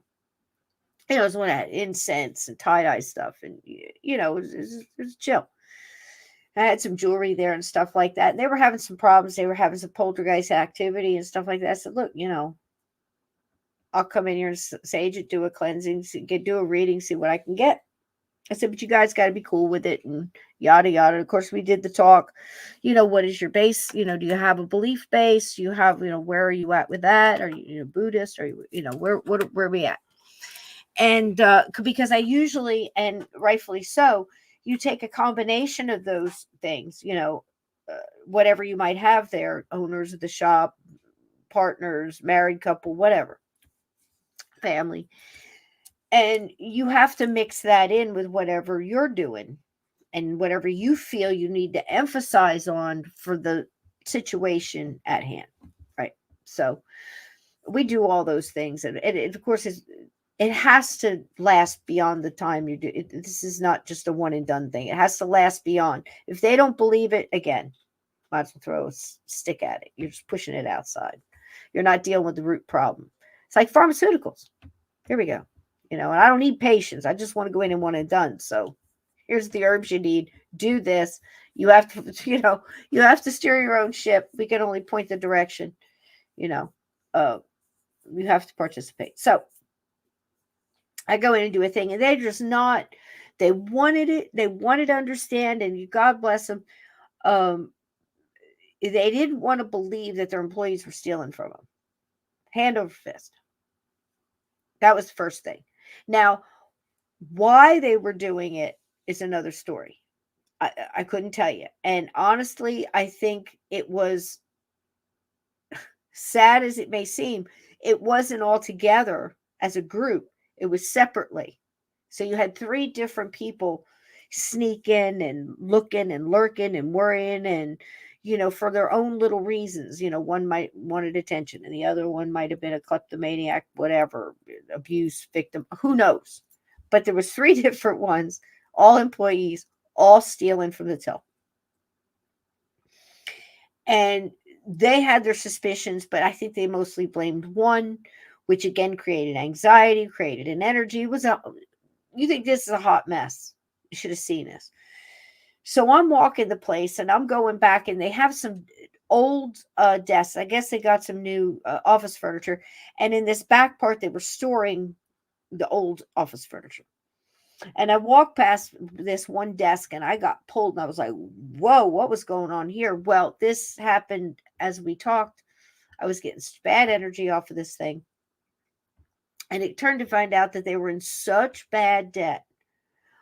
You know, it was one that had incense and tie-dye stuff, and, you know, it was chill. I had some jewelry there and stuff like that. And they were having some problems. They were having some poltergeist activity and stuff like that. I said, look, you know, I'll come in here and sage it, do a cleansing, do a reading, see what I can get. I said, but you guys got to be cool with it, and yada, yada. Of course, we did the talk. You know, what is your base? You know, do you have a belief base? Do you have, you know, where are you at with that? Are you, Buddhist? Are you, you know, where are we at? And because I usually, and rightfully so, you take a combination of those things, you know, whatever you might have there, owners of the shop, partners, married couple, whatever, family. And you have to mix that in with whatever you're doing and whatever you feel you need to emphasize on for the situation at hand. Right. So we do all those things. And it of course, it has to last beyond the time you do it. This is not just a one and done thing. It has to last beyond. If they don't believe it, again, might as well throw a stick at it. You're just pushing it outside. You're not dealing with the root problem. It's like pharmaceuticals. Here we go. You know, and I don't need patience. I just want to go in and one and done. So here's the herbs you need. Do this. You have to, you know, you have to steer your own ship. We can only point the direction. You know, you have to participate. So I go in and do a thing, and they're just not, they wanted it. They wanted to understand, and God bless them. They didn't want to believe that their employees were stealing from them. Hand over fist. That was the first thing. Now, why they were doing it is another story. I couldn't tell you. And honestly, I think it was, sad as it may seem, it wasn't all together as a group. It was separately. So you had three different people sneaking and looking and lurking and worrying, and, you know, for their own little reasons. You know, one might wanted attention, and the other one might have been a kleptomaniac, whatever, abuse victim, who knows. But there was three different ones, all employees, all stealing from the till. And they had their suspicions, but I think they mostly blamed one, which again created anxiety, created an energy. You think this is a hot mess. You should have seen this. So I'm walking the place, and I'm going back, and they have some old desks. I guess they got some new office furniture. And in this back part, they were storing the old office furniture. And I walked past this one desk and I got pulled and I was like, whoa, what was going on here? Well, this happened as we talked. I was getting bad energy off of this thing. And it turned to find out that they were in such bad debt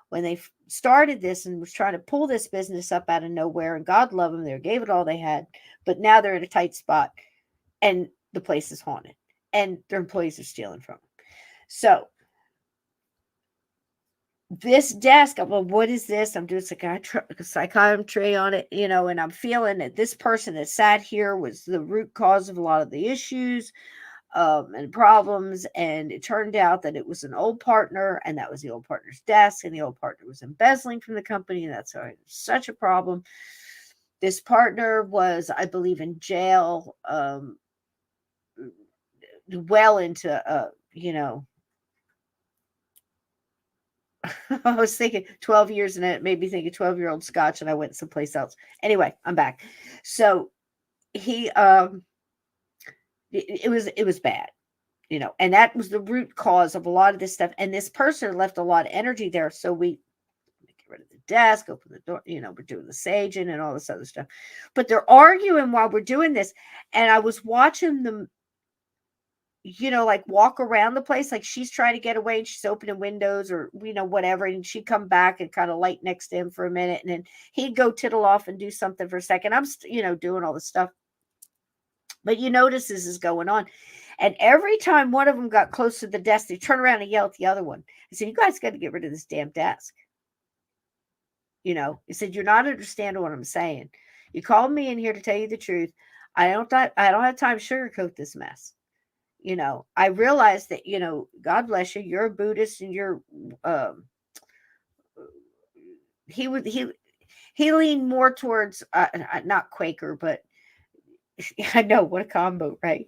when they started this and was trying to pull this business up out of nowhere. And God love them, they gave it all they had. But now they're in a tight spot and the place is haunted and their employees are stealing from them. So this desk, I'm like, what is this? I'm doing psychometry on it, you know, and I'm feeling that this person that sat here was the root cause of a lot of the issues and problems. And it turned out that it was an old partner, and that was the old partner's desk, and the old partner was embezzling from the company, and that's such a problem. This partner was, I believe, in jail well into, you know, I was thinking 12 years and it made me think of 12-year-old scotch and I went someplace else. Anyway, I'm back. So he, it was bad, you know, and that was the root cause of a lot of this stuff. And this person left a lot of energy there. So we get rid of the desk, open the door, you know, we're doing the saging and all this other stuff, but they're arguing while we're doing this. And I was watching them, you know, like walk around the place, like she's trying to get away and she's opening windows or, you know, whatever. And she'd come back and kind of light next to him for a minute. And then he'd go tittle off and do something for a second. I'm, you know, doing all this stuff. But you notice this is going on. And every time one of them got close to the desk, they turn around and yell at the other one. I said, you guys got to get rid of this damn desk. You know, he said, you're not understanding what I'm saying. You called me in here to tell you the truth. I don't have time to sugarcoat this mess. You know, I realized that, you know, God bless you, you're a Buddhist and you're, he leaned more towards, not Quaker, but I know what a combo, right?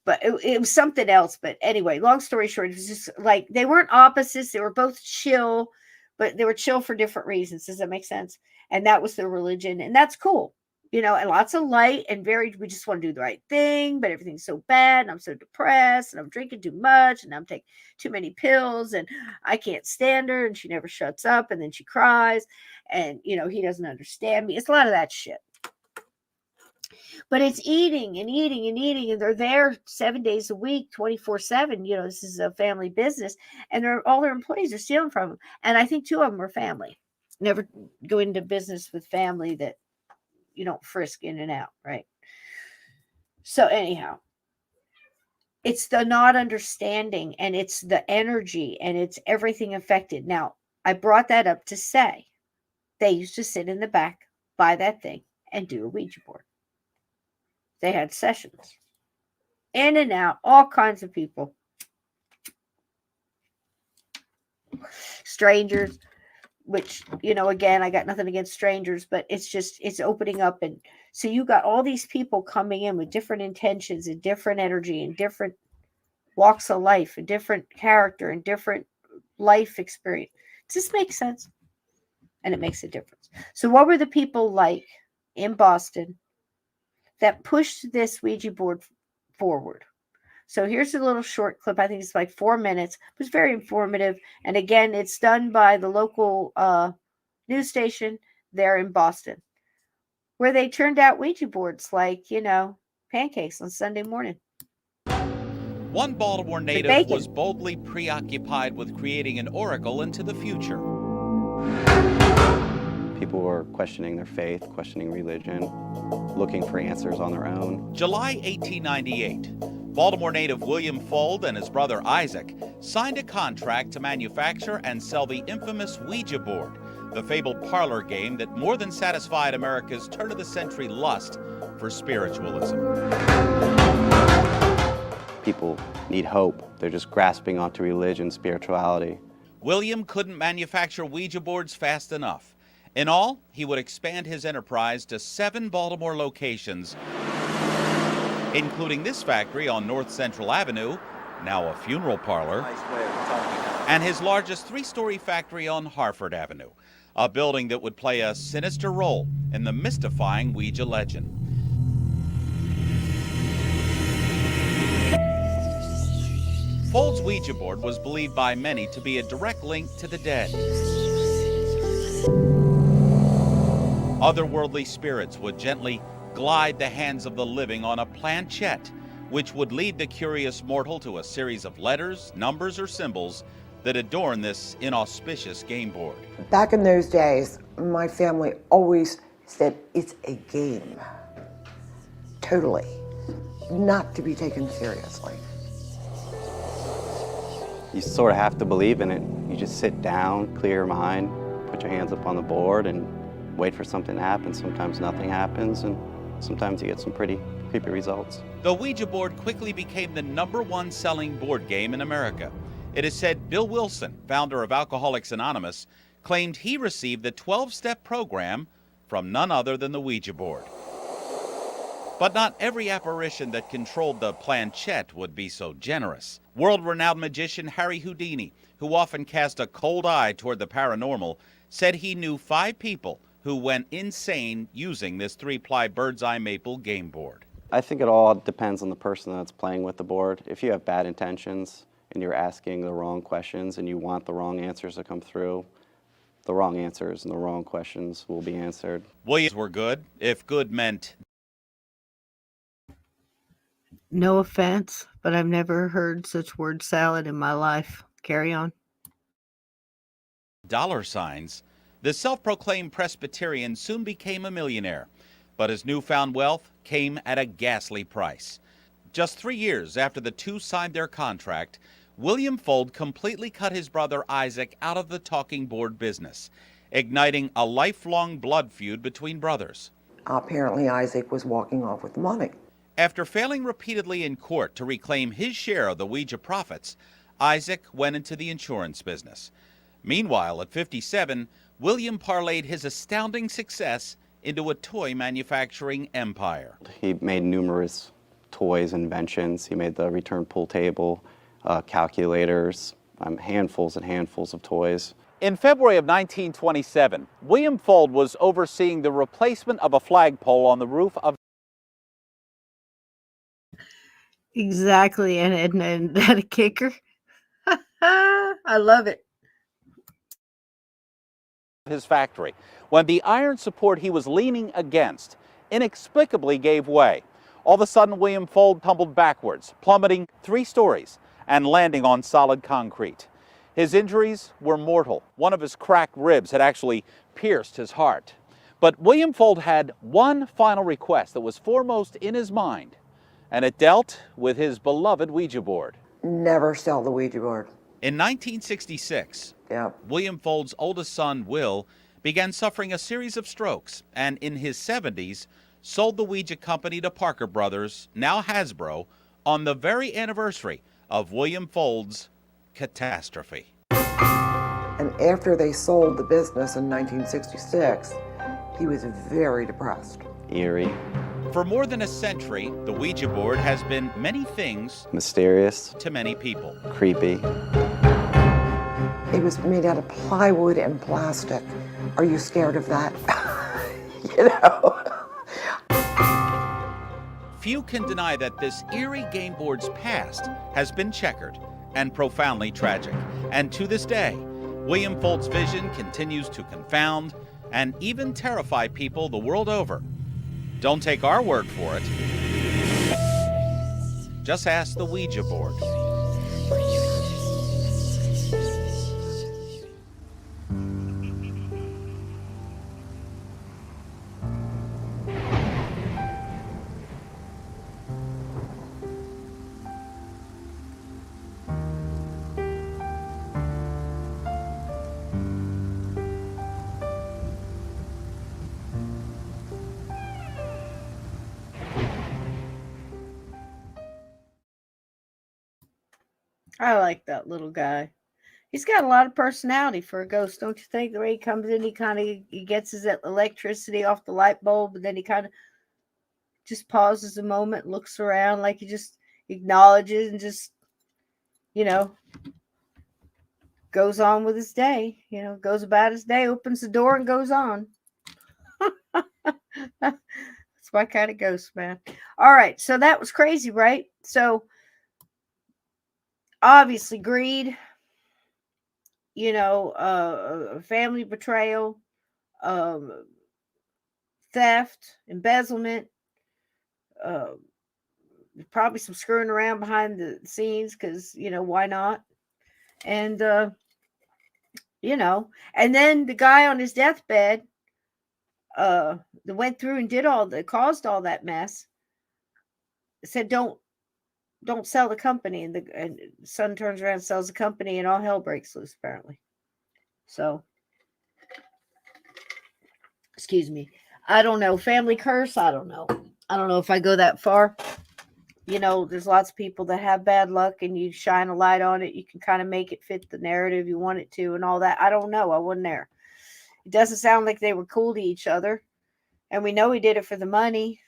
But it was something else. But anyway, long story short, it was just like, they weren't opposites. They were both chill, but they were chill for different reasons. Does that make sense? And that was their religion. And that's cool. You know, and lots of light and we just want to do the right thing, but everything's so bad and I'm so depressed and I'm drinking too much and I'm taking too many pills and I can't stand her and she never shuts up and then she cries and, you know, he doesn't understand me. It's a lot of that shit. But it's eating and eating and eating, and they're there 7 days a week, 24/7. You know, this is a family business, and all their employees are stealing from them. And I think 2 of them are family. Never go into business with family that you don't frisk in and out, right? So anyhow, it's the not understanding, and it's the energy, and it's everything affected. Now, I brought that up to say they used to sit in the back by that thing and do a Ouija board. They had sessions. In and out, all kinds of people. Strangers, which, you know, again, I got nothing against strangers, but it's opening up. And so you got all these people coming in with different intentions and different energy and different walks of life and different character and different life experience. Does this make sense? And it makes a difference. So what were the people like in Boston that pushed this Ouija board forward? So here's a little short clip. I think it's like 4 minutes. It was very informative. And again, it's done by the local news station there in Boston, where they turned out Ouija boards like, you know, pancakes on Sunday morning. One Baltimore native was boldly preoccupied with creating an oracle into the future. People were questioning their faith, questioning religion, looking for answers on their own. July 1898. Baltimore native William Fuld and his brother Isaac signed a contract to manufacture and sell the infamous Ouija board, the fabled parlor game that more than satisfied America's turn-of-the-century lust for spiritualism. People need hope. They're just grasping onto religion, spirituality. William couldn't manufacture Ouija boards fast enough. In all, he would expand his enterprise to 7 Baltimore locations, including this factory on North Central Avenue, now a funeral parlor, and his largest 3-story factory on Harford Avenue, a building that would play a sinister role in the mystifying Ouija legend. Fold's Ouija board was believed by many to be a direct link to the dead. Otherworldly spirits would gently glide the hands of the living on a planchette, which would lead the curious mortal to a series of letters, numbers, or symbols that adorn this inauspicious game board. Back in those days, my family always said it's a game. Totally. Not to be taken seriously. You sort of have to believe in it. You just sit down, clear your mind, put your hands up on the board, and wait for something to happen. Sometimes nothing happens, and sometimes you get some pretty creepy results. The Ouija board quickly became the #1 selling board game in America. It is said Bill Wilson, founder of Alcoholics Anonymous, claimed he received the 12-step program from none other than the Ouija board. But not every apparition that controlled the planchette would be so generous. World-renowned magician Harry Houdini, who often cast a cold eye toward the paranormal, said he knew 5 people who went insane using this 3-ply bird's eye maple game board. I think it all depends on the person that's playing with the board. If you have bad intentions and you're asking the wrong questions and you want the wrong answers to come through, the wrong answers and the wrong questions will be answered. Williams were good, if good meant No offense, but I've never heard such word salad in my life. Carry on. $signs. The self-proclaimed Presbyterian soon became a millionaire, but his newfound wealth came at a ghastly price. Just 3 years after the two signed their contract, William Fold completely cut his brother Isaac out of the talking board business, igniting a lifelong blood feud between brothers. Apparently, Isaac was walking off with money. After failing repeatedly in court to reclaim his share of the Ouija profits, Isaac went into the insurance business. Meanwhile, at 57, William parlayed his astounding success into a toy manufacturing empire. He made numerous toys, inventions. He made the return pool table, calculators, handfuls and handfuls of toys. In February of 1927, William Fold was overseeing the replacement of a flagpole on the roof of Exactly, and that a kicker? I love it. his factory when the iron support he was leaning against inexplicably gave way. All of a sudden, William Fold tumbled backwards, plummeting 3 stories and landing on solid concrete. His injuries were mortal. One of his cracked ribs had actually pierced his heart. But William Fold had one final request that was foremost in his mind, and it dealt with his beloved Ouija board. Never sell the Ouija board. In 1966, William Fold's oldest son, Will, began suffering a series of strokes, and in his 70s, sold the Ouija company to Parker Brothers, now Hasbro, on the very anniversary of William Fold's catastrophe. And after they sold the business in 1966, he was very depressed. Eerie. For more than a century, the Ouija board has been many things Mysterious. to many people. Creepy. It was made out of plywood and plastic. Are you scared of that? You know? Few can deny that this eerie game board's past has been checkered and profoundly tragic. And to this day, William Fold's vision continues to confound and even terrify people the world over. Don't take our word for it. Just ask the Ouija board. I like that little guy. He's got a lot of personality for a ghost, don't you think? The way he comes in, he gets his electricity off the light bulb, and then he kind of just pauses a moment, looks around like he just acknowledges and just, goes on with his day. Goes about his day, opens the door and goes on. That's my kind of ghost, man. All right, so that was crazy, right? So obviously greed, family betrayal, um, theft, embezzlement, uh, probably some screwing around behind the scenes because, why not? And, and then the guy on his deathbed that went through and caused all that mess said, don't sell the company. And the son turns around and sells the company and all hell breaks loose, apparently. So, excuse me. I don't know. Family curse? I don't know. I don't know if I go that far. There's lots of people that have bad luck and you shine a light on it. You can kind of make it fit the narrative you want it to and all that. I don't know. I wasn't there. It doesn't sound like they were cool to each other. And we know he did it for the money.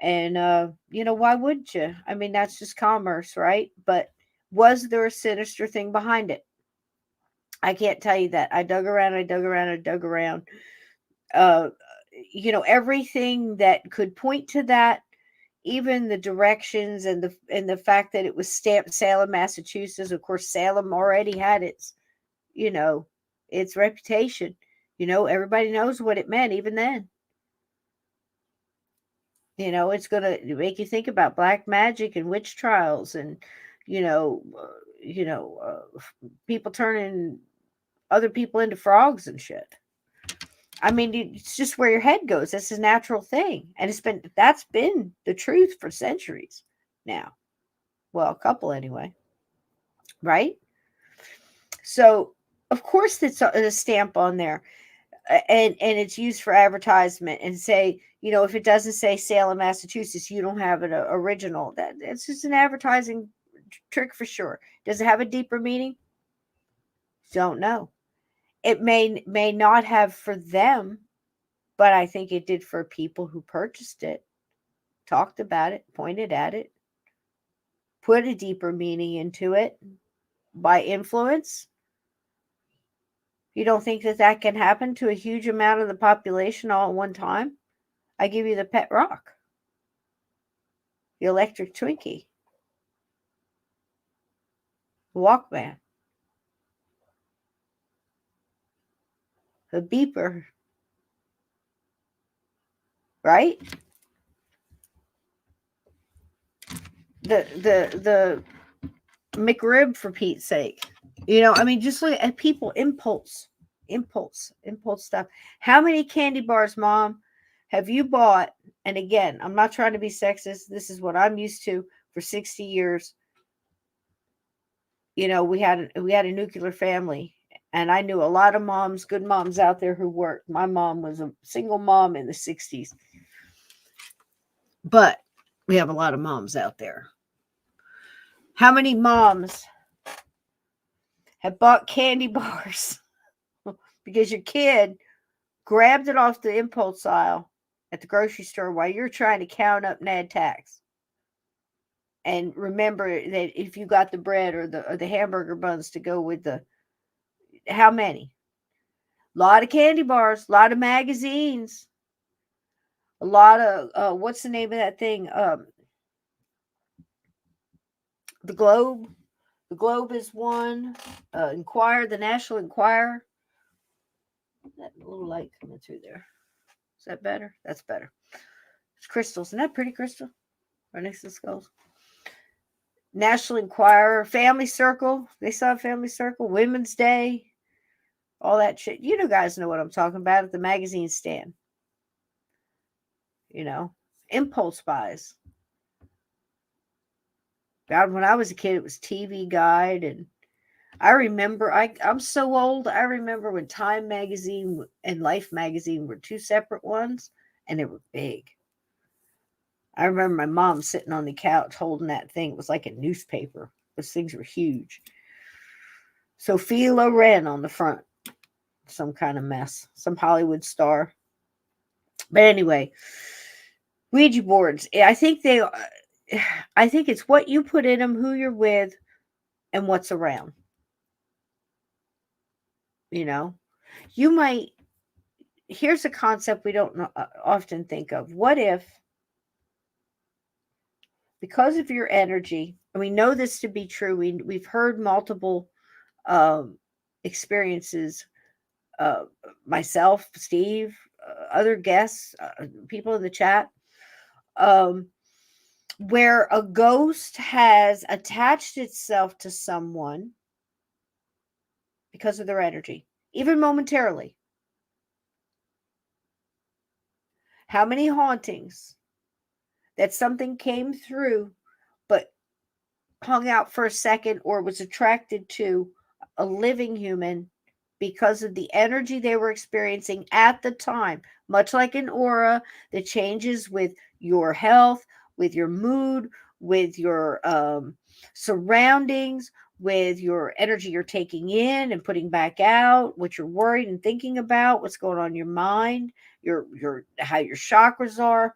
And, why wouldn't you? I mean, that's just commerce, right? But was there a sinister thing behind it? I can't tell you that. I dug around. Everything that could point to that, even the directions and the fact that it was stamped Salem, Massachusetts. Of course, Salem already had its reputation. Everybody knows what it meant even then. It's going to make you think about black magic and witch trials and, people turning other people into frogs and shit. I mean, it's just where your head goes. That's a natural thing. And that's been the truth for centuries now. Well, a couple anyway. Right? So, of course, it's a stamp on there. And it's used for advertisement and say, if it doesn't say Salem, Massachusetts, you don't have an original. It's just an advertising trick for sure. Does it have a deeper meaning? Don't know. It may not have for them, but I think it did for people who purchased it, talked about it, pointed at it, put a deeper meaning into it by influence. You don't think that can happen to a huge amount of the population all at one time? I give you the pet rock, the electric Twinkie, the Walkman, the beeper, right? The McRib, for Pete's sake. Just look at people, impulse stuff. How many candy bars, Mom, have you bought? And again, I'm not trying to be sexist. This is what I'm used to for 60 years. We had a nuclear family, and I knew a lot of moms, good moms out there who worked. My mom was a single mom in the 60s. But we have a lot of moms out there. How many moms have bought candy bars because your kid grabbed it off the impulse aisle at the grocery store while you're trying to count up NAD tax? And remember that if you got the bread or the hamburger buns to go with how many? A lot of candy bars, a lot of magazines, a lot of, what's the name of that thing? The Globe. The Globe is one. Inquirer, the National Enquirer. That little light coming through there. Is that better? That's better. It's crystals. Isn't that pretty, Crystal? Right next to the skulls. National Enquirer, Family Circle. They saw Family Circle. Women's Day. All that shit. Guys know what I'm talking about at the magazine stand. Impulse buys. God, when I was a kid, it was TV Guide. And I remember, I'm so old, I remember when Time Magazine and Life Magazine were two separate ones, and they were big. I remember my mom sitting on the couch holding that thing. It was like a newspaper. Those things were huge. Sophia Loren on the front. Some kind of mess. Some Hollywood star. But anyway, Ouija boards. I think it's what you put in them, who you're with, and what's around. You might. Here's a concept we don't often think of. What if because of your energy, and we know this to be true. We've heard multiple experiences. Myself, Steve, other guests, people in the chat, where a ghost has attached itself to someone because of their energy, even momentarily. How many hauntings that something came through but hung out for a second or was attracted to a living human because of the energy they were experiencing at the time, much like an aura that changes with your health, with your mood, with your surroundings, with your energy you're taking in and putting back out, what you're worried and thinking about, what's going on in your mind, your how your chakras are.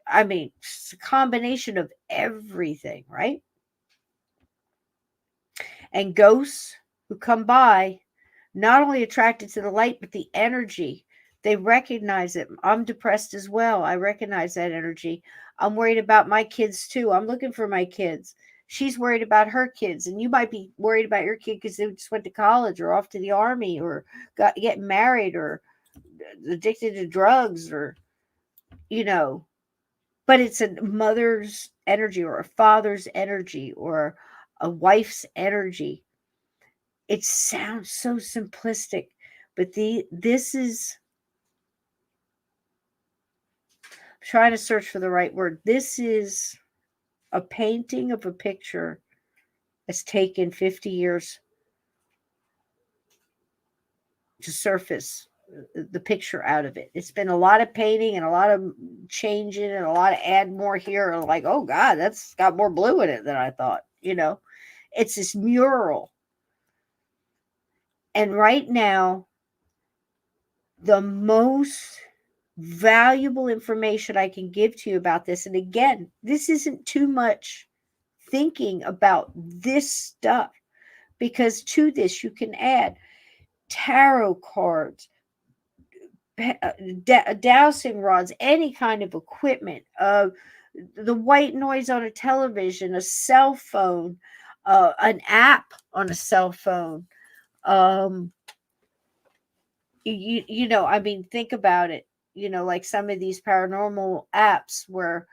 I mean, it's a combination of everything, right? And ghosts who come by, not only attracted to the light, but the energy. They recognize it. I'm depressed as well. I recognize that energy. I'm worried about my kids too. I'm looking for my kids. She's worried about her kids. And you might be worried about your kid because they just went to college or off to the army or got getting married or addicted to drugs or, you know, but it's a mother's energy or a father's energy or a wife's energy. It sounds so simplistic, but this is, I'm trying to search for the right word. This is a painting of a picture that's taken 50 years to surface the picture out of it. It's been a lot of painting and a lot of changing and a lot of add more here. And like, oh God, that's got more blue in it than I thought. You know, it's this mural. And right now, the most valuable information I can give to you about this, and again, this isn't too much thinking about this stuff, because to this you can add tarot cards, dowsing rods, any kind of equipment, the white noise on a television, a cell phone, an app on a cell phone. You know, I mean, think about it. You know, like some of these paranormal apps where,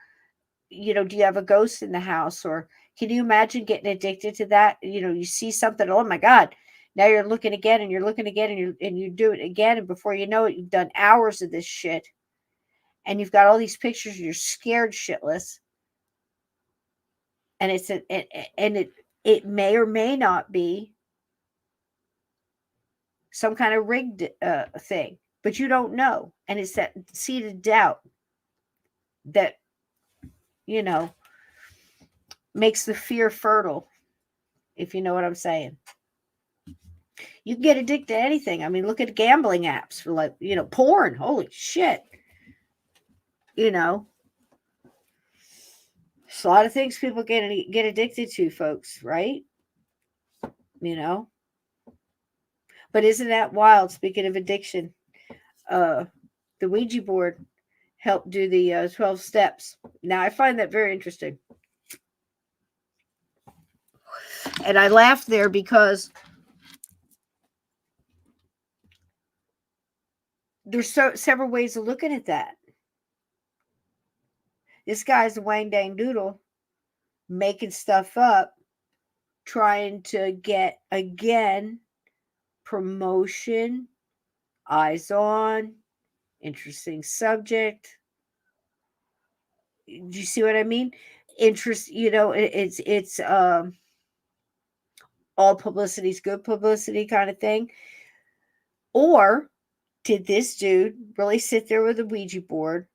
you know, do you have a ghost in the house? Or can you imagine getting addicted to that? You know, you see something, oh my God, now you're looking again and you're looking again and you do it again. And before you know it, you've done hours of this shit. And you've got all these pictures and you're scared shitless. And it may or may not be some kind of rigged thing, but you don't know. And it's that seed of doubt that, you know, makes the fear fertile, if you know what I'm saying. You can get addicted to anything. I mean, look at gambling apps for, like, you know, porn. Holy shit. You know, there's a lot of things people get addicted to, folks, right? You know, but isn't that wild? Speaking of addiction, the Ouija board helped do the 12 steps. Now, I find that very interesting. And I laughed there because there's several ways of looking at that. This guy's a wang dang doodle making stuff up, trying to get, again, promotion, eyes on, interesting subject. Do you see what I mean? Interest, you know, it's all publicity's good publicity kind of thing. Or did this dude really sit there with a Ouija board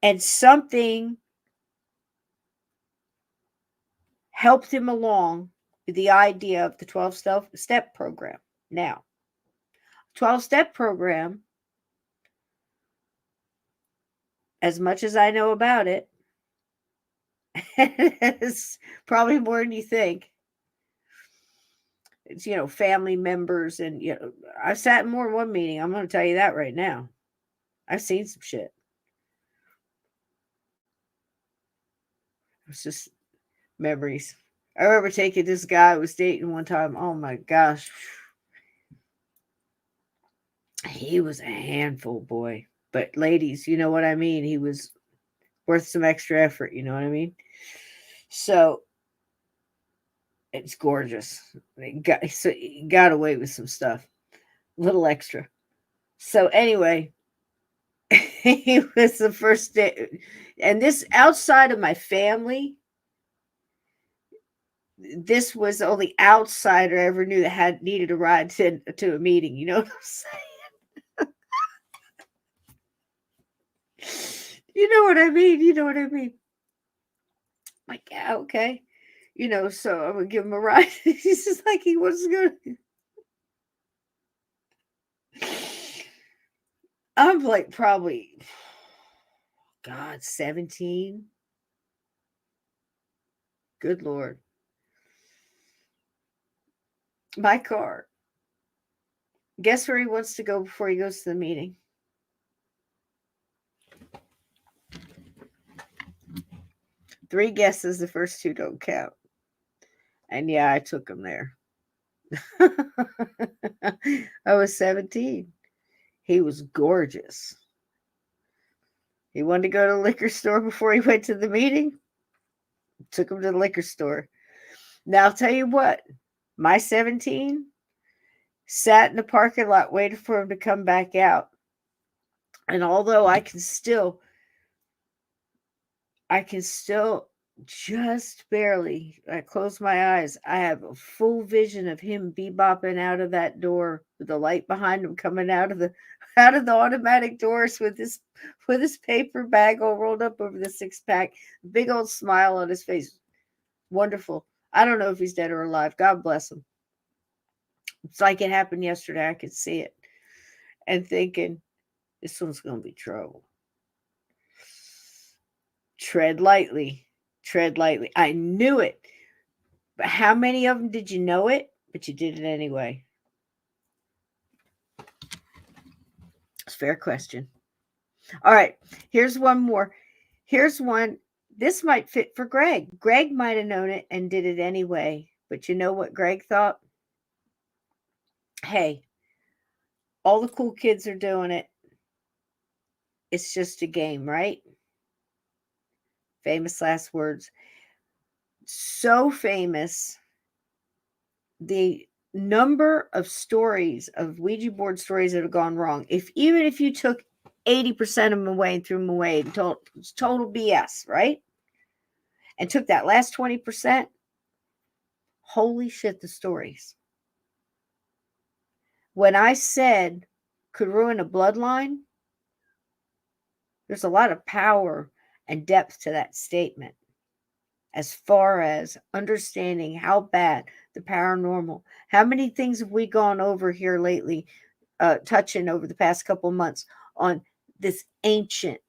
and something helped him along with the idea of the 12-step program? Now, 12-step program, as much as I know about it, it's probably more than you think. It's, you know, family members, and, you know, I've sat in more than one meeting. I'm going to tell you that right now. I've seen some shit. It's just memories. I remember taking this guy I was dating one time. Oh my gosh. He was a handful, boy. But ladies, you know what I mean? He was worth some extra effort, you know what I mean? So it's gorgeous. He got away with some stuff. A little extra. So anyway, he was the first day. And this outside of my family, this was the only outsider I ever knew that had needed a ride to a meeting. You know what I'm saying? You know what I mean? You know what I mean? Like, yeah, okay. You know, so I'm going to give him a ride. He's just like, he wasn't going to. I'm like, probably, God, 17. Good Lord. My car. Guess where he wants to go before he goes to the meeting? Three guesses. The first two don't count. And yeah, I took him there. I was 17. He was gorgeous. He wanted to go to the liquor store before he went to the meeting. Took him to the liquor store. Now, I'll tell you what. My 17 sat in the parking lot waiting for him to come back out. And although I can still just barely, I close my eyes, I have a full vision of him bebopping out of that door with the light behind him coming out of the automatic doors with his paper bag all rolled up over the 6-pack, big old smile on his face. Wonderful. I don't know if he's dead or alive. God bless him. It's like it happened yesterday. I could see it. And thinking, this one's going to be trouble. Tread lightly. Tread lightly. I knew it. But how many of them did you know it? But you did it anyway. It's a fair question. All right. Here's one more. Here's one. This might fit for Greg. Greg might have known it and did it anyway. But you know what Greg thought? Hey, all the cool kids are doing it. It's just a game, right? Famous last words. So famous. The number of stories, of Ouija board stories that have gone wrong. Even if you took 80% of them away and threw them away and total BS, right? And took that last 20%, holy shit, the stories. When I said could ruin a bloodline, there's a lot of power and depth to that statement as far as understanding how bad the paranormal, how many things have we gone over here lately, touching over the past couple of months on this ancient.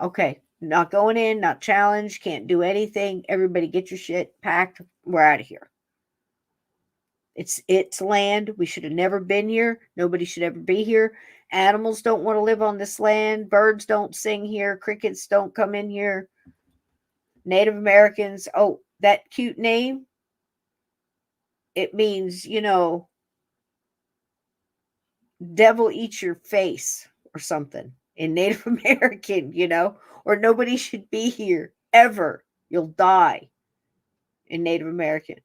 Okay, not going in, not challenged, can't do anything. Everybody get your shit packed. We're out of here. It's land. We should have never been here. Nobody should ever be here. Animals don't want to live on this land. Birds don't sing here. Crickets don't come in here. Native Americans. Oh, that cute name. It means, devil eat your face or something in Native American, or nobody should be here ever. You'll die in Native American.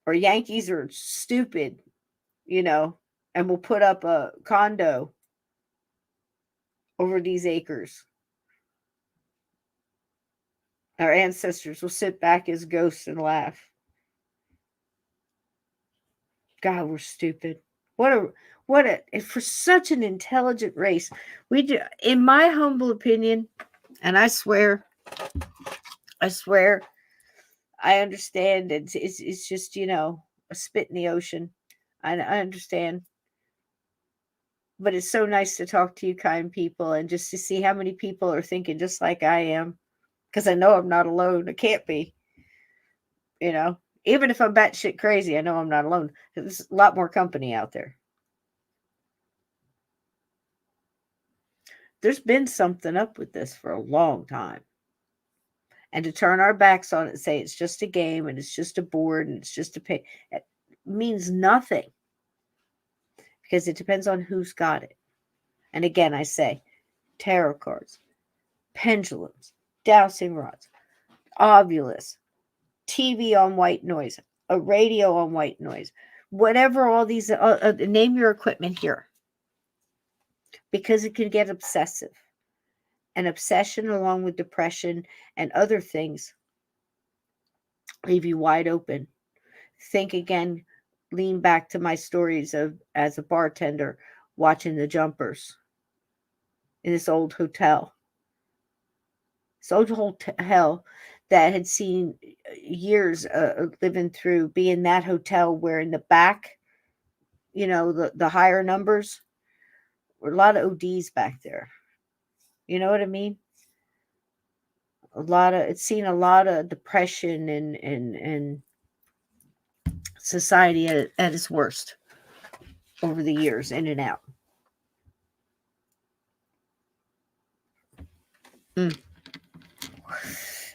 Or Yankees are stupid, and will put up a condo over these acres. Our ancestors will sit back as ghosts and laugh. God, we're stupid. What a for such an intelligent race. We do, in my humble opinion, and I swear, I understand it's just, a spit in the ocean. I understand. But it's so nice to talk to you kind people and just to see how many people are thinking just like I am. Because I know I'm not alone. I can't be. Even if I'm batshit crazy, I know I'm not alone. There's a lot more company out there. there's been something up with this for a long time. And to turn our backs on it and say it's just a game and it's just a board and it's just a pay, it means nothing, because it depends on who's got it. And again, I say tarot cards, pendulums, dowsing rods, ovulus, TV on white noise, a radio on white noise, whatever all these, name your equipment here, because it can get obsessive. And obsession, along with depression and other things, leave you wide open. Think again, lean back to my stories of as a bartender watching the jumpers in this old hotel. This old hotel that had seen years living through, be in that hotel where in the back, the higher numbers, were a lot of ODs back there. You know what I mean? It's seen a lot of depression and society at its worst over the years, in and out.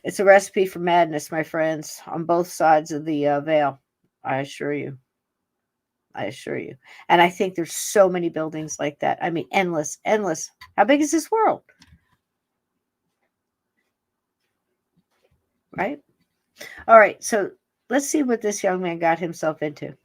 It's a recipe for madness, my friends, on both sides of the veil. I assure you. And I think there's so many buildings like that. I mean, endless. How big is this world? Right? All right. So let's see what this young man got himself into.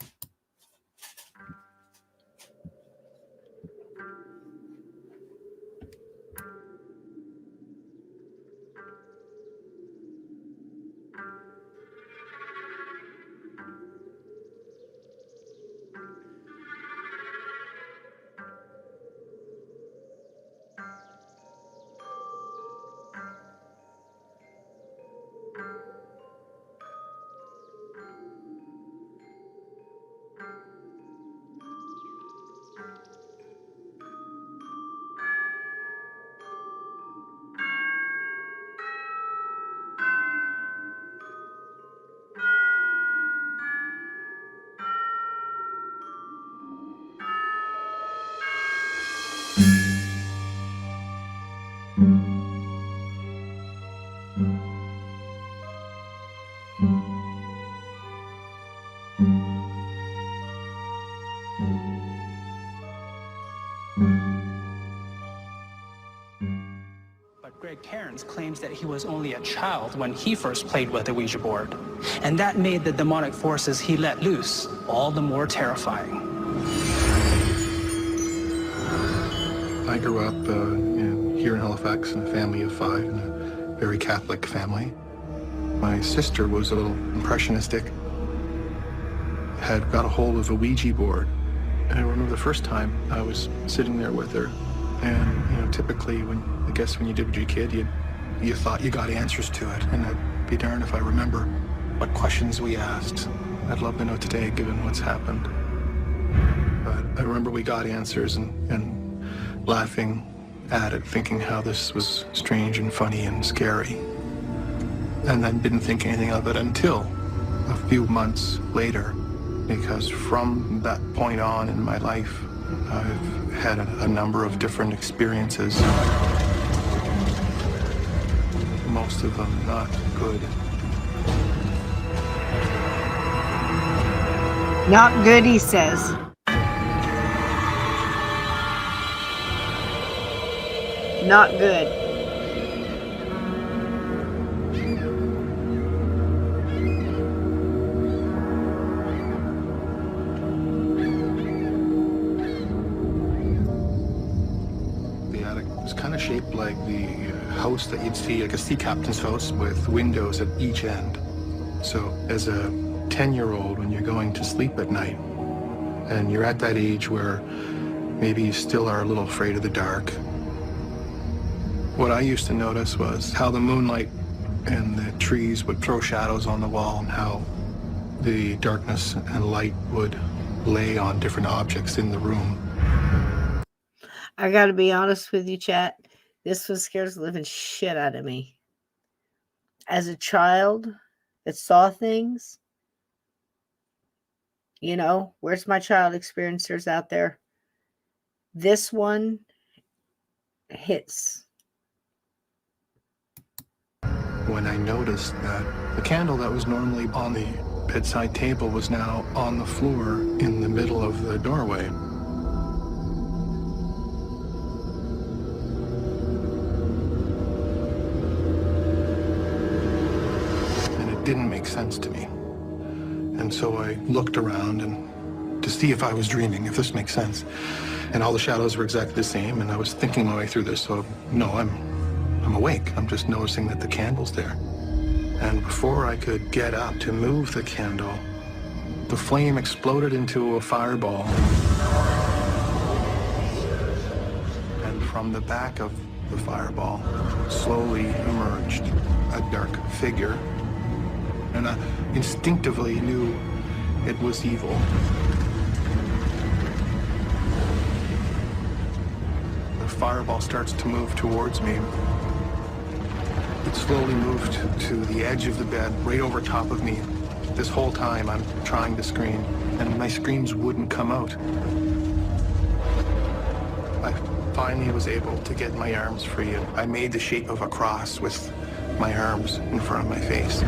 But Greg Cairns claims that he was only a child when he first played with the Ouija board, and that made the demonic forces he let loose all the more terrifying. I grew up here in Halifax in a family of 5, in a very Catholic family. My sister was a little impressionistic, had got a hold of a Ouija board. And I remember the first time I was sitting there with her, and typically when you did what you kid, you thought you got answers to it, and I'd be darned if I remember what questions we asked. I'd love to know today, given what's happened. But I remember we got answers and laughing at it, thinking how this was strange and funny and scary. And then didn't think anything of it until a few months later, because from that point on in my life, I've had a number of different experiences. Most of them not good. Not good, he says. Not good. The attic was kind of shaped like the house that you'd see, like a sea captain's house with windows at each end. So as a 10-year-old, when you're going to sleep at night, and you're at that age where maybe you still are a little afraid of the dark, what I used to notice was how the moonlight and the trees would throw shadows on the wall, and how the darkness and light would lay on different objects in the room. I gotta be honest with you, chat. This one scares the living shit out of me. As a child that saw things, where's my child experiencers out there? This one hits. When I noticed that the candle that was normally on the bedside table was now on the floor in the middle of the doorway. And it didn't make sense to me. And so I looked around and to see if I was dreaming, if this makes sense. And all the shadows were exactly the same, and I was thinking my way through this, so no, I'm awake. I'm just noticing that the candle's there. And before I could get up to move the candle, the flame exploded into a fireball. And from the back of the fireball slowly emerged a dark figure. And I instinctively knew it was evil. The fireball starts to move towards me. It slowly moved to the edge of the bed, right over top of me. This whole time I'm trying to scream, and my screams wouldn't come out. I finally was able to get my arms free, and I made the shape of a cross with my arms in front of my face.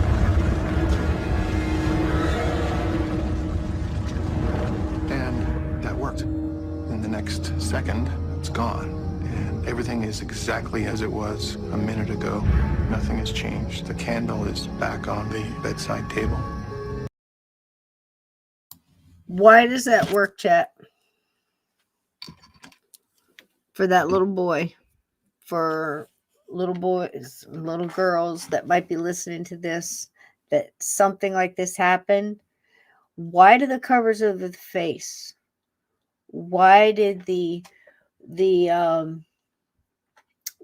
And that worked. In the next second, it's gone. And everything is exactly as it was a minute ago. Nothing has changed. The candle is back on the bedside table. Why does that work, chat? For that little boy, for little boys, little girls that might be listening to this, that something like this happened. Why do the covers of the face? Why did the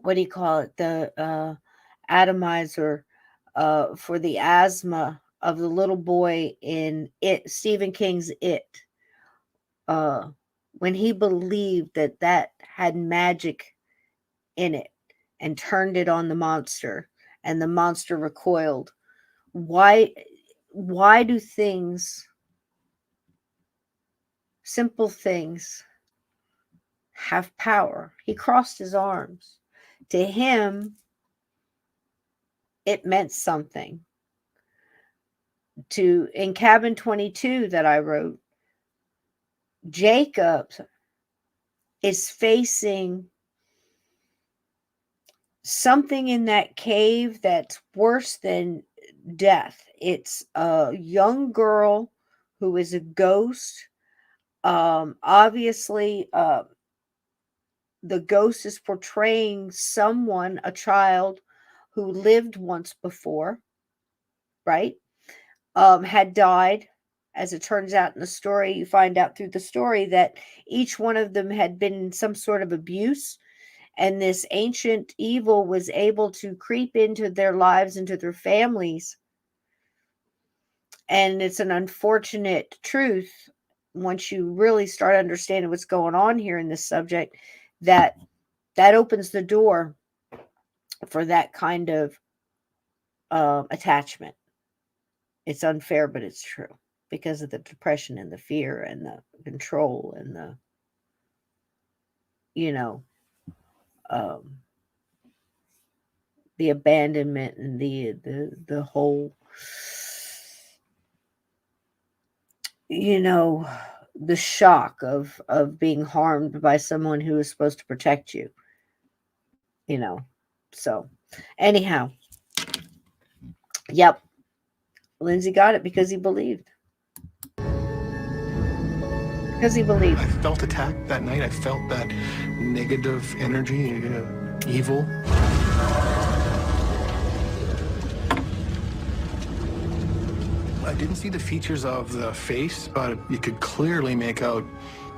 what do you call it? The atomizer for the asthma of the little boy in Stephen King's It, when he believed that had magic in it and turned it on the monster, and the monster recoiled. Why do things, simple things, have power? He crossed his arms. To him, it meant something. In Cabin 22 that I wrote, Jacob is facing something in that cave that's worse than death. It's a young girl who is a ghost. Obviously, the ghost is portraying someone, a child who lived once before, right? Had died. As it turns out in the story, you find out through the story that each one of them had been in some sort of abuse, and this ancient evil was able to creep into their lives, into their families. And it's an unfortunate truth, once you really start understanding what's going on here in this subject, that opens the door for that kind of attachment. It's unfair, but it's true, because of the depression and the fear and the control and the, the abandonment and the whole, the shock of being harmed by someone who is supposed to protect you, So anyhow, yep. Lindsay got it because he believed. Because he believed. I felt attacked that night. I felt that negative energy, evil. I didn't see the features of the face, but you could clearly make out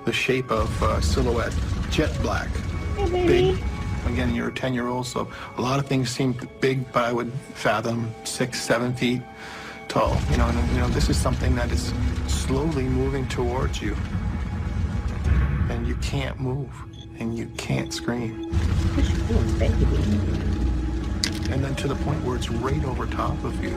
the shape of silhouette, jet black, big. Again, you're a 10-year-old, so a lot of things seemed big, but I would fathom 6, 7 feet tall. This is something that is slowly moving towards you, and you can't move, and you can't scream. And then to the point where it's right over top of you.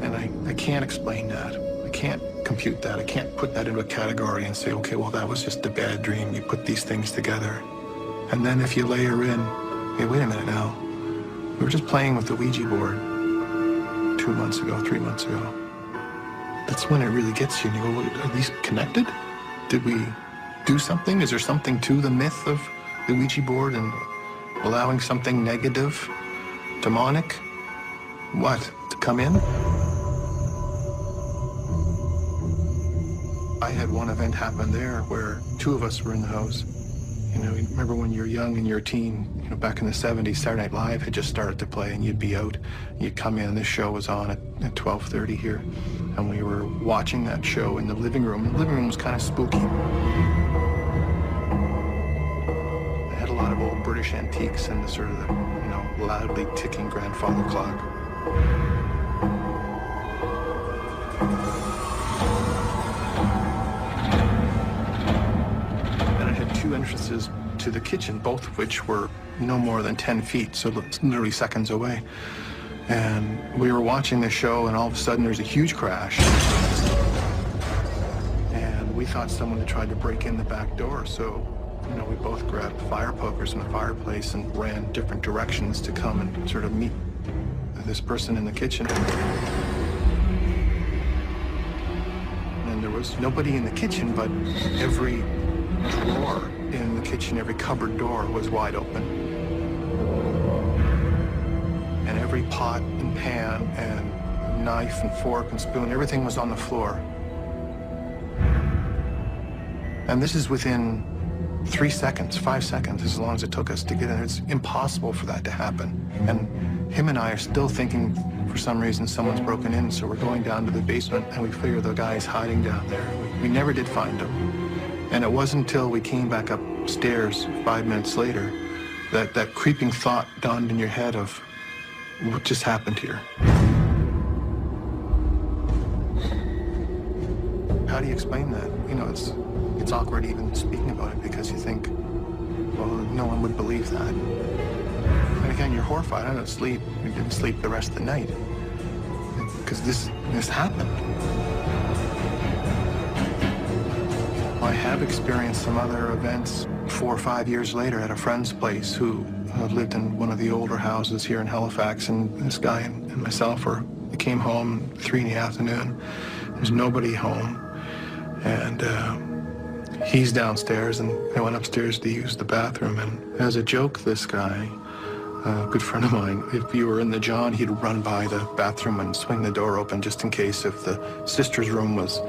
And I can't explain that. I can't compute that. I can't put that into a category and say, okay, well, that was just a bad dream. You put these things together. And then if you layer in, hey, wait a minute now. We were just playing with the Ouija board 2 months ago, 3 months ago. That's when it really gets you. And you go, well, are these connected? Did we do something? Is there something to the myth of the Ouija board and allowing something negative, demonic, what, to come in? I had one event happen there where 2 of us were in the house. You know, remember when you're young and you're a teen, you know, back in the 70s, Saturday Night Live had just started to play and you'd be out, you'd come in, this show was on at 12:30 here, and we were watching that show in the living room. The living room was kind of spooky. They had a lot of old British antiques and the sort of the, you know, loudly ticking grandfather clock. And it had 2 entrances to the kitchen, both of which were no more than 10 feet, so literally seconds away. And we were watching the show, and all of a sudden there's a huge crash. And we thought someone had tried to break in the back door, so, you know, we both grabbed fire pokers from the fireplace and ran different directions to come and sort of meet this person in the kitchen. And there was nobody in the kitchen, but every drawer in the kitchen, every cupboard door was wide open. And every pot and pan and knife and fork and spoon, everything was on the floor. And this is within 3 seconds, 5 seconds, as long as it took us to get in. It's impossible for that to happen. And him and I are still thinking, for some reason, someone's broken in, so we're going down to the basement, and we figure the guy's hiding down there. We never did find him. And it wasn't until we came back upstairs 5 minutes later that that creeping thought dawned in your head of, what just happened here? How do you explain that? You know, it's awkward even speaking about it because you think, well, no one would believe that. And again, you're horrified. I didn't sleep. We didn't sleep the rest of the night because this happened. I have experienced some other events 4 or 5 years later at a friend's place who lived in one of the older houses here in Halifax, and this guy and myself came home 3 in the afternoon. There's nobody home, and he's downstairs, and I went upstairs to use the bathroom, and as a joke, this guy, a good friend of mine, if you were in the John, he'd run by the bathroom and swing the door open just in case if the sister's room was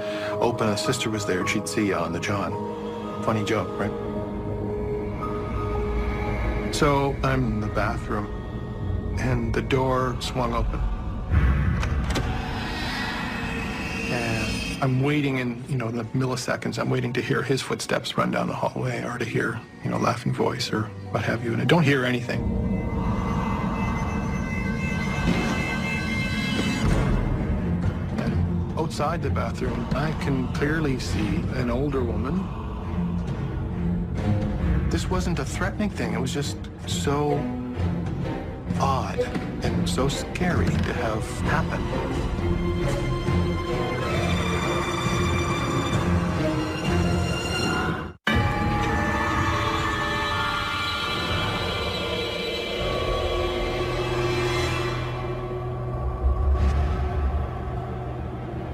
open and the sister was there, she'd see you on the John. Funny joke, right? So I'm in the bathroom, and the door swung open. And I'm waiting in, you know, the milliseconds, I'm waiting to hear his footsteps run down the hallway or to hear, you know, laughing voice or what have you, and I don't hear anything. And outside the bathroom, I can clearly see an older woman. This wasn't a threatening thing. It was just so odd and so scary to have happen.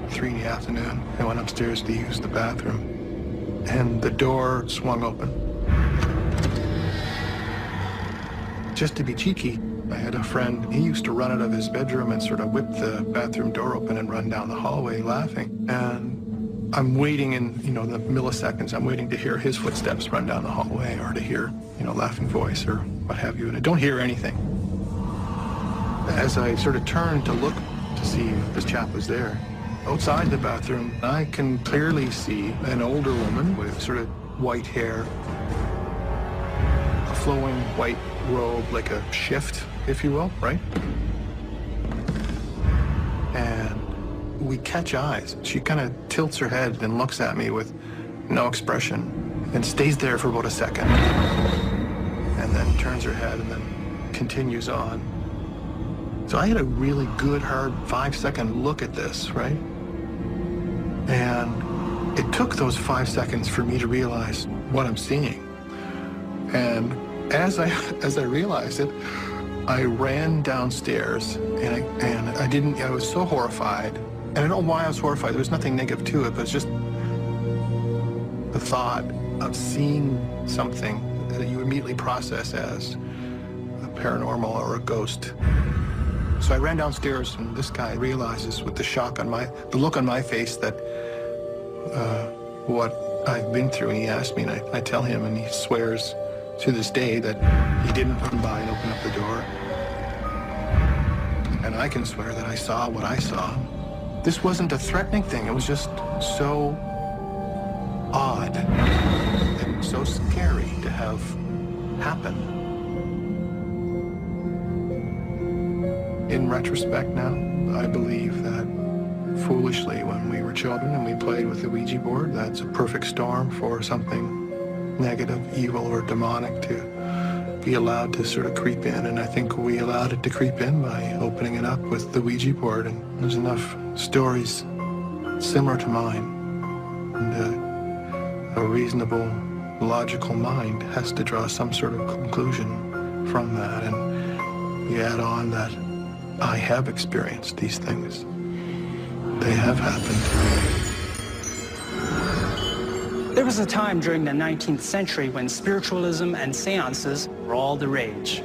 Three in the afternoon, I went upstairs to use the bathroom, and the door swung open. Just to be cheeky, I had a friend, he used to run out of his bedroom and sort of whip the bathroom door open and run down the hallway laughing. And I'm waiting in, you know, the milliseconds, I'm waiting to hear his footsteps run down the hallway or to hear, you know, laughing voice or what have you, and I don't hear anything. As I sort of turned to look to see if this chap was there, outside the bathroom, I can clearly see an older woman with sort of white hair, a flowing white robe, like a shift, if you will, right? And we catch eyes. She kind of tilts her head and looks at me with no expression and stays there for about a second. And then turns her head and then continues on. So I had a really good, hard 5-second look at this, right? And it took those 5 seconds for me to realize what I'm seeing. And as I realized it, I ran downstairs, and I was so horrified. And I don't know why I was horrified. There was nothing negative to it, but it's just the thought of seeing something that you immediately process as a paranormal or a ghost. So I ran downstairs, and this guy realizes with the look on my face that what I've been through, and he asked me, and I tell him, and he swears to this day that he didn't run by and open up the door. And I can swear that I saw what I saw. This wasn't a threatening thing. It was just so odd and so scary to have happen. In retrospect now, I believe that foolishly when we were children and we played with the Ouija board, that's a perfect storm for something negative, evil, or demonic to be allowed to sort of creep in. And I think we allowed it to creep in by opening it up with the Ouija board. And there's enough stories similar to mine. And a reasonable, logical mind has to draw some sort of conclusion from that. And you add on that I have experienced these things. They have happened to me. There was a time during the 19th century when spiritualism and seances were all the rage.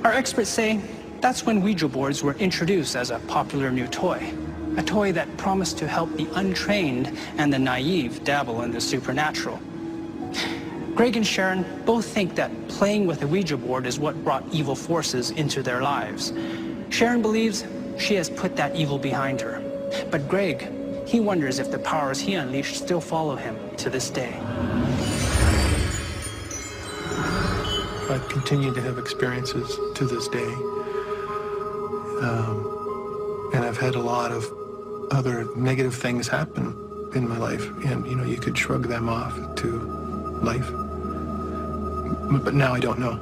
Our experts say that's when Ouija boards were introduced as a popular new toy, a toy that promised to help the untrained and the naive dabble in the supernatural. Greg and Sharon both think that playing with a Ouija board is what brought evil forces into their lives. Sharon believes she has put that evil behind her, but Greg, he wonders if the powers he unleashed still follow him to this day. I've continued to have experiences to this day. And I've had a lot of other negative things happen in my life. And, you could shrug them off to life. But now I don't know.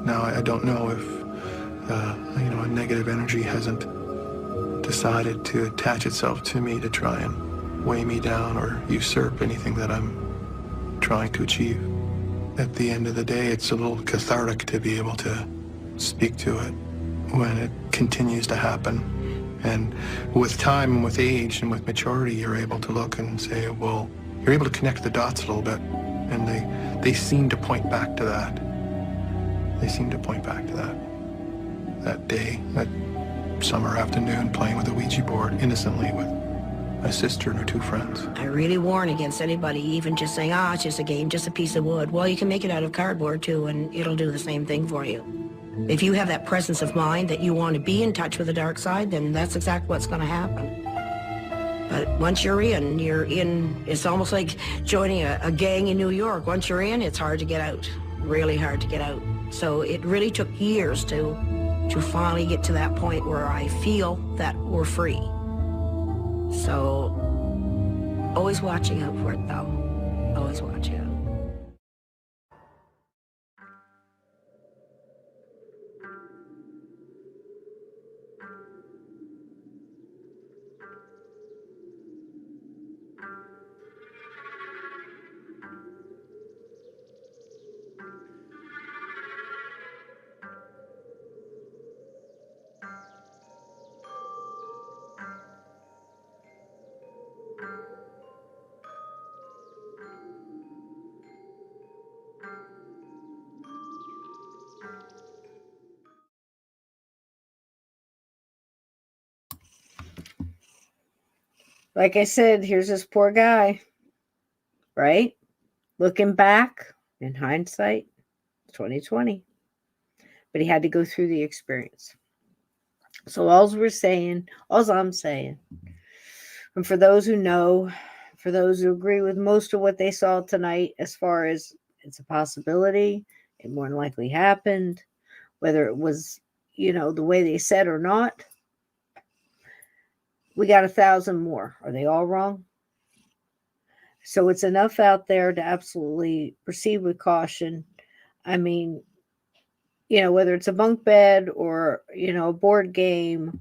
Now I don't know if, a negative energy hasn't decided to attach itself to me to try and weigh me down or usurp anything that I'm trying to achieve. At the end of the day, it's a little cathartic to be able to speak to it when it continues to happen. And with time and with age and with maturity, you're able to look and say, well, you're able to connect the dots a little bit. And they seem to point back to that. They seem to point back to that day, that summer afternoon playing with a Ouija board innocently with my sister and her 2 friends. I really warn against anybody even just saying, it's just a game, just a piece of wood. Well, you can make it out of cardboard too, and it'll do the same thing for you. If you have that presence of mind that you want to be in touch with the dark side, then that's exactly what's going to happen. But once you're in, it's almost like joining a gang in New York. Once you're in, it's hard to get out, really hard to get out. So it really took years to finally get to that point where I feel that we're free. So always watching out for it, though. Always watching out. Like I said, here's this poor guy, right? Looking back in hindsight, 2020. But he had to go through the experience. So all's I'm saying, and for those who know, for those who agree with most of what they saw tonight, as far as it's a possibility, it more than likely happened, whether it was, the way they said or not, we got 1,000 more. Are they all wrong? So it's enough out there to absolutely proceed with caution. I mean, whether it's a bunk bed or, a board game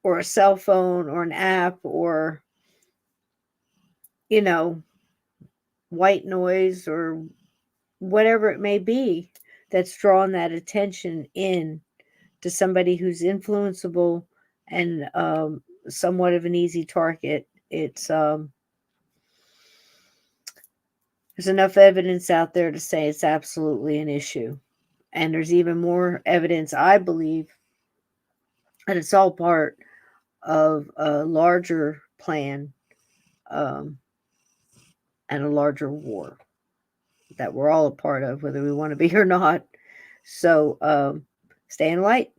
or a cell phone or an app or, white noise or whatever it may be that's drawing that attention in to somebody who's influenceable and somewhat of an easy target. There's enough evidence out there to say it's absolutely an issue. And there's even more evidence, I believe, that it's all part of a larger plan and a larger war that we're all a part of, whether we want to be or not. So stay in light.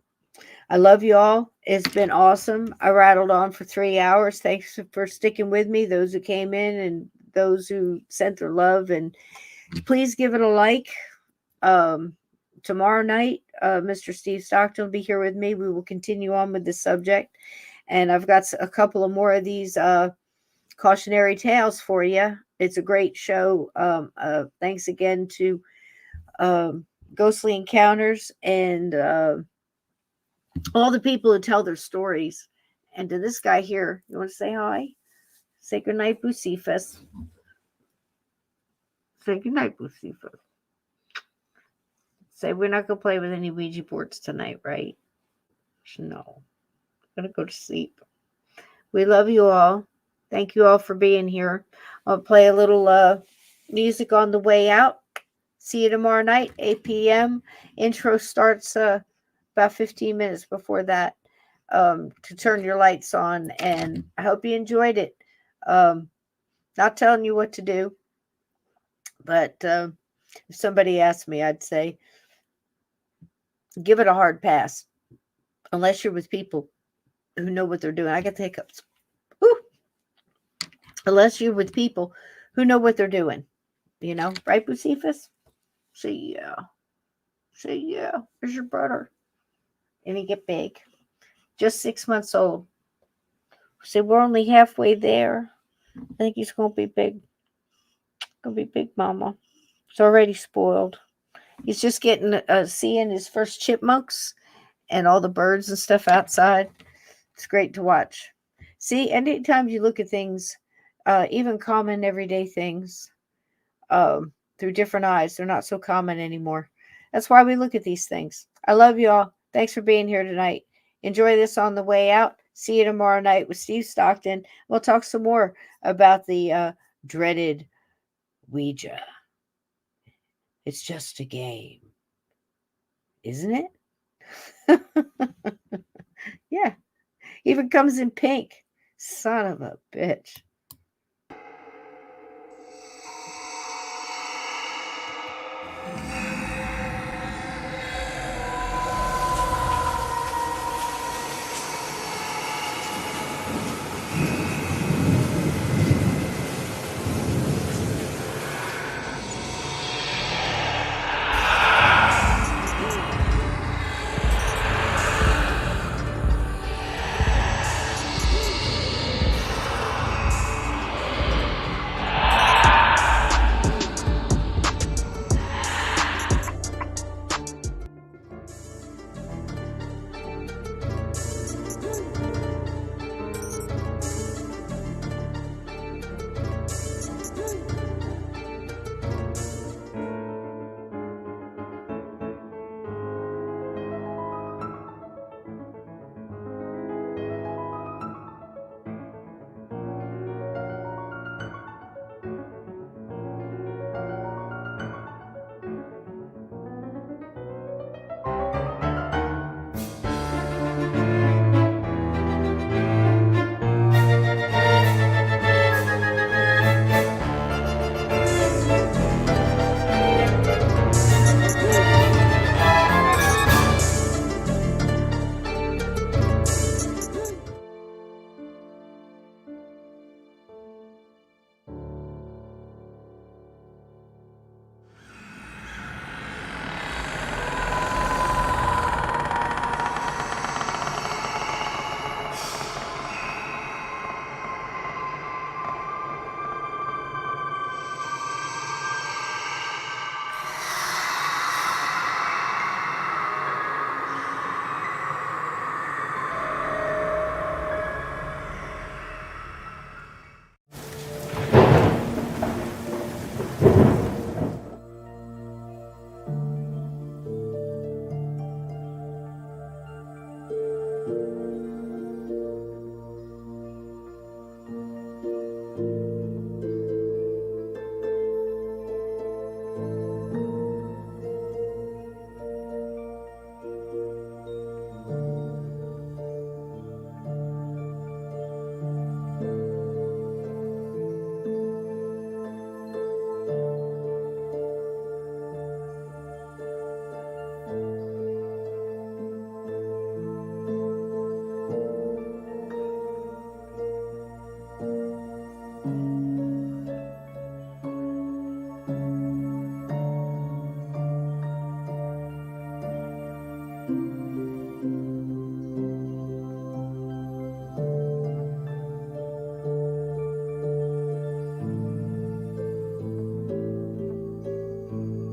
I love you all. It's been awesome. I rattled on for 3 hours. Thanks for sticking with me, those who came in and those who sent their love. And please give it a like. Tomorrow night, Mr. Steve Stockton will be here with me. We will continue on with this subject. And I've got a couple of more of these cautionary tales for you. It's a great show. Thanks again to Ghostly Encounters and all the people who tell their stories. And to this guy here, you want to say hi? Say goodnight, Bucifus. Say goodnight, Bucifus. Say we're not going to play with any Ouija boards tonight, right? No. I'm going to go to sleep. We love you all. Thank you all for being here. I'll play a little music on the way out. See you tomorrow night, 8 p.m. Intro starts about 15 minutes before that to turn your lights on. And I hope you enjoyed it. Not telling you what to do. But if somebody asked me, I'd say, give it a hard pass. Unless you're with people who know what they're doing. I get the hiccups. Woo! Unless you're with people who know what they're doing. Right, Bucifus? Say yeah. Say yeah. There's your brother. And he get big. Just 6 months old. Say we're only halfway there. I think he's gonna be big. Gonna be big, mama. It's already spoiled. He's just getting seeing his first chipmunks and all the birds and stuff outside. It's great to watch. See, anytime you look at things, even common everyday things, through different eyes, they're not so common anymore. That's why we look at these things. I love you all. Thanks for being here tonight. Enjoy this on the way out. See you tomorrow night with Steve Stockton. We'll talk some more about the dreaded Ouija. It's just a game, isn't it? Yeah. Even comes in pink. Son of a bitch.